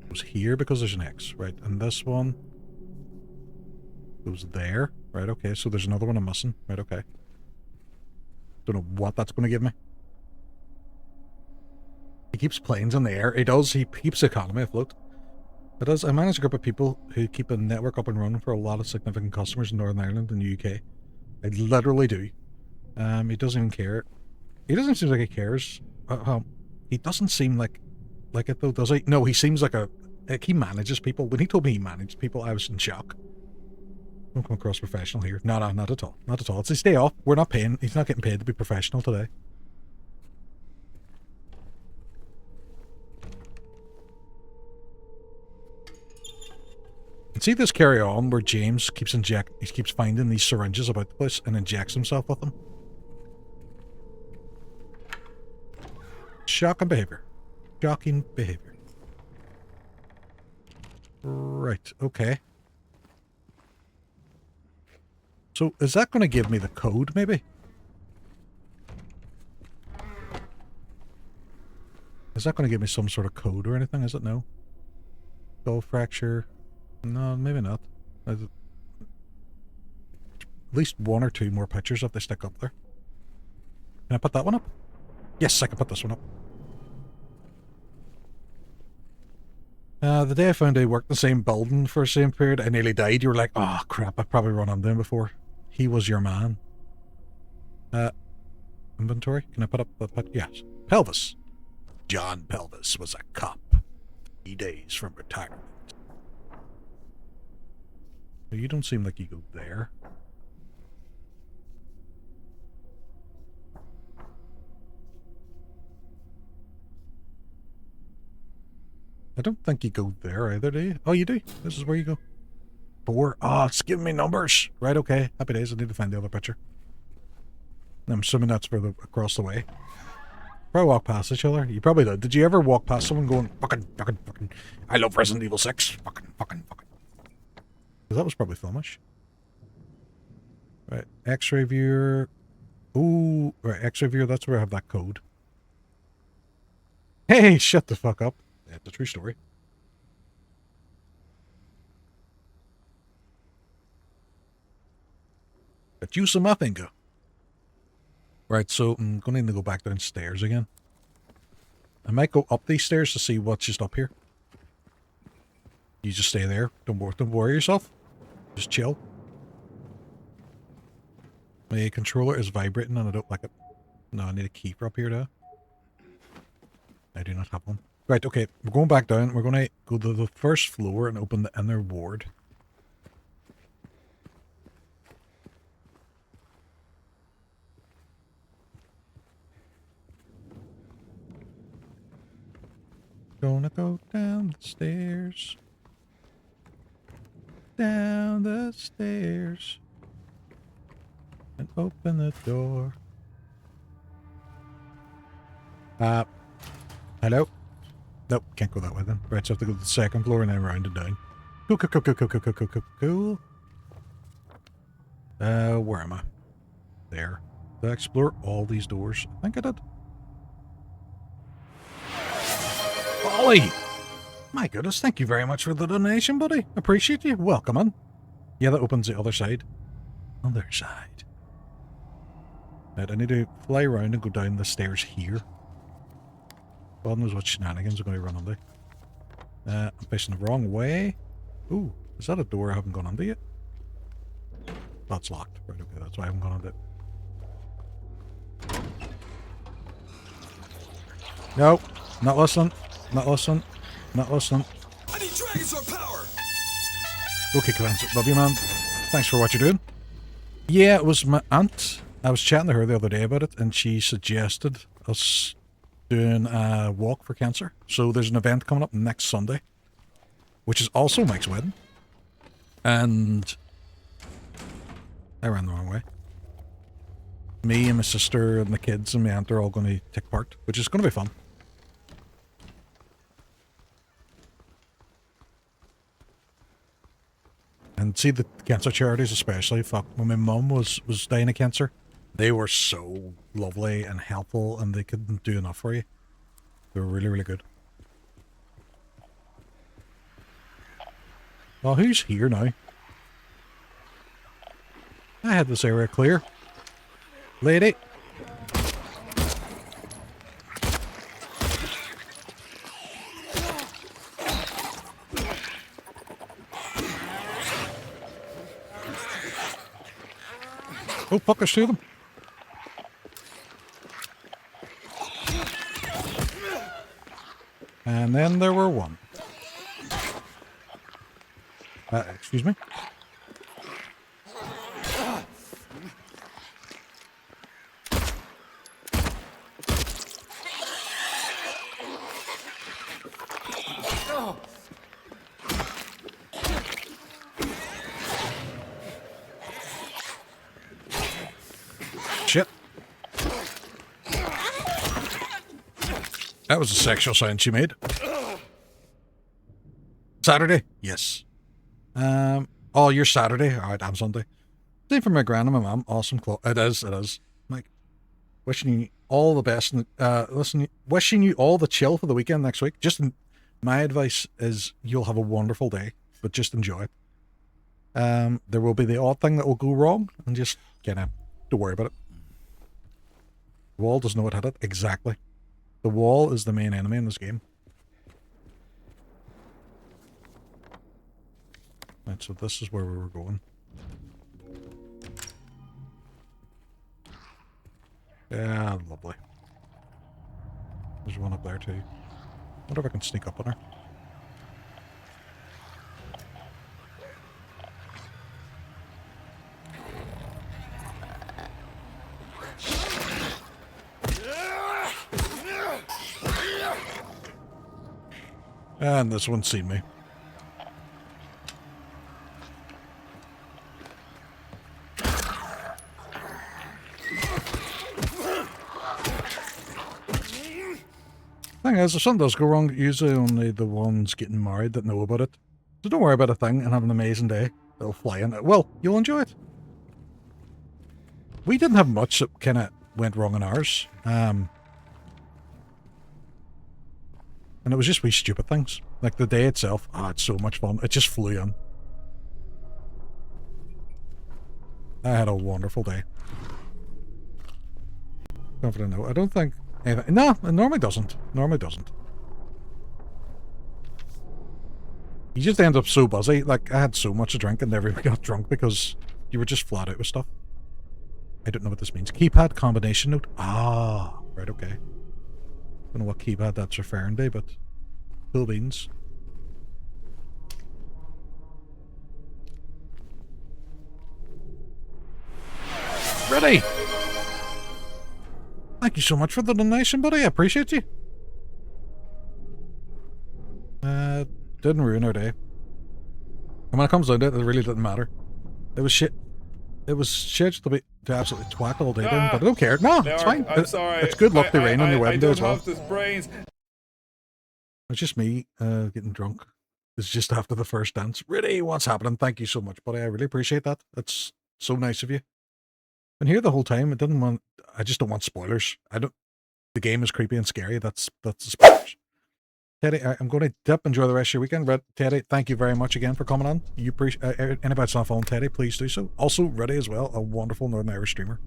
Speaker 1: It goes here because there's an X, right? And this one goes there. Right, okay, so there's another one I'm missing. Right, okay. Don't know what that's going to give me. He keeps planes in the air. He does. He keeps the economy afloat. It does. I manage a group of people who keep a network up and running for a lot of significant customers in Northern Ireland and the UK. I literally do. He doesn't even care. He doesn't seem like he cares. He doesn't seem like it though, does he? No, he seems like he manages people. When he told me he managed people, I was in shock. Don't come across professional here. No, not at all. Not at all. It's his day off. We're not paying. He's not getting paid to be professional today. see this carry on where James keeps he keeps finding these syringes about the place and injects himself with them. Shocking behavior. Shocking behavior. Right, okay. So, is that going to give me the code, maybe? Is that going to give me some sort of code or anything? Is it? No. Skull fracture. No, maybe not. At least 1 or 2 more pictures if they stick up there. Can I put that one up? Yes, I can put this one up. The day I found I worked in the same building for the same period, I nearly died. You were like, oh crap, I've probably run into him before. He was your man. Inventory? Can I put up the yes. Pelvis. John Pelvis was a cop. 3 days from retirement. You don't seem like you go there. I don't think you go there either, do you? Oh, you do? This is where you go. 4. Oh, it's giving me numbers. Right, okay. Happy days. I need to find the other picture. I'm assuming that's for the across the way. Probably walk past each other. You probably did. Did you ever walk past someone going, fucking, I love Resident Evil 6. Fucking. Because that was probably Flemish. Right, X-ray viewer. Ooh, right, X-ray viewer, that's where I have that code. Hey, shut the fuck up. That's a true story. Got use of my finger. Right, so I'm going to need to go back downstairs again. I might go up these stairs to see what's just up here. You just stay there. Don't worry yourself. Just chill. My controller is vibrating and I don't like it. No, I need a keeper up here though. I do not have one. Right, okay. We're going back down. We're going to go to the first floor and open the inner ward. Gonna go down the stairs. Down the stairs. And open the door. Hello? Nope, can't go that way then. Right, so I have to go to the second floor and then round and down. Cool. Where am I? There. Did I explore all these doors? I think I did. Ollie! My goodness, thank you very much for the donation, buddy. Appreciate you. Welcome in. Yeah, that opens the other side. Other side. Right, I need to fly around and go down the stairs here. God knows what shenanigans are going to run into. I'm facing the wrong way. Ooh, is that a door I haven't gone under yet? That's locked. Right, okay, that's why I haven't gone under it. No, not listening. Not listening. Not listening.
Speaker 12: I need Dragon Sword power.
Speaker 1: Okay, Clancy. Love you, man. Thanks for what you're doing. Yeah, it was my aunt. I was chatting to her the other day about it, and she suggested us doing a walk for cancer. So there's an event coming up next Sunday, which is also Mike's wedding. And I ran the wrong way. Me and my sister and the kids and my aunt are all going to take part, which is going to be fun. And see the cancer charities especially, fuck, when my mum was dying of cancer, they were so lovely and helpful and they couldn't do enough for you. They were really, really good. Well, who's here now? I had this area clear. Lady. Oh, fuck, there's 2 of them. And then there were 1. Excuse me? That was a sexual sound she made. Saturday? Yes. Oh, you're Saturday? Alright, I'm Sunday. Same for my gran and my mum. Awesome clothes. It is. Mike, wishing you all the best. Wishing you all the chill for the weekend next week. My advice is you'll have a wonderful day, but just enjoy it. There will be the odd thing that will go wrong, and just, don't worry about it. The wall doesn't know what hit it. Exactly. The wall is the main enemy in this game. Right, so this is where we were going. Yeah, lovely. There's one up there too. Wonder if I can sneak up on her. And this one's seen me. Thing is, if something does go wrong, usually only the ones getting married that know about it. So don't worry about a thing and have an amazing day. It'll fly in. Well, you'll enjoy it. We didn't have much that kind of went wrong in ours. And it was just wee stupid things. Like the day itself. It's so much fun. It just flew in. I had a wonderful day. Confident no. I don't think anything. No, it normally doesn't. You just end up so busy. Like, I had so much to drink and never got drunk because you were just flat out with stuff. I don't know what this means. Keypad combination note. Right, okay. Don't know what keypad that's referring to, but cool beans. Ready! Thank you so much for the donation, buddy. I appreciate you. Didn't ruin our day. And when it comes down to it, it really didn't matter. It was shit. It was scheduled to absolutely twat all day, but I don't care. No, it's fine.
Speaker 3: I'm sorry.
Speaker 1: It's good luck to rain on your wedding day as well.
Speaker 3: This brains.
Speaker 1: It's just me getting drunk. It's just after the first dance. Really, what's happening? Thank you so much, buddy. I really appreciate that. That's so nice of you. Been here the whole time. I just don't want spoilers. The game is creepy and scary. That's the spoilers. Teddy, I'm going to dip. Enjoy the rest of your weekend. Teddy, thank you very much again for coming on. You appreciate anybody that's not following Teddy, please do so. Also, Reddy as well, a wonderful Northern Irish streamer.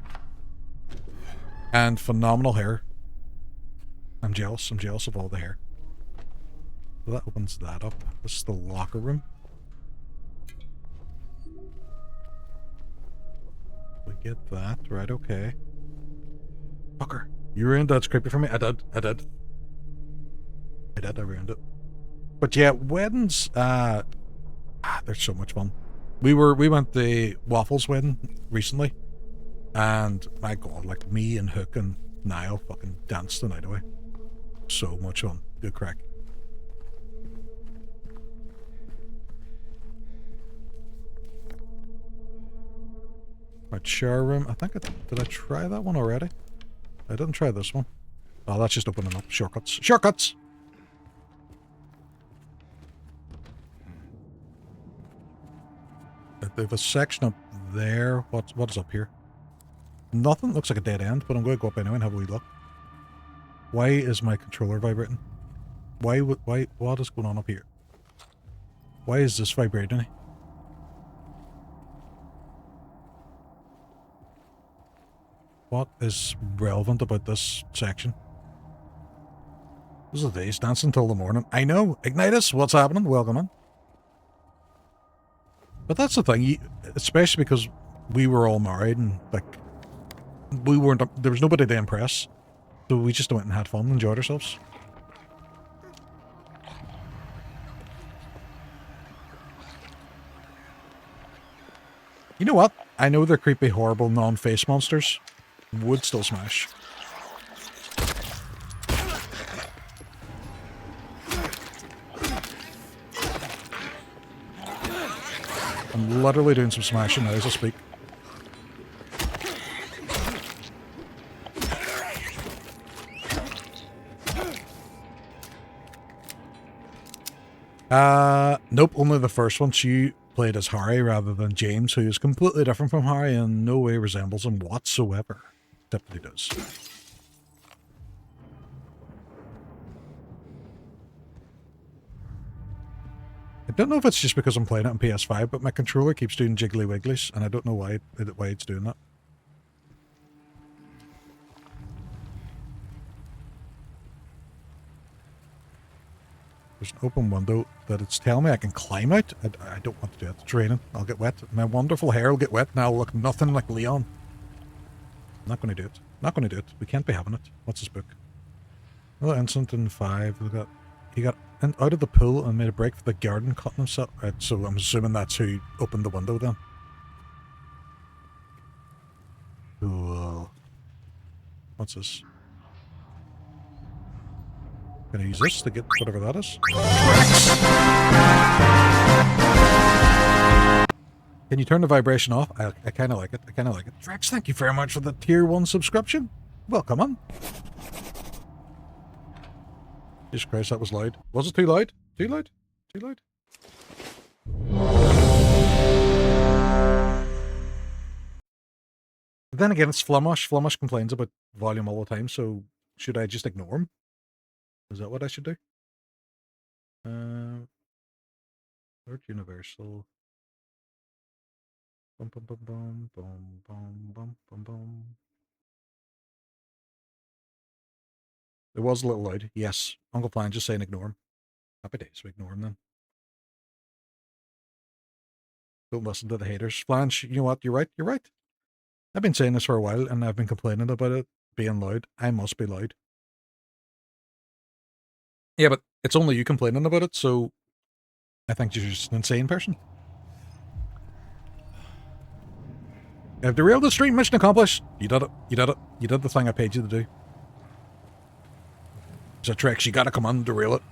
Speaker 1: And phenomenal hair. I'm jealous of all the hair. So that opens that up. This is the locker room. We get that, right, okay. Fucker. You ruined that creepy for me? I did. I ruined it. But yeah, weddings, they're so much fun. We went to Waffles' wedding recently, and my god, like me and Hook and Niall fucking danced the night away. So much fun. Good crack. Right, shower room. I think did I try that one already? I didn't try this one. Oh, that's just opening up. Shortcuts. Shortcuts! They have a section up there. What is up here? Nothing. Looks like a dead end, but I'm going to go up anyway and have a wee look. Why is my controller vibrating? Why, what is going on up here? Why is this vibrating? What is relevant about this section? This is the day's dancing until the morning. I know. Ignitus, what's happening? Welcome in. But that's the thing, especially because we were all married and, like, there was nobody to impress. So we just went and had fun and enjoyed ourselves. You know what? I know they're creepy, horrible, non-face monsters. Would still smash. I'm literally doing some smashing now as I speak. Nope, only the first one. She played as Harry rather than James, who is completely different from Harry and no way resembles him whatsoever. Except that he does. I don't know if it's just because I'm playing it on PS5, but my controller keeps doing jiggly wigglies, and I don't know why it's doing that. There's an open window that it's telling me I can climb out. I don't want to do it. It's raining. I'll get wet. My wonderful hair will get wet, and I'll look nothing like Leon. I'm not going to do it. Not going to do it. We can't be having it. What's this book? Another incident in 5. He got out of the pool and made a break for the garden, cutting himself. Right, so I'm assuming that's who opened the window then. Cool. What's this? Can I use this to get whatever that is? Can you turn the vibration off? I kind of like it. I kind of like it. Drex, thank you very much for the tier 1 subscription. Welcome on. Jesus Christ, that was loud. Was it too loud? Too loud? Too loud? But then again, it's Flummosh. Flummosh complains about volume all the time, so should I just ignore him? Is that what I should do? Third Universal. Bum bum bum bum bum bum bum bum bum. It was a little loud. Yes. Uncle Plan just saying ignore him. Happy days, we ignore him then. Don't listen to the haters. Flange, you know what? You're right. You're right. I've been saying this for a while, and I've been complaining about it being loud. I must be loud. Yeah, but it's only you complaining about it, so I think you're just an insane person. I've derailed the stream. Mission accomplished. You did it. You did it. You did the thing I paid you to do. It's a trick. You gotta come on and derail it.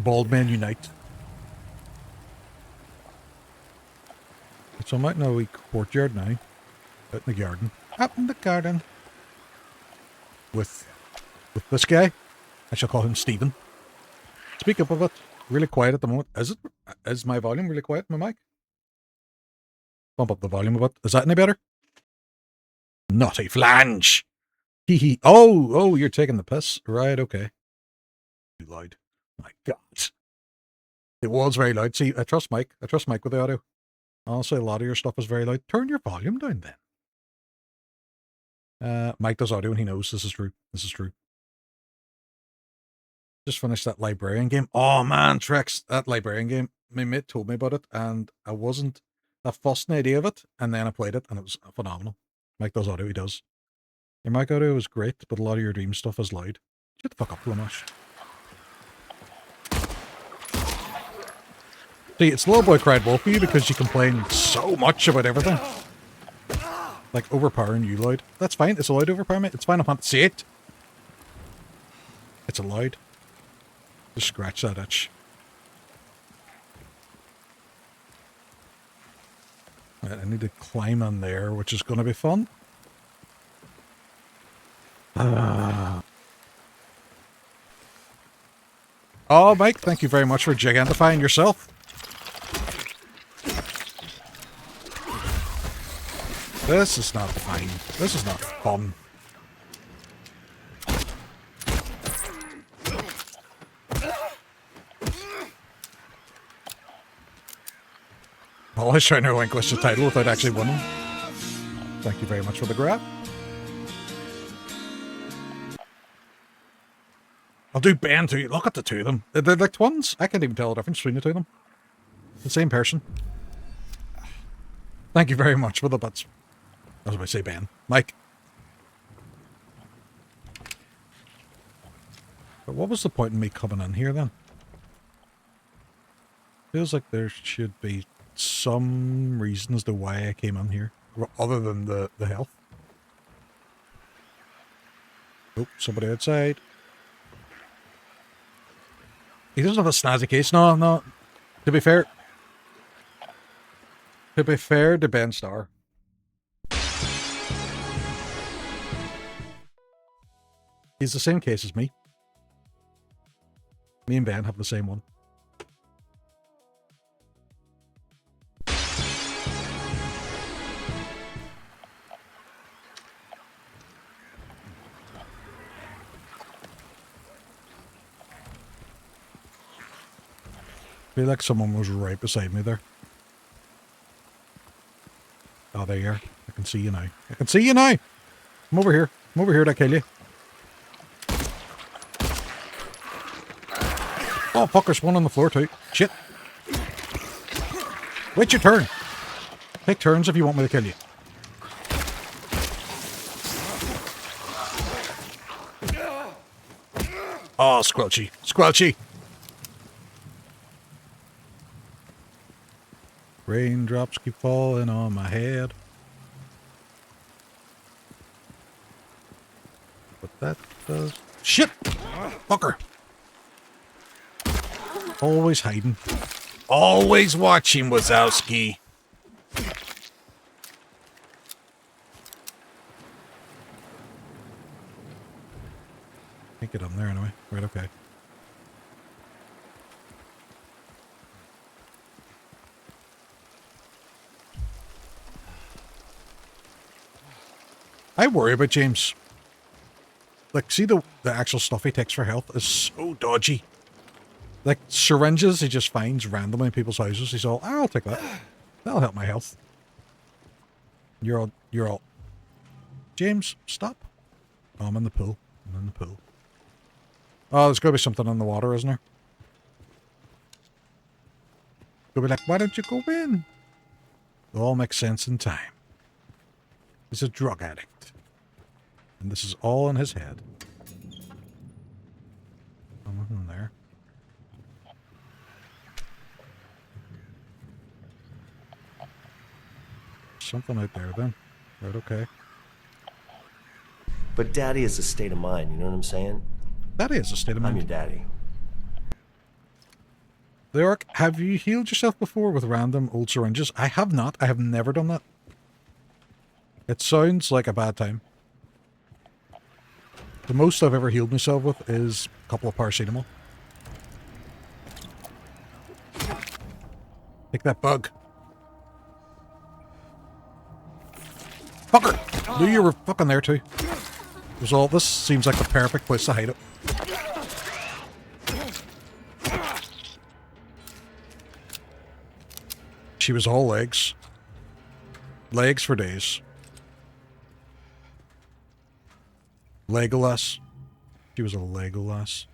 Speaker 1: Bald men unite. So I'm out in a wee courtyard now. Out in the garden. Up in the garden. With this guy. I shall call him Stephen. Speak up of it. Really quiet at the moment. Is my volume really quiet in my mic? Bump up the volume a bit. Is that any better? Naughty flange! Hee hee. Oh, you're taking the piss. Right, okay. Too loud. My God. It was very loud. See, I trust Mike. I trust Mike with the audio. Honestly, a lot of your stuff is very loud. Turn your volume down then. Mike does audio and he knows this is true. This is true. Just finished that librarian game. Oh man, Trex, that librarian game. My mate told me about it and I wasn't a fussed idea of it. And then I played it and it was phenomenal. Mike does audio, he does. Your mic audio is great, but a lot of your dream stuff is loud. Shut the fuck up, Lamash. See, it's Little Boy Cried Wolf for you because you complain so much about everything. Like overpowering you loud. That's fine, it's a loud overpower, mate. It's Final Fantasy VIII. It's a loud. Just scratch that itch. Right, I need to climb in there, which is going to be fun. Oh, Mike, thank you very much for gigantifying yourself. This is not fine. This is not fun. Always trying to relinquish the title without actually winning. Thank you very much for the grab. I'll do Ben too. Look at the two of them. They're like twins. I can't even tell the difference between the two of them. The same person. Thank you very much for the bits. I was about to say Ben. Mike. But what was the point in me coming in here then? Feels like there should be some reason as to why I came in here. Other than the health. Oh, somebody outside. He doesn't have a snazzy case. No. To be fair to Ben Starr. He's the same case as me. Me and Ben have the same one. feel like someone was right beside me there. Oh, there you are. I can see you now. I can see you now! Come over here. Come over here to kill you. Oh, fuck, there's one on the floor too. Shit. Wait your turn. Take turns if you want me to kill you. Oh, squelchy. Squelchy. Raindrops keep falling on my head. But that does... Shit! Fucker! Always hiding. Always watching, Wazowski. Can't get up there anyway. Right, okay. I worry about James. Like, see the actual stuff he takes for health is so dodgy. Like, syringes he just finds randomly in people's houses. He's all, I'll take that. That'll help my health. You're all, James, stop. Oh, I'm in the pool. I'm in the pool. Oh, there's got to be something in the water, isn't there? Could be like, why don't you go in? It all makes sense in time. He's a drug addict. And this is all in his head. Oh, nothing there. Something out there then. Right, okay.
Speaker 11: But daddy is a state of mind, you know what I'm saying?
Speaker 1: That is a state of mind.
Speaker 11: I'm your daddy.
Speaker 1: Leyoric, have you healed yourself before with random old syringes? I have not. I have never done that. It sounds like a bad time. The most I've ever healed myself with is a couple of paracetamol. Take that bug. Fucker! Knew you were fucking there too. This seems like the perfect place to hide it. She was all legs. Legs for days. Legolas. She was a Legolas.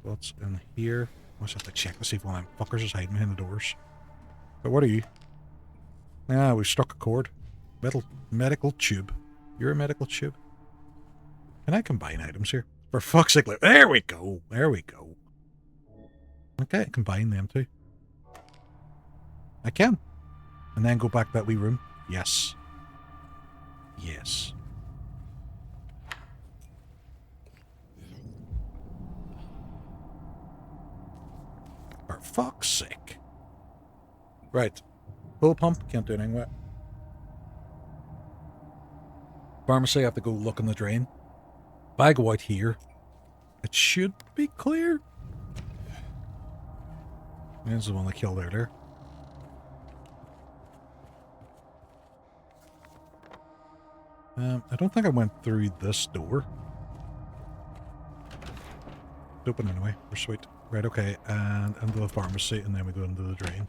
Speaker 1: What's in here? I just have to check to see if one of them fuckers is hiding behind the doors. But what are you? Ah, we've struck a chord. Medical tube. You're a medical tube. Can I combine items here? For fuck's sake, there we go. There we go. Okay, combine them too. I can. And then go back to that wee room. Yes. Yes. For fuck's sake. Right. Full pump. Can't do anything with it. Pharmacy, I have to go look in the drain. If I go out here, it should be clear. There's the one I killed earlier. I don't think I went through this door. It's open anyway. We're sweet. Right, okay. And into the pharmacy, and then we go into the drain.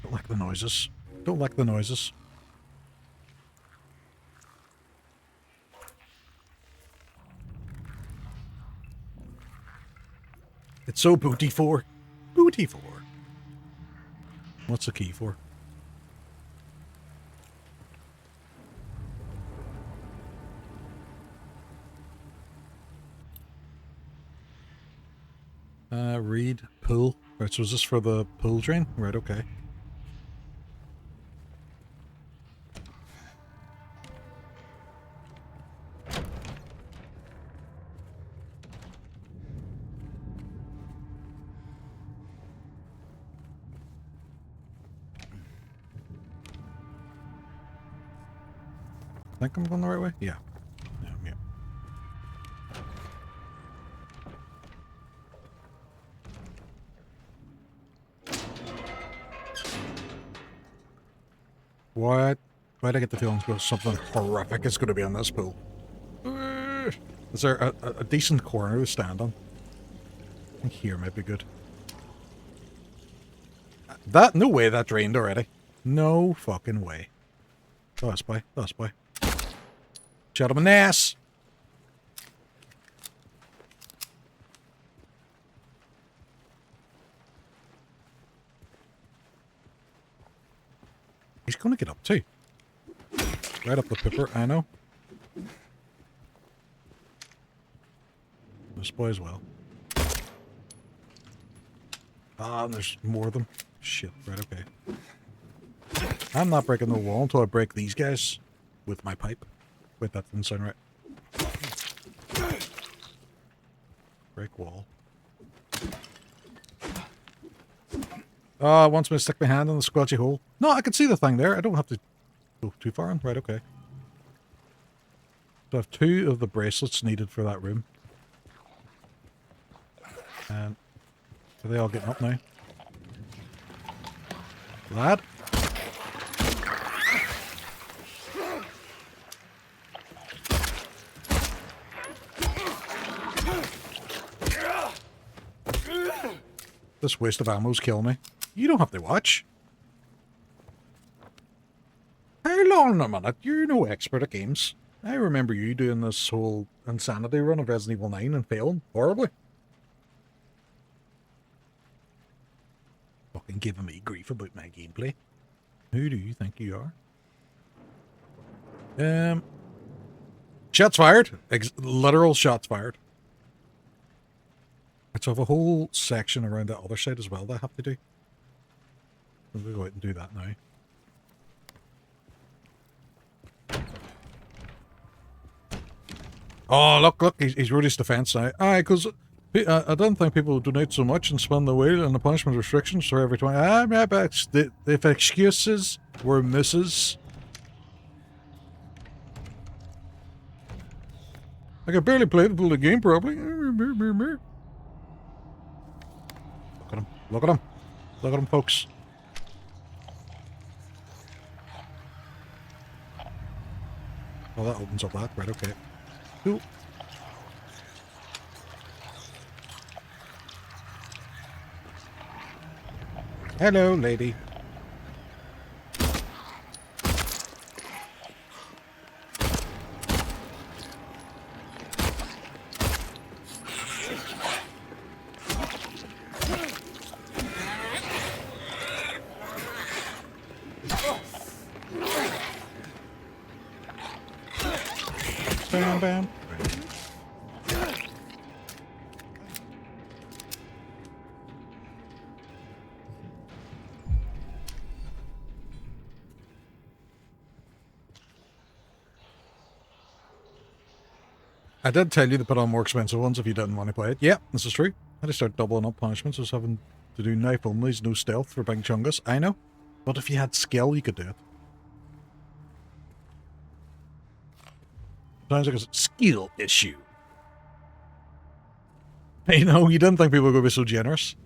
Speaker 1: Don't like the noises. Don't like the noises. It's so booty for. Booty for. What's the key for? Read pool. Right, so is this for the pool drain? Right, okay. I think I'm going the right way? Yeah. Yeah. What? Why do I get the feeling something horrific is going to be in this pool? Is there a decent corner to stand on? I think here might be good. No way that drained already. No fucking way. Oh, this boy. This boy. Shut him in the ass. He's going to get up too. Right up the pipper, I know. This boy as well. Ah, and there's more of them. Shit, right, okay. I'm not breaking the wall until I break these guys with my pipe. Wait, that didn't sound right. Break wall. Oh, it wants me to stick my hand in the squelchy hole. No, I can see the thing there. I don't have to go too far in. Right, okay. So I have 2 of the bracelets needed for that room. And are they all getting up now? Lad? This waste of ammo's kill me. You don't have to watch. Hold on a minute, you're no expert at games. I remember you doing this whole insanity run of Resident Evil 9 and failing horribly. Fucking giving me grief about my gameplay. Who do you think you are? Shots fired. Literal shots fired. So I have a whole section around the other side as well that I have to do. I'm going to go out and do that now. Oh, look, he's released defense now. Aye, because I don't think people donate so much and spin the wheel and the punishment restrictions for every 20. If excuses were misses. I can barely play the game properly. Look at him. Look at him. Look at him, folks. Oh, that opens up that. Right, okay. Cool. Hello, lady. Bam, bam. I did tell you to put on more expensive ones if you didn't want to play it. Yeah, this is true. I had to start doubling up punishments. I was having to do knife onlys, no stealth for Big Chungus. I know. But if you had skill, you could do it. Sounds like it's a skill issue. You know, you didn't think people were going to be so generous.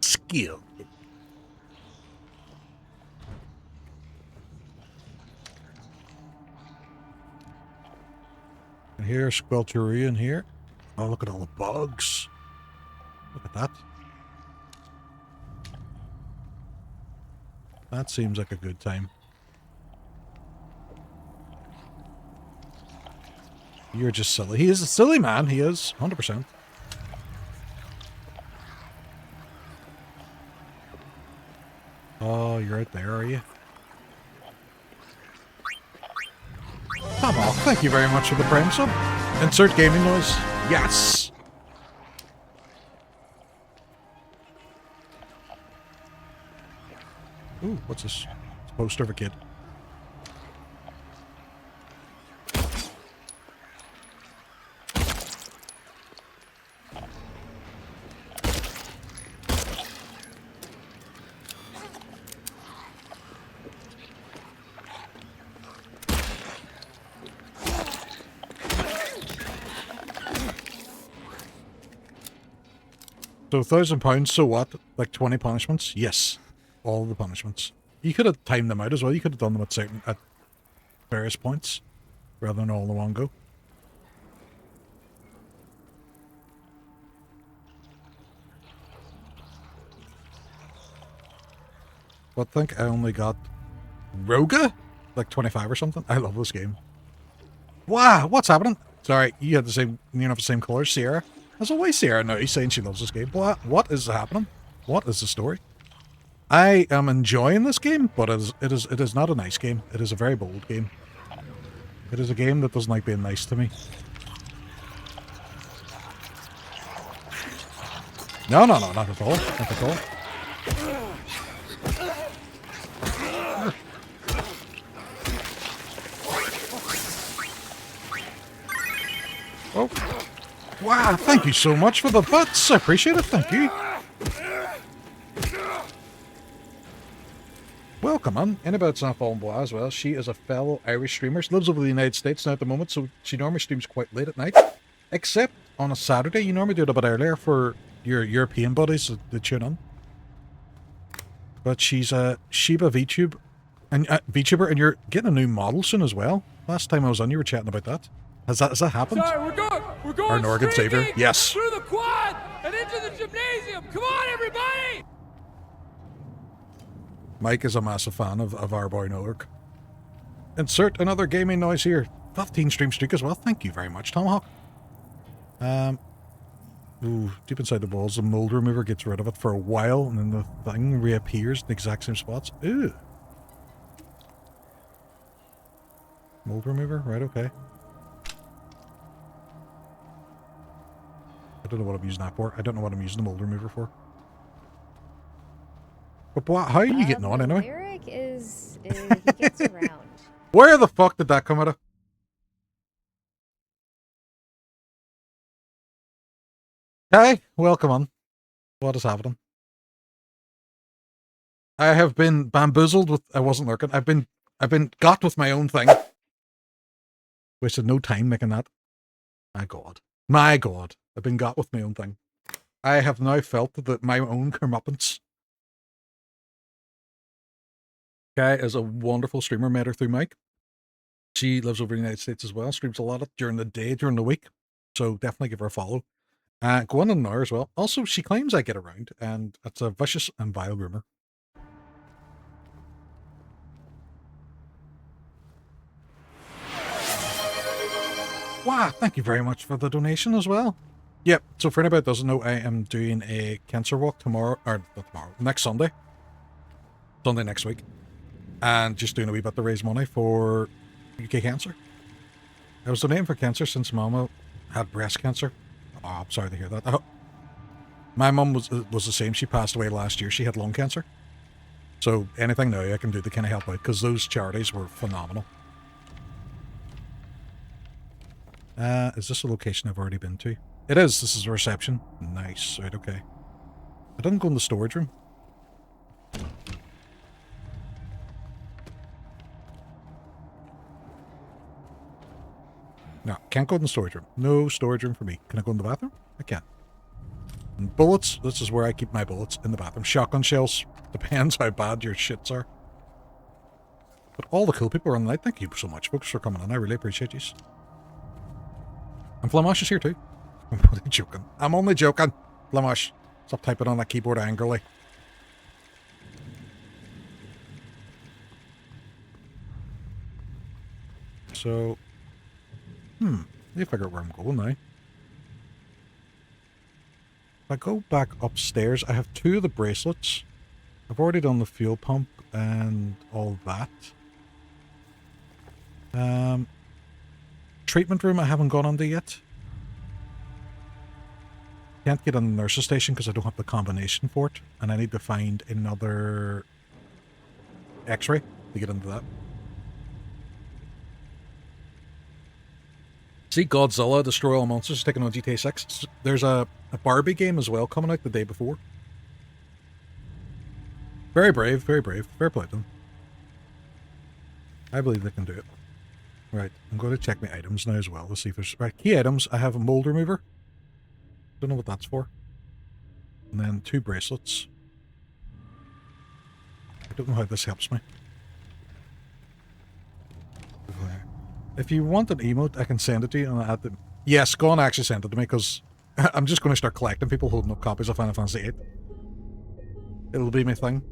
Speaker 1: Skill. And here's Squelchery in here. Oh, look at all the bugs. Look at that. That seems like a good time. You're just silly. He is a silly man. He is. 100%. Oh, you're out there, are you? Come on. Thank you very much for the Prime sub. Insert gaming noise. Yes! Ooh, what's this? It's a poster of a kid. So £1,000, so what? Like 20 punishments? Yes. All the punishments. You could have timed them out as well. You could have done them at various points rather than all in one go. But I think I only got Roga? Like 25 or something. I love this game. Wow, what's happening? Sorry, you had the same, you know, the same colors, Sierra. As always, Sierra now he's saying she loves this game. What is happening? What is the story? I am enjoying this game, but it is not a nice game. It is a very bold game. It is a game that doesn't like being nice to me. No, not at all. Not at all. Oh. Wow, thank you so much for the butts. I appreciate it, thank you. Welcome on. Anybody's not fallen boy as well. She is a fellow Irish streamer. She lives over the United States now at the moment, so she normally streams quite late at night. Except on a Saturday. You normally do it a bit earlier for your European buddies to tune in. But she's a Shiba VTuber, and you're getting a new model soon as well. Last time I was on, you were chatting about that. Has that happened?
Speaker 3: Sorry, we're going
Speaker 1: Our Norgan Savior. Yes.
Speaker 3: Through the quad and into the gymnasium. Come on, everybody!
Speaker 1: Mike is a massive fan of our boy Leyoric. Insert another gaming noise here. 15 stream streak as well. Thank you very much, Tomahawk. Ooh, deep inside the walls, the mold remover gets rid of it for a while, and then the thing reappears in the exact same spots. Ooh. Mold remover? Right, okay. I don't know what I'm using that for. I don't know what I'm using the mold remover for. But how are you getting on anyway?
Speaker 5: Leyoric is he gets around.
Speaker 1: Where the fuck did that come out of? Hey, welcome on. What is happening? I have been bamboozled with. I wasn't lurking. I've been got with my own thing. Wasted no time making that. My God. My God. I've been got with my own thing. I have now felt that my own comeuppance. Guy is a wonderful streamer, met her through Mike. She lives over in the United States as well, streams a lot of during the day, during the week. So definitely give her a follow. Go on now as well. Also, she claims I get around, and it's a vicious and vile rumor. Wow, thank you very much for the donation as well. Yep, so for anybody that doesn't know, I am doing a cancer walk tomorrow, or not tomorrow, next Sunday. Sunday next week. And just doing a wee bit to raise money for UK cancer. I was donating for cancer since Mama had breast cancer. Oh, I'm sorry to hear that. My mum was the same. She passed away last year. She had lung cancer. So anything now I can do to kind of help out, because those charities were phenomenal. Is this a location I've already been to? It is. This is a reception. Nice. Right, okay. I didn't go in the storage room. No, can't go in the storage room. No storage room for me. Can I go in the bathroom? I can. And bullets. This is where I keep my bullets, in the bathroom. Shotgun shells. Depends how bad your shits are. But all the cool people are on the night. Thank you so much, folks, for coming on. I really appreciate you. And Flamash is here too. I'm only joking. I'm only joking. Flamash, stop typing on that keyboard angrily. So, let me figure out where I'm going now. If I go back upstairs, I have 2 of the bracelets. I've already done the fuel pump and all that. Treatment room I haven't gone under yet. Can't get on the nurse's station because I don't have the combination for it. And I need to find another X-ray to get into that. See, Godzilla, Destroy All Monsters, taking on GTA 6. There's a Barbie game as well coming out the day before. Very brave, very brave. Fair play to them. I believe they can do it. Right, I'm going to check my items now as well to see if there's... Right, key items. I have a mold remover. Don't know what that's for. And then 2 bracelets. don't know how this helps me. If you want an emote, I can send it to you and add them. Yes, go on, actually send it to me, because I'm just going to start collecting people holding up copies of Final Fantasy VIII. It'll be my thing.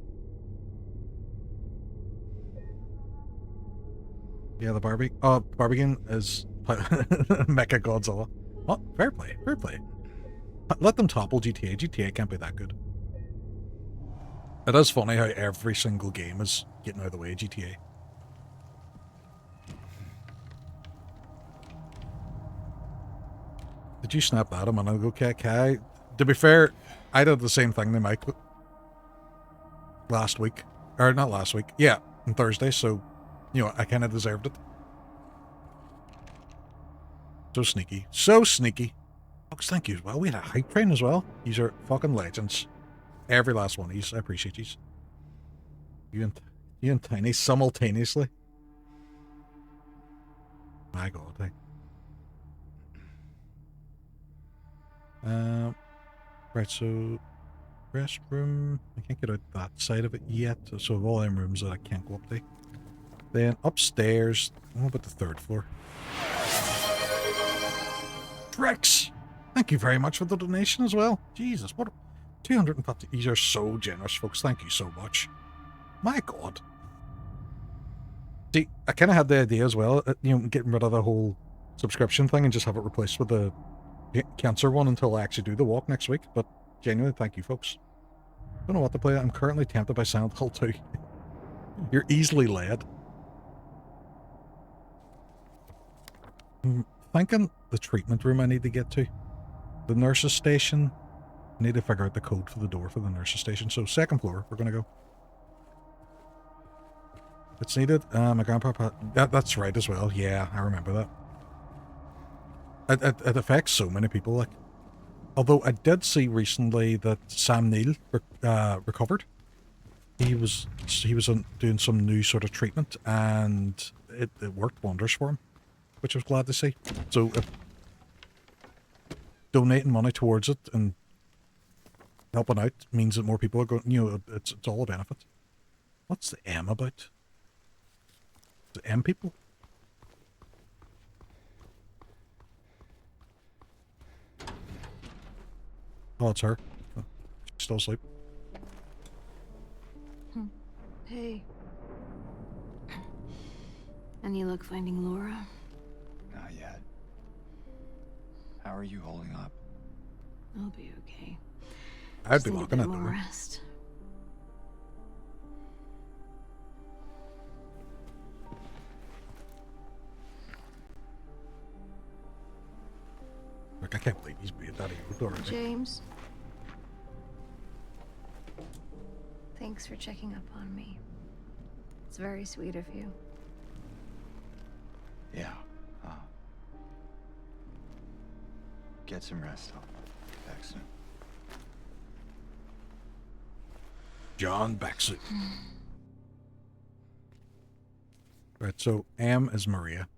Speaker 1: Yeah, the Barbie. Oh, Barbie game is Mecha Godzilla. Oh, fair play, fair play. Let them topple GTA. GTA can't be that good. It is funny how every single game is getting out of the way of GTA. Did you snap that a minute ago, KK? To be fair, I did the same thing to Mike last week. Or not last week. Yeah, on Thursday, so, you know, I kind of deserved it. So sneaky. So sneaky. Folks, thank you as well. We had a hype train as well. These are fucking legends. Every last one of these. I appreciate these. You and Tiny simultaneously. My God, hey. Right, so restroom. I can't get out that side of it yet. So of all them rooms that I can't go up to. Then upstairs. What about the third floor? Rex! Thank you very much for the donation as well. Jesus, what 250. These are so generous, folks. Thank you so much. My God. See, I kind of had the idea as well, you know, getting rid of the whole subscription thing and just have it replaced with the cancer one until I actually do the walk next week. But genuinely, thank you, folks. Don't know what to play. I'm currently tempted by Silent Hill 2. You're easily led. I'm thinking the treatment room I need to get to. The nurse's station. I need to figure out the code for the door for the nurse's station. So second floor, we're going to go. It's needed. My grandpa... That's right as well. Yeah, I remember that. It affects so many people, like. Although I did see recently that Sam Neill recovered. He was doing some new sort of treatment, and it worked wonders for him, which I was glad to see. So donating money towards it and helping out means that more people are going. You know, it's all a benefit. What's the M about? The M people? Oh, it's her. Oh, she's still asleep.
Speaker 5: Hey. Any luck finding Laura?
Speaker 7: Not yet. How are you holding up?
Speaker 5: I'll be okay.
Speaker 1: I'd be looking at
Speaker 5: more
Speaker 1: them.
Speaker 5: rest.
Speaker 1: Like, I can't believe he's being that evil already.
Speaker 5: James. Thanks for checking up on me. It's very sweet of you.
Speaker 7: Yeah. Get some rest. I'll be back soon.
Speaker 1: John Baxter. Right, so M is Maria.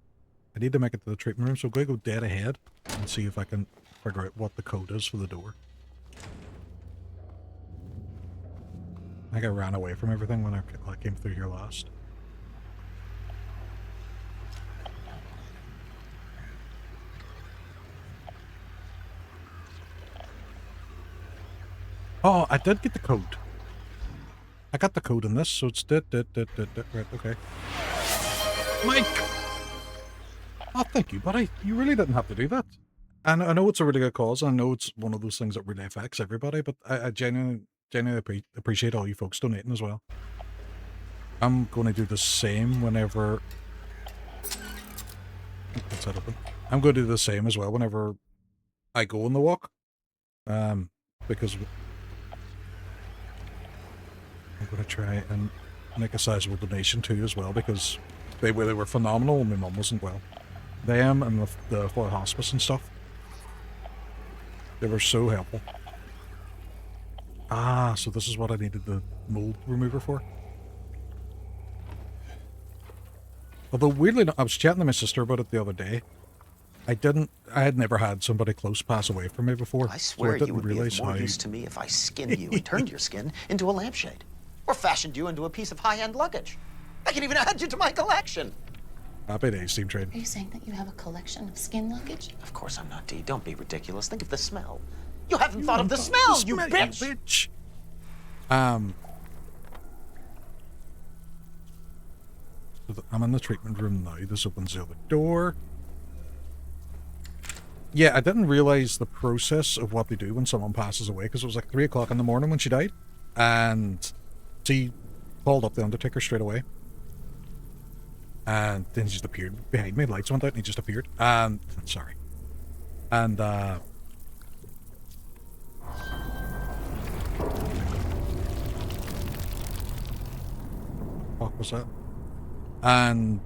Speaker 1: I need to make it to the treatment room, so I'm going to go dead ahead and see if I can figure out what the code is for the door. I think I ran away from everything when I came through here last. Oh, I did get the code. I got the code in this, so it's right, okay. Mike! Oh, thank you, buddy. You really didn't have to do that. And I know it's a really good cause. I know it's one of those things that really affects everybody, but I genuinely appreciate all you folks donating as well. I'm going to do the same whenever... What's that open? I'm going to do the same as well whenever I go on the walk. Because... I'm going to try and make a sizable donation too as well, because they were phenomenal when my mum wasn't well. Them and the Florida hospice and stuff. They were so helpful. Ah, so this is what I needed the mold remover for. Although weirdly, I was chatting to my sister about it the other day. I had never had somebody close pass away from me before.
Speaker 13: I swear
Speaker 1: so I
Speaker 13: you would be of more use to me if I skinned you and turned your skin into a lampshade. or fashioned you into a piece of high-end luggage. I can even add you to my collection.
Speaker 1: Happy days, Team Trade.
Speaker 14: Are you saying that you have a collection of skin luggage?
Speaker 13: Of course I'm not, Dee. Don't be ridiculous. Think of the smell. You haven't thought of the smell, you bitch!
Speaker 1: I'm in the treatment room now. This opens the other door. Yeah, I didn't realize the process of what they do when someone passes away, because it was like 3 o'clock in the morning when she died. And she called up the Undertaker straight away. And then he just appeared behind me. Lights went out and he just appeared. And, sorry. And, what was that? And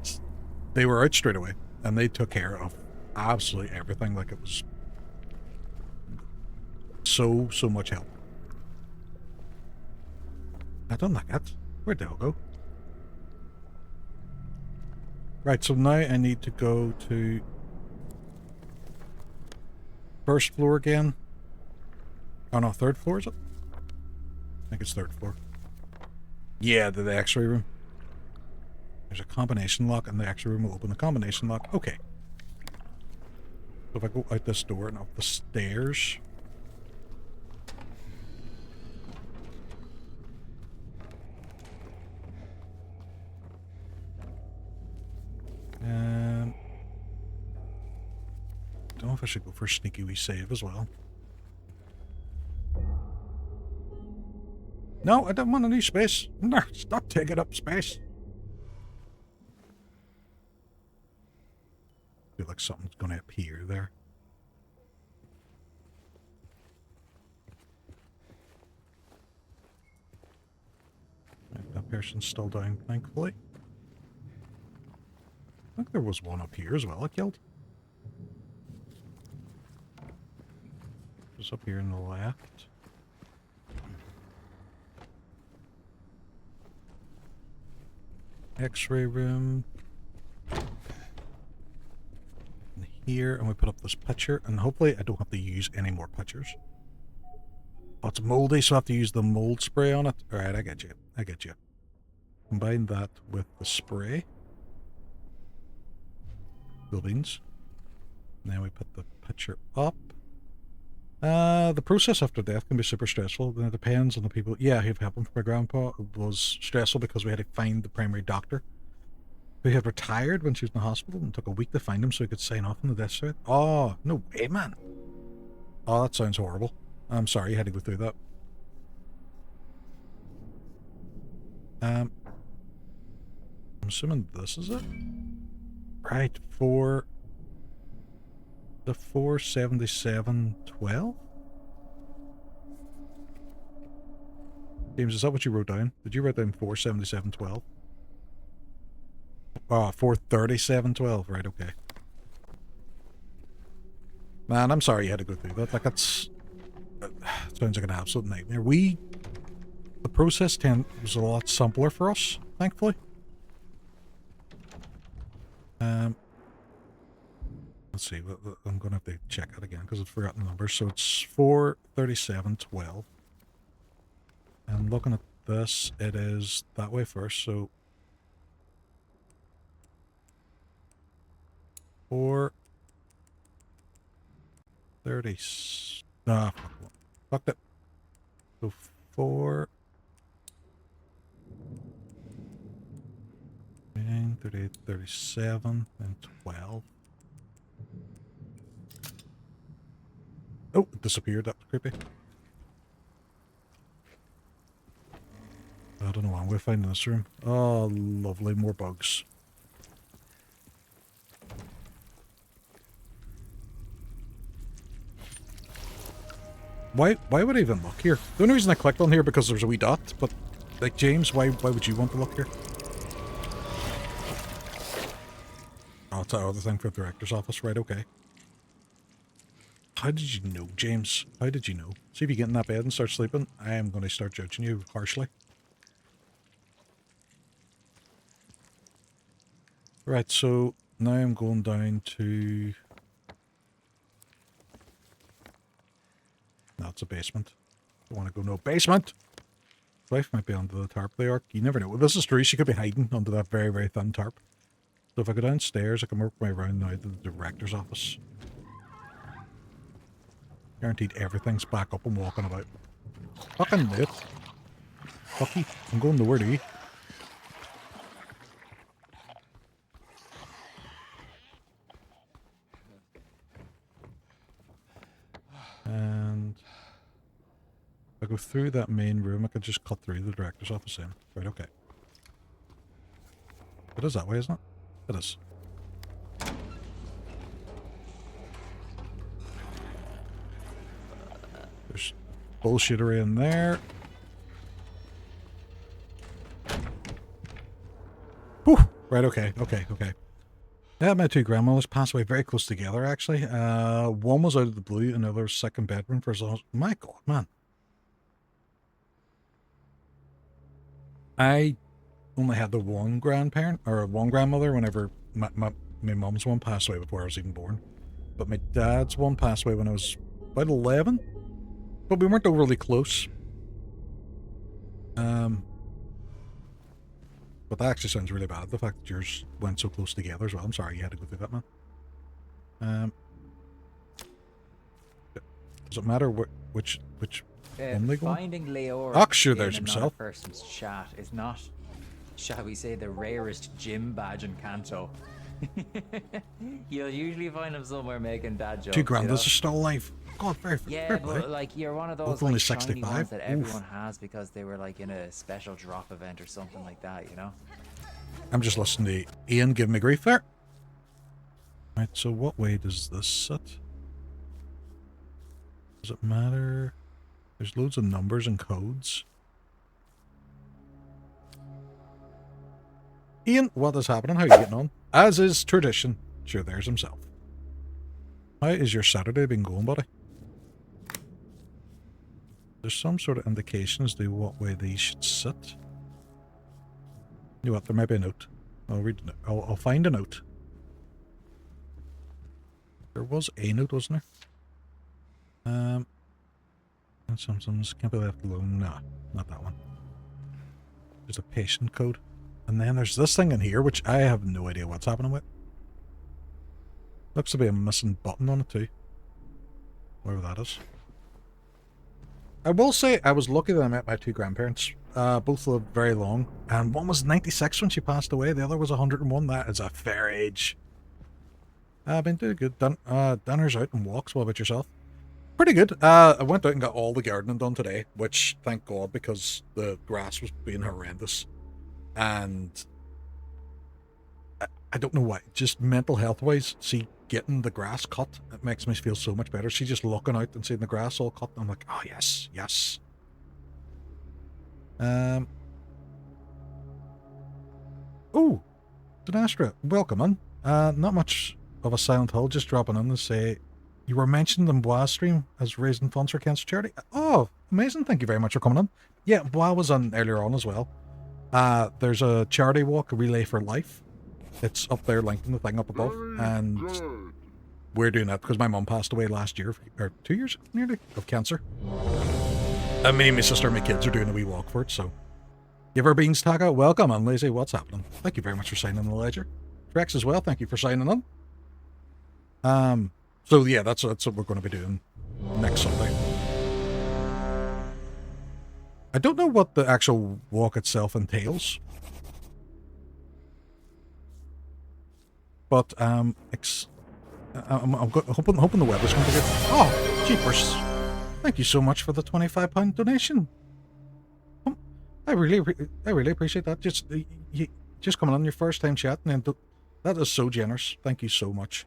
Speaker 1: they were out straight away. And they took care of absolutely everything. Like, it was so much help. I don't like it. Where'd they all go? Right, so now I need to go to first floor again. Oh no, third floor is it? I think it's third floor. Yeah, the x-ray room. There's a combination lock and the x-ray room will open the combination lock. Okay. So if I go out this door and up the stairs. Don't know if I should go for a sneaky wee save as well. No, I don't want any space. No, stop taking up space. I feel like something's going to appear there. Right, that person's still down, thankfully. I think there was one up here as well I killed. Just up here on the left. X-ray room. And here, and we put up this picture, and hopefully I don't have to use any more pictures. Oh, it's moldy, so I have to use the mold spray on it. Alright, I get you. I get you. Combine that with the spray. Beans. Now we put the picture up. The process after death can be super stressful. It depends on the people. Yeah, it happened for my grandpa. It was stressful because we had to find the primary doctor who had retired when she was in the hospital, and it took a week to find him so he could sign off on the death certificate. Oh, no way, man. Oh, that sounds horrible. I'm sorry you had to go through that. I'm assuming this is it. Right, for the 47712? James, is that what you wrote down? Did you write down 47712? Oh, 43712, right, okay. Man, I'm sorry you had to go through that. Like, that's... sounds like an absolute nightmare. The process was a lot simpler for us, thankfully. Let's see, I'm going to have to check that again because I've forgotten the number. So it's 43712. And looking at this, it is that way first. So 430. Ah, fuck it. So 4. 38, 37, and 12. Oh, it disappeared. That was creepy. I don't know what I'm going to find in this room. Oh, lovely. More bugs. Why would I even look here? The only reason I clicked on here because there's a wee dot, but, like, James, why would you want to look here? Oh, it's that other thing for the director's office, right, okay. How did you know, James? How did you know? See, if you get in that bed and start sleeping, I am going to start judging you harshly. Right, so now I'm going down to... No, it's a basement. I want to go no basement. wife might be under the tarp they are. You never know. This is true. She could be hiding under that very, very thin tarp. So if I go downstairs, I can work my way around now to the director's office. Guaranteed everything's back up and walking about. Fucking do it. Fuck you. I'm going nowhere to you. And if I go through that main room, I could just cut through the director's office in. Right, okay. It is that way, isn't it? It is. There's bullshittery in there. Whew. Right, okay. Yeah, my two grandmothers passed away very close together, actually. One was out of the blue, and the other was sick in bedroom for as long as... My God, man. I only had the one grandparent, or one grandmother, whenever my mum's one passed away before I was even born. But my dad's one passed away when I was about 11. But we weren't overly close. But that actually sounds really bad, the fact that yours went so close together as well. I'm sorry you had to go through that, man. Does it matter which one they go on?
Speaker 15: Finding Leyoric
Speaker 1: Oh, sure, there's
Speaker 15: in
Speaker 1: himself.
Speaker 15: another person's chat is not, shall we say, the rarest gym badge in Kanto. You'll usually find him somewhere making dad jokes.
Speaker 1: Two grandmas are still alive. God, very
Speaker 15: yeah, but like you're one of those
Speaker 1: both only
Speaker 15: like, shiny
Speaker 1: 65.
Speaker 15: ones that everyone has because they were like in a special drop event or something like that, you know?
Speaker 1: I'm just listening to Ian give me grief there. Right, so what way does this sit? Does it matter? There's loads of numbers and codes. Ian, what is happening? How are you getting on? As is tradition, sure, there's himself. How is your Saturday been going, buddy? There's some sort of indication as to what way these should sit. You know what? There might be a note. I'll read it. I'll find a note. There was a note, wasn't there? And sometimes can't be left alone. Nah, not that one. There's a patient code. And then there's this thing in here, which I have no idea what's happening with. Looks to be a missing button on it too. Whatever that is. I will say I was lucky that I met my two grandparents. Both lived very long. And one was 96 when she passed away. The other was 101. That is a fair age. I've been doing good. Dinner's out and walks. What about yourself? Pretty good. I went out and got all the gardening done today, which, thank God, because the grass was being horrendous. And I don't know why. Just mental health-wise, see, getting the grass cut, it makes me feel so much better. See, just looking out and seeing the grass all cut, I'm like, oh, yes, yes. Oh, Dinastra, welcome in. Not much of a silent hill, just dropping in to say, you were mentioned in Bois stream as raising funds for cancer charity. Oh, amazing. Thank you very much for coming in. Yeah, Bois was on earlier on as well. There's a charity walk, a Relay for Life. It's up there, linked in the thing up above. And we're doing that because my mum passed away last year, or 2 years nearly, of cancer. And me and my sister and my kids are doing a wee walk for it, so. Give her beans, Taka. Welcome on, Lazy. What's happening? Thank you very much for signing in the ledger. Rex as well, thank you for signing in. So yeah, that's what we're going to be doing next Sunday. I don't know what the actual walk itself entails. But I'm hoping the weather's going to get... Oh, jeepers. Thank you so much for the £25 donation. I really appreciate that. Just coming on your first time chatting, and that is so generous. Thank you so much.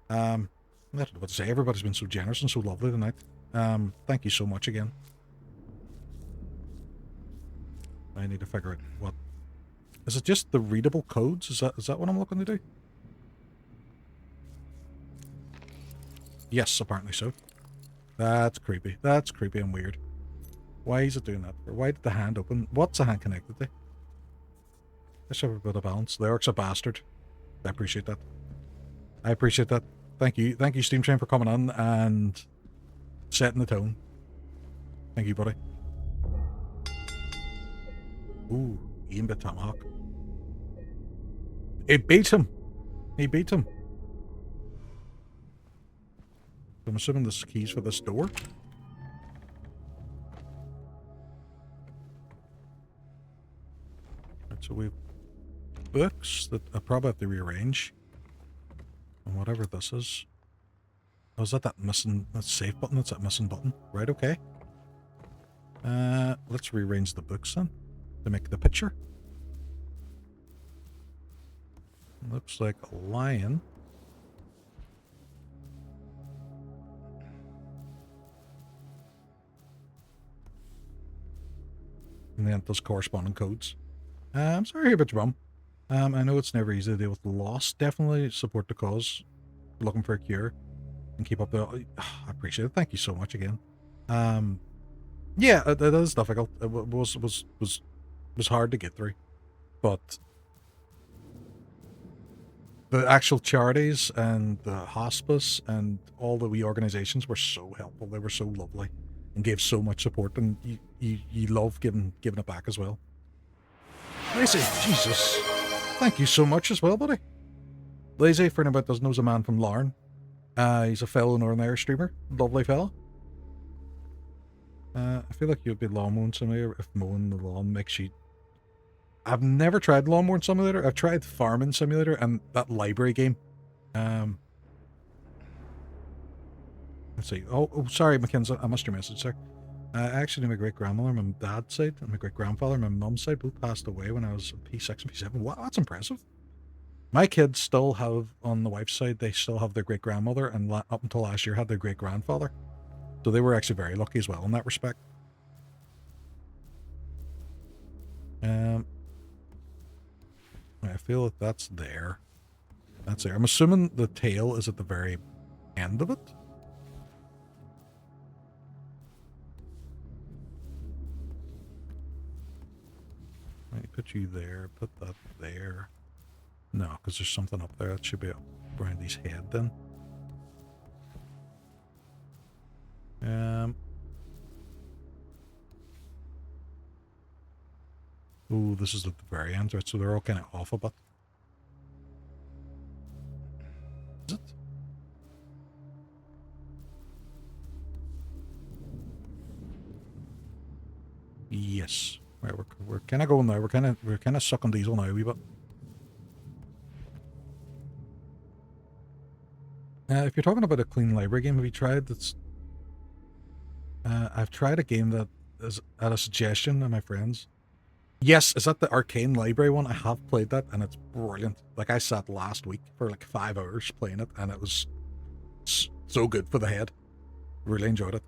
Speaker 1: I don't know what to say. Everybody's been so generous and so lovely tonight. Thank you so much again. I need to figure out what... Is it just the readable codes? Is that what I'm looking to do? Yes, apparently so. That's creepy. That's creepy and weird. Why is it doing that? Or why did the hand open? What's the hand connected to? Let's have a bit of balance. Leoric's a bastard. I appreciate that. I appreciate that. Thank you. Thank you, Steam Train, for coming on and setting the tone. Thank you, buddy. Ooh, Ian bit Tomahawk. It beat him. He beat him. I'm assuming there's keys for this door. Right, so we've books that I probably have to rearrange. And whatever this is. Oh, is that missing, that save button? That's that missing button. Right, okay. Let's rearrange the books then to make the picture. Looks like a lion. And then those corresponding codes. I'm sorry about your mum. I know it's never easy to deal with loss. Definitely support the cause. Looking for a cure. And keep up the... I appreciate it. Thank you so much again. Yeah, it is difficult. It was hard to get through. But the actual charities and the hospice and all the wee organizations were so helpful. They were so lovely and gave so much support, and you love giving it back as well. Lazy, Jesus. Thank you so much as well, buddy. Lazy, for anybody that doesn't know, is a man from Larne. He's a fellow Northern Irish streamer. Lovely fella. I feel like you'd be lawn mowing simulator if mowing the lawn makes you... I've never tried lawn mowing simulator. I've tried farming simulator and that library game. Let's see. Oh, sorry, Mackenzie. I missed your message, sir. Actually, my great-grandmother, my dad's side, and my great-grandfather, my mum's side, both passed away when I was P6 and P7. Wow, that's impressive. My kids still have, on the wife's side, they still have their great-grandmother, and up until last year had their great-grandfather. So they were actually very lucky as well in that respect. I feel that that's there. That's there. I'm assuming the tail is at the very end of it. Let me put you there, put that there. No, because there's something up there that should be up around his head then. Ooh, this is at the very end, right? So they're all kind of off a bit. Is it? Yes. Right, we're kind of going now. We're kind of sucking diesel now a wee bit. If you're talking about a clean library game, have you tried that's... I've tried a game that is at a suggestion of my friends. Yes, is that the Arcane Library one? I have played that, and it's brilliant. Like, I sat last week for like 5 hours playing it, and it was so good for the head. Really enjoyed it.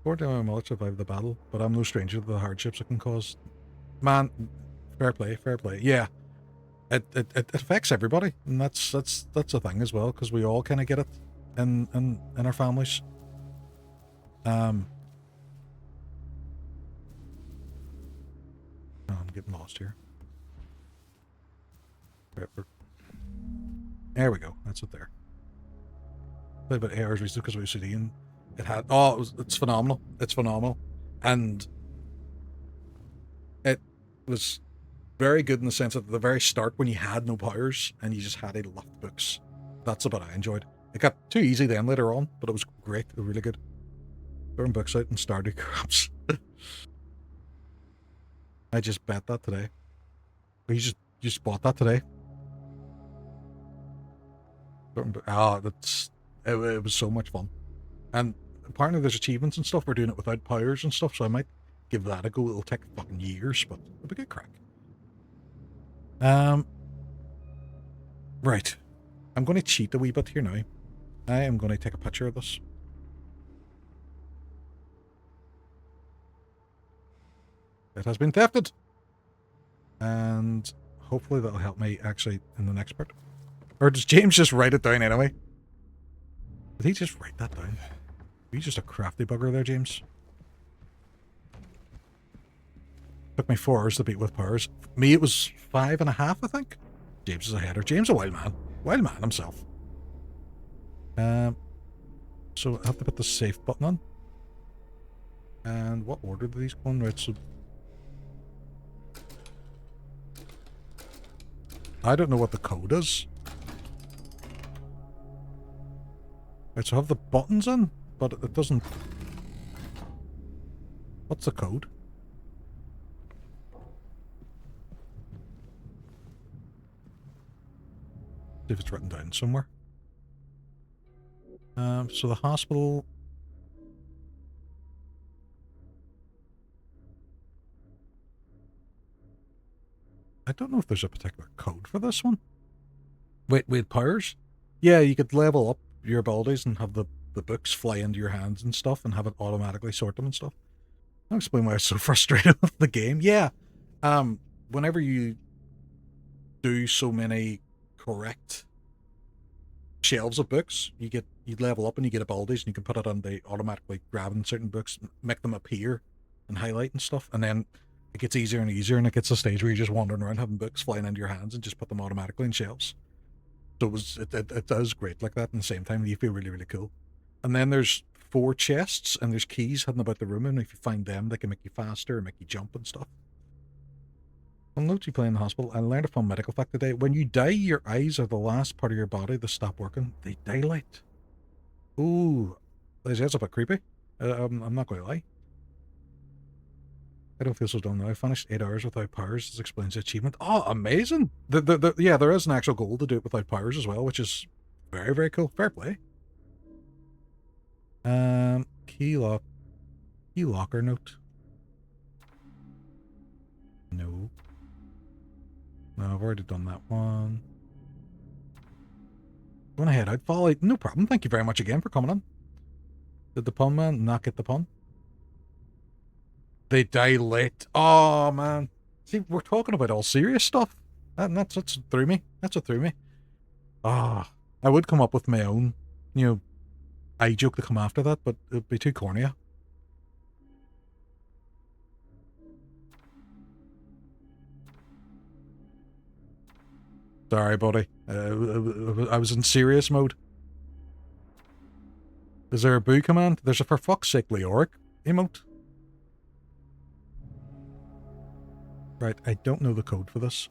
Speaker 1: Fortunately, my mother survived the battle, but I'm no stranger to the hardships it can cause. Man, fair play, fair play. Yeah, it affects everybody, and that's a thing as well, because we all kind of get it in our families. Oh, I'm getting lost here. There we go. That's it there. Played about 8 hours recently because of OCD, and it had... Oh, it's phenomenal. It's phenomenal. And it was very good in the sense that at the very start, when you had no powers and you just had a lot of books, that's what I enjoyed. It got too easy then later on, but it was great. It was really good. Throwing books out and Stardew Crops. I just bet that today. You just bought that today. Oh, it was so much fun. And apparently there's achievements and stuff. We're doing it without powers and stuff, so I might give that a go. It'll take fucking years, but it'll be good crack. Right. I'm going to cheat a wee bit here now. I am going to take a picture of this. It has been thefted. And hopefully that'll help me actually in the next part. Or does James just write it down anyway? Did he just write that down? Are you just a crafty bugger there, James? Took me 4 hours to beat with powers. Me, it was 5.5, I think. James is a header. James a wild man. Wild man himself. So I have to put the safe button on. And what order do these go in? Right, so... I don't know what the code is. Right, so I have the buttons in, but it doesn't... What's the code? See if it's written down somewhere. So the hospital... I don't know if there's a particular code for this one. Wait, powers? Yeah, you could level up your abilities and have the books fly into your hands and stuff and have it automatically sort them and stuff. I'll explain why I was so frustrated with the game. Yeah. Whenever you do so many correct shelves of books, you level up and you get abilities and you can put it on the automatically grabbing certain books, make them appear and highlight and stuff, and then it gets easier and easier and it gets to a stage where you're just wandering around having books flying into your hands and just put them automatically in shelves. So it does great like that, and at the same time you feel really, really cool. And then there's 4 chests and there's keys hidden about the room, and if you find them they can make you faster and make you jump and stuff. I'll note you play in the hospital. I learned a fun medical fact today. When you die, your eyes are the last part of your body that stop working. They dilate. Ooh. That's a bit creepy. I'm not going to lie. I don't feel so dumb now. I finished 8 hours without powers. This explains the achievement. Oh, amazing! Yeah, there is an actual goal to do it without powers as well, which is very, very cool. Fair play. Key locker note. No. No, I've already done that one. Want to head out, Folly? No problem. Thank you very much again for coming on. Did the pun man not get the pun? They dilate. Oh, man. See, we're talking about all serious stuff. That's what threw me. That's what threw me. Ah, I would come up with my own, eye joke to come after that, but it'd be too corny. Sorry, buddy. I was in serious mode. Is there a boo command? There's a for fuck's sake Leyoric emote. Right, I don't know the code for this.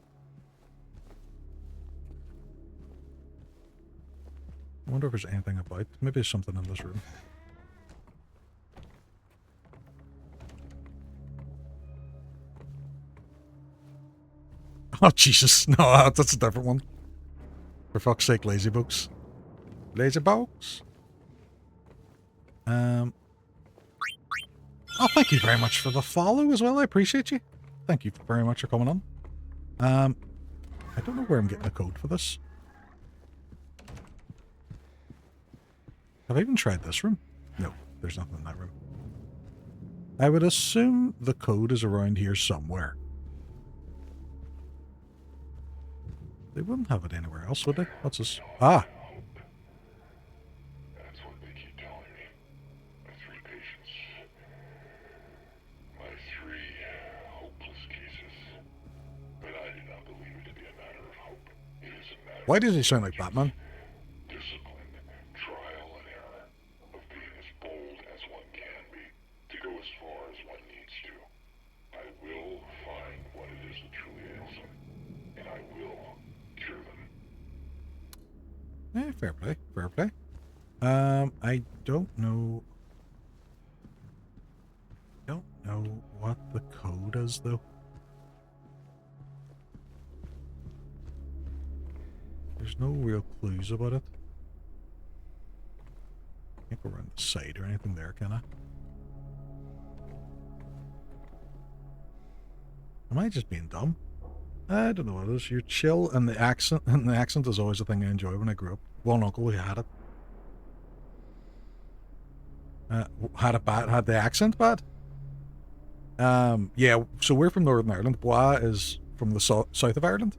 Speaker 1: I wonder if there's anything about. Maybe there's something in this room. Oh, Jesus. No, that's a different one. For fuck's sake, lazy books. Lazy books. Oh, thank you very much for the follow as well. I appreciate you. Thank you very much for coming on. I don't know where I'm getting a code for this. Have I even tried this room? No, there's nothing in that room. I would assume the code is around here somewhere. They wouldn't have it anywhere else, would they? What's this? Ah!
Speaker 6: That's what they keep telling me. My 3 patients. My 3 hopeless cases. But I do not believe it to be a matter of hope. It is a matter.
Speaker 1: Why does he sound like Batman?
Speaker 6: Discipline, trial and error, of being as bold as one can be, to go as far as one needs to. I will find what it is that truly ails them, and I will cure them.
Speaker 1: Fair play, fair play. I don't know. Don't know what the code is though. There's no real clues about it. Can't go around the side or anything there, can I? Am I just being dumb? I don't know what it is. You're chill, and the accent is always the thing I enjoy when I grew up. One uncle who had it. Had it bad, had the accent bad. Yeah, so we're from Northern Ireland. Bois is from the south of Ireland.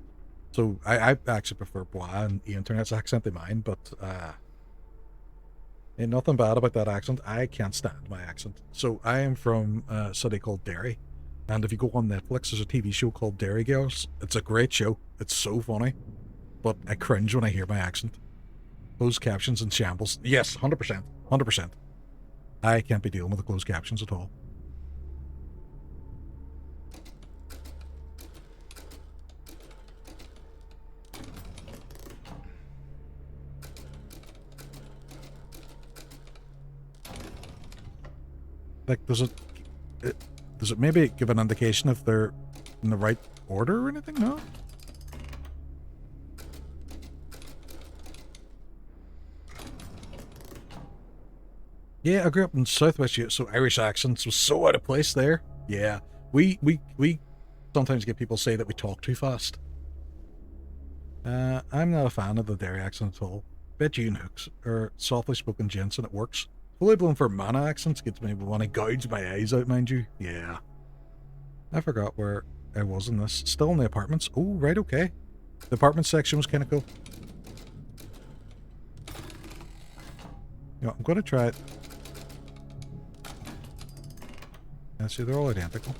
Speaker 1: So I actually prefer Bois and the internet's accent to mine, but ain't nothing bad about that accent. I can't stand my accent. So I am from a city called Derry. And if you go on Netflix, there's a TV show called Derry Girls. It's a great show. It's so funny. But I cringe when I hear my accent. Closed captions and shambles. Yes, 100%. 100%. I can't be dealing with the closed captions at all. Like, does it maybe give an indication if they're in the right order or anything? No? Yeah, I grew up in Southwest Europe, so Irish accents was so out of place there. Yeah, we sometimes get people say that we talk too fast. I'm not a fan of the Derry accent at all. Bet you and Hooks are softly spoken gents and it works. Fully blown for mana accents gets me when I gouge my eyes out, mind you. Yeah. I forgot where I was in this. Still in the apartments. Oh, right, okay. The apartment section was kind of cool. Yeah, I'm going to try it. Yeah, see, they're all identical.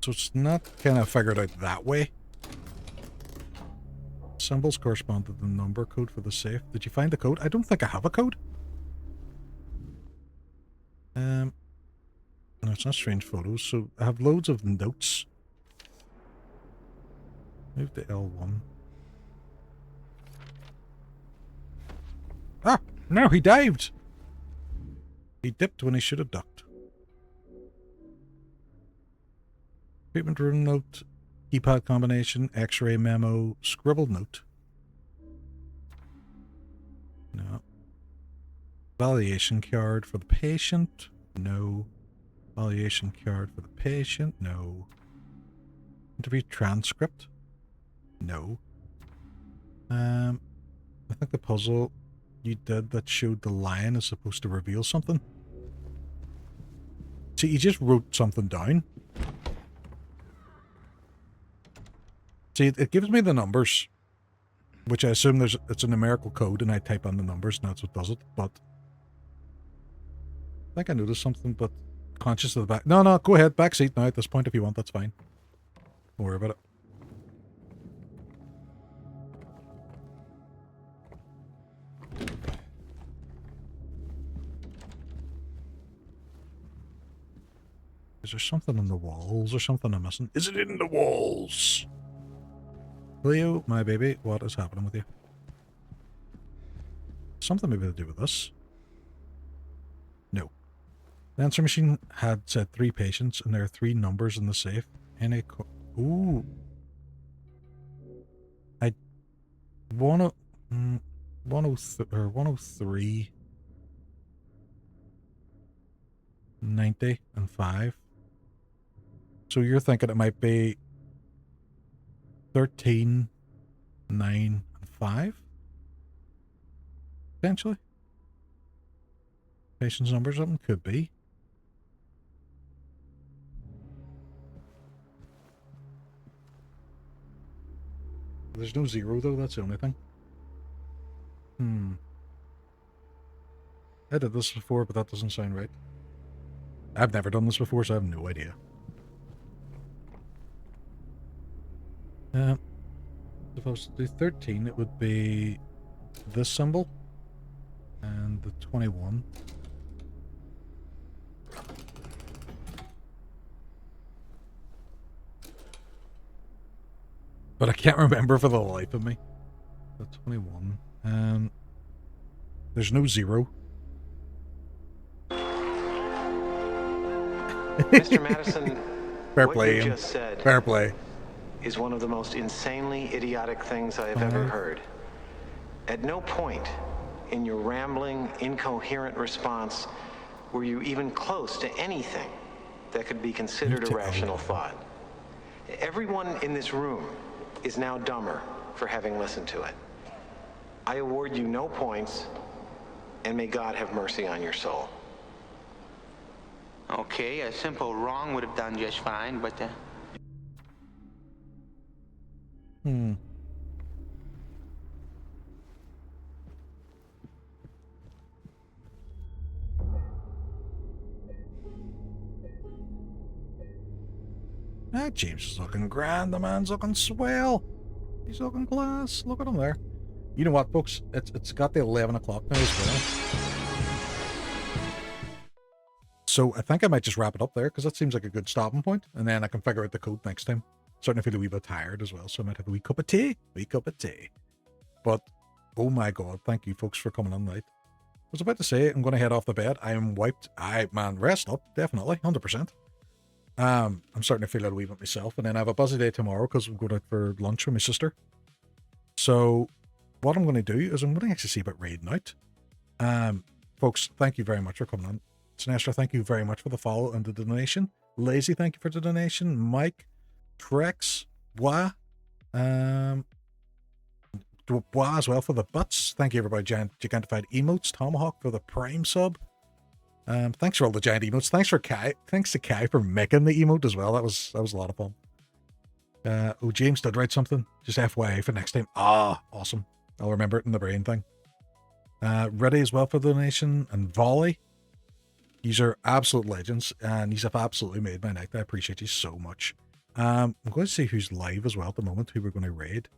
Speaker 1: So it's not kind of figured out that way. Symbols correspond to the number code for the safe. Did you find the code? I don't think I have a code. No, it's not strange photos. So I have loads of notes. Move to L1. Ah! No, he dived! He dipped when he should have ducked. Treatment room note, keypad combination, x-ray memo, scribbled note. No. Validation card for the patient. No. Validation card for the patient. No. Interview transcript. No. I think the puzzle you did that showed the lion is supposed to reveal something. See, he just wrote something down. See, it gives me the numbers, which I assume it's a numerical code, and I type on the numbers, and that's what does it, but I think I noticed something, but conscious of the back. No, go ahead, back seat now at this point if you want, that's fine. Don't worry about it. Is there something in the walls or something I'm missing? Is it in the walls? Leo, my baby, what is happening with you? Something maybe to do with this? No. The answer machine had said 3 patients, and there are 3 numbers in the safe. Ooh. I... 103... 90 and 5. So you're thinking it might be 13, 9, and 5? Potentially. Patient's number or something? Could be. There's no 0 though, that's the only thing. I did this before, but that doesn't sound right. I've never done this before, so I have no idea. If I was to do 13, it would be this symbol and the 21. But I can't remember for the life of me. The 21. There's no 0.
Speaker 16: Mr. Madison,
Speaker 1: Fair
Speaker 16: what
Speaker 1: play,
Speaker 16: you
Speaker 1: Ian.
Speaker 16: just said
Speaker 1: Fair play.
Speaker 16: is one of the most insanely idiotic things I have ever heard. At no point in your rambling, incoherent response were you even close to anything that could be considered a rational thought. Everyone in this room is now dumber for having listened to it. I award you no points, and may God have mercy on your soul.
Speaker 17: Okay, a simple wrong would have done just fine, but
Speaker 1: James is looking grand. The man's looking swell. He's looking class. Look at him there. You know what, folks? It's got the 11 o'clock now as well. So I think I might just wrap it up there, because that seems like a good stopping point, and then I can figure out the code next time. Starting to feel a wee bit tired as well, so I might have a wee cup of tea. But Oh my god, thank you folks for coming on late. I was about to say, I'm going to head off the bed. I am wiped. Man, rest up, definitely, 100%. I'm starting to feel a wee bit myself, and then I have a busy day tomorrow because I'm going out for lunch with my sister. So, what I'm going to do is I'm going to actually see about raiding out. Folks, thank you very much for coming on. Sinestra, thank you very much for the follow and the donation. Lazy, thank you for the donation. Mike, Trex, Bois, Bois as well for the butts. Thank you everybody. Gigantified emotes. Tomahawk for the prime sub. Thanks for all the giant emotes. Thanks to Kai for making the emote as well. That was a lot of fun. Oh, James did write something. Just FYI for next time. Ah, awesome. I'll remember it in the brain thing. Ready as well for the donation. And Volley. These are absolute legends, and these have absolutely made my night. I appreciate you so much. I'm going to see who's live as well at the moment, who we're going to raid.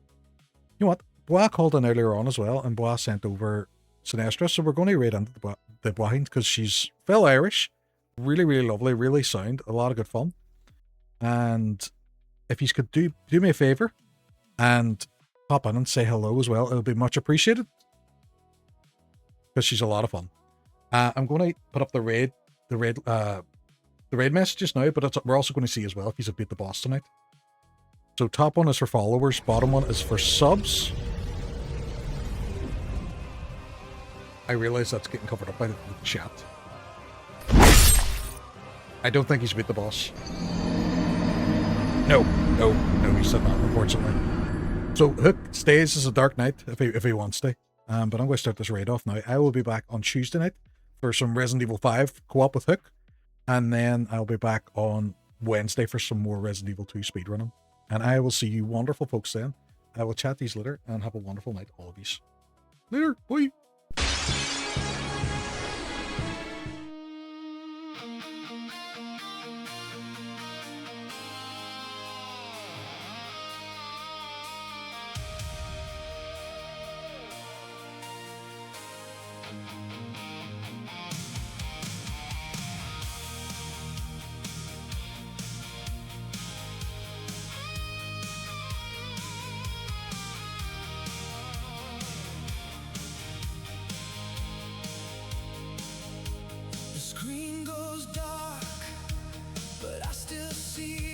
Speaker 1: You know what? Bois called in earlier on as well, and Bois sent over Sinestra, so we're going to raid into the Bois because she's fellow Irish. Really, really lovely, really sound, a lot of good fun. And if you could do me a favour and pop in and say hello as well, it'll be much appreciated. Because she's a lot of fun. I'm going to put up the raid messages now, but we're also going to see as well if he's beat the boss tonight. So top one is for followers, bottom one is for subs. I realize that's getting covered up by the chat. I don't think he's beat the boss. No, he said not, unfortunately. So Hook stays as a Dark Knight if he wants to. But I'm going to start this raid off now. I will be back on Tuesday night for some Resident Evil 5 co-op with Hook. And then I'll be back on Wednesday for some more Resident Evil 2 speedrunning. And I will see you wonderful folks then. I will chat these later and have a wonderful night, all of you. Later, bye.
Speaker 12: The screen goes dark, but I still see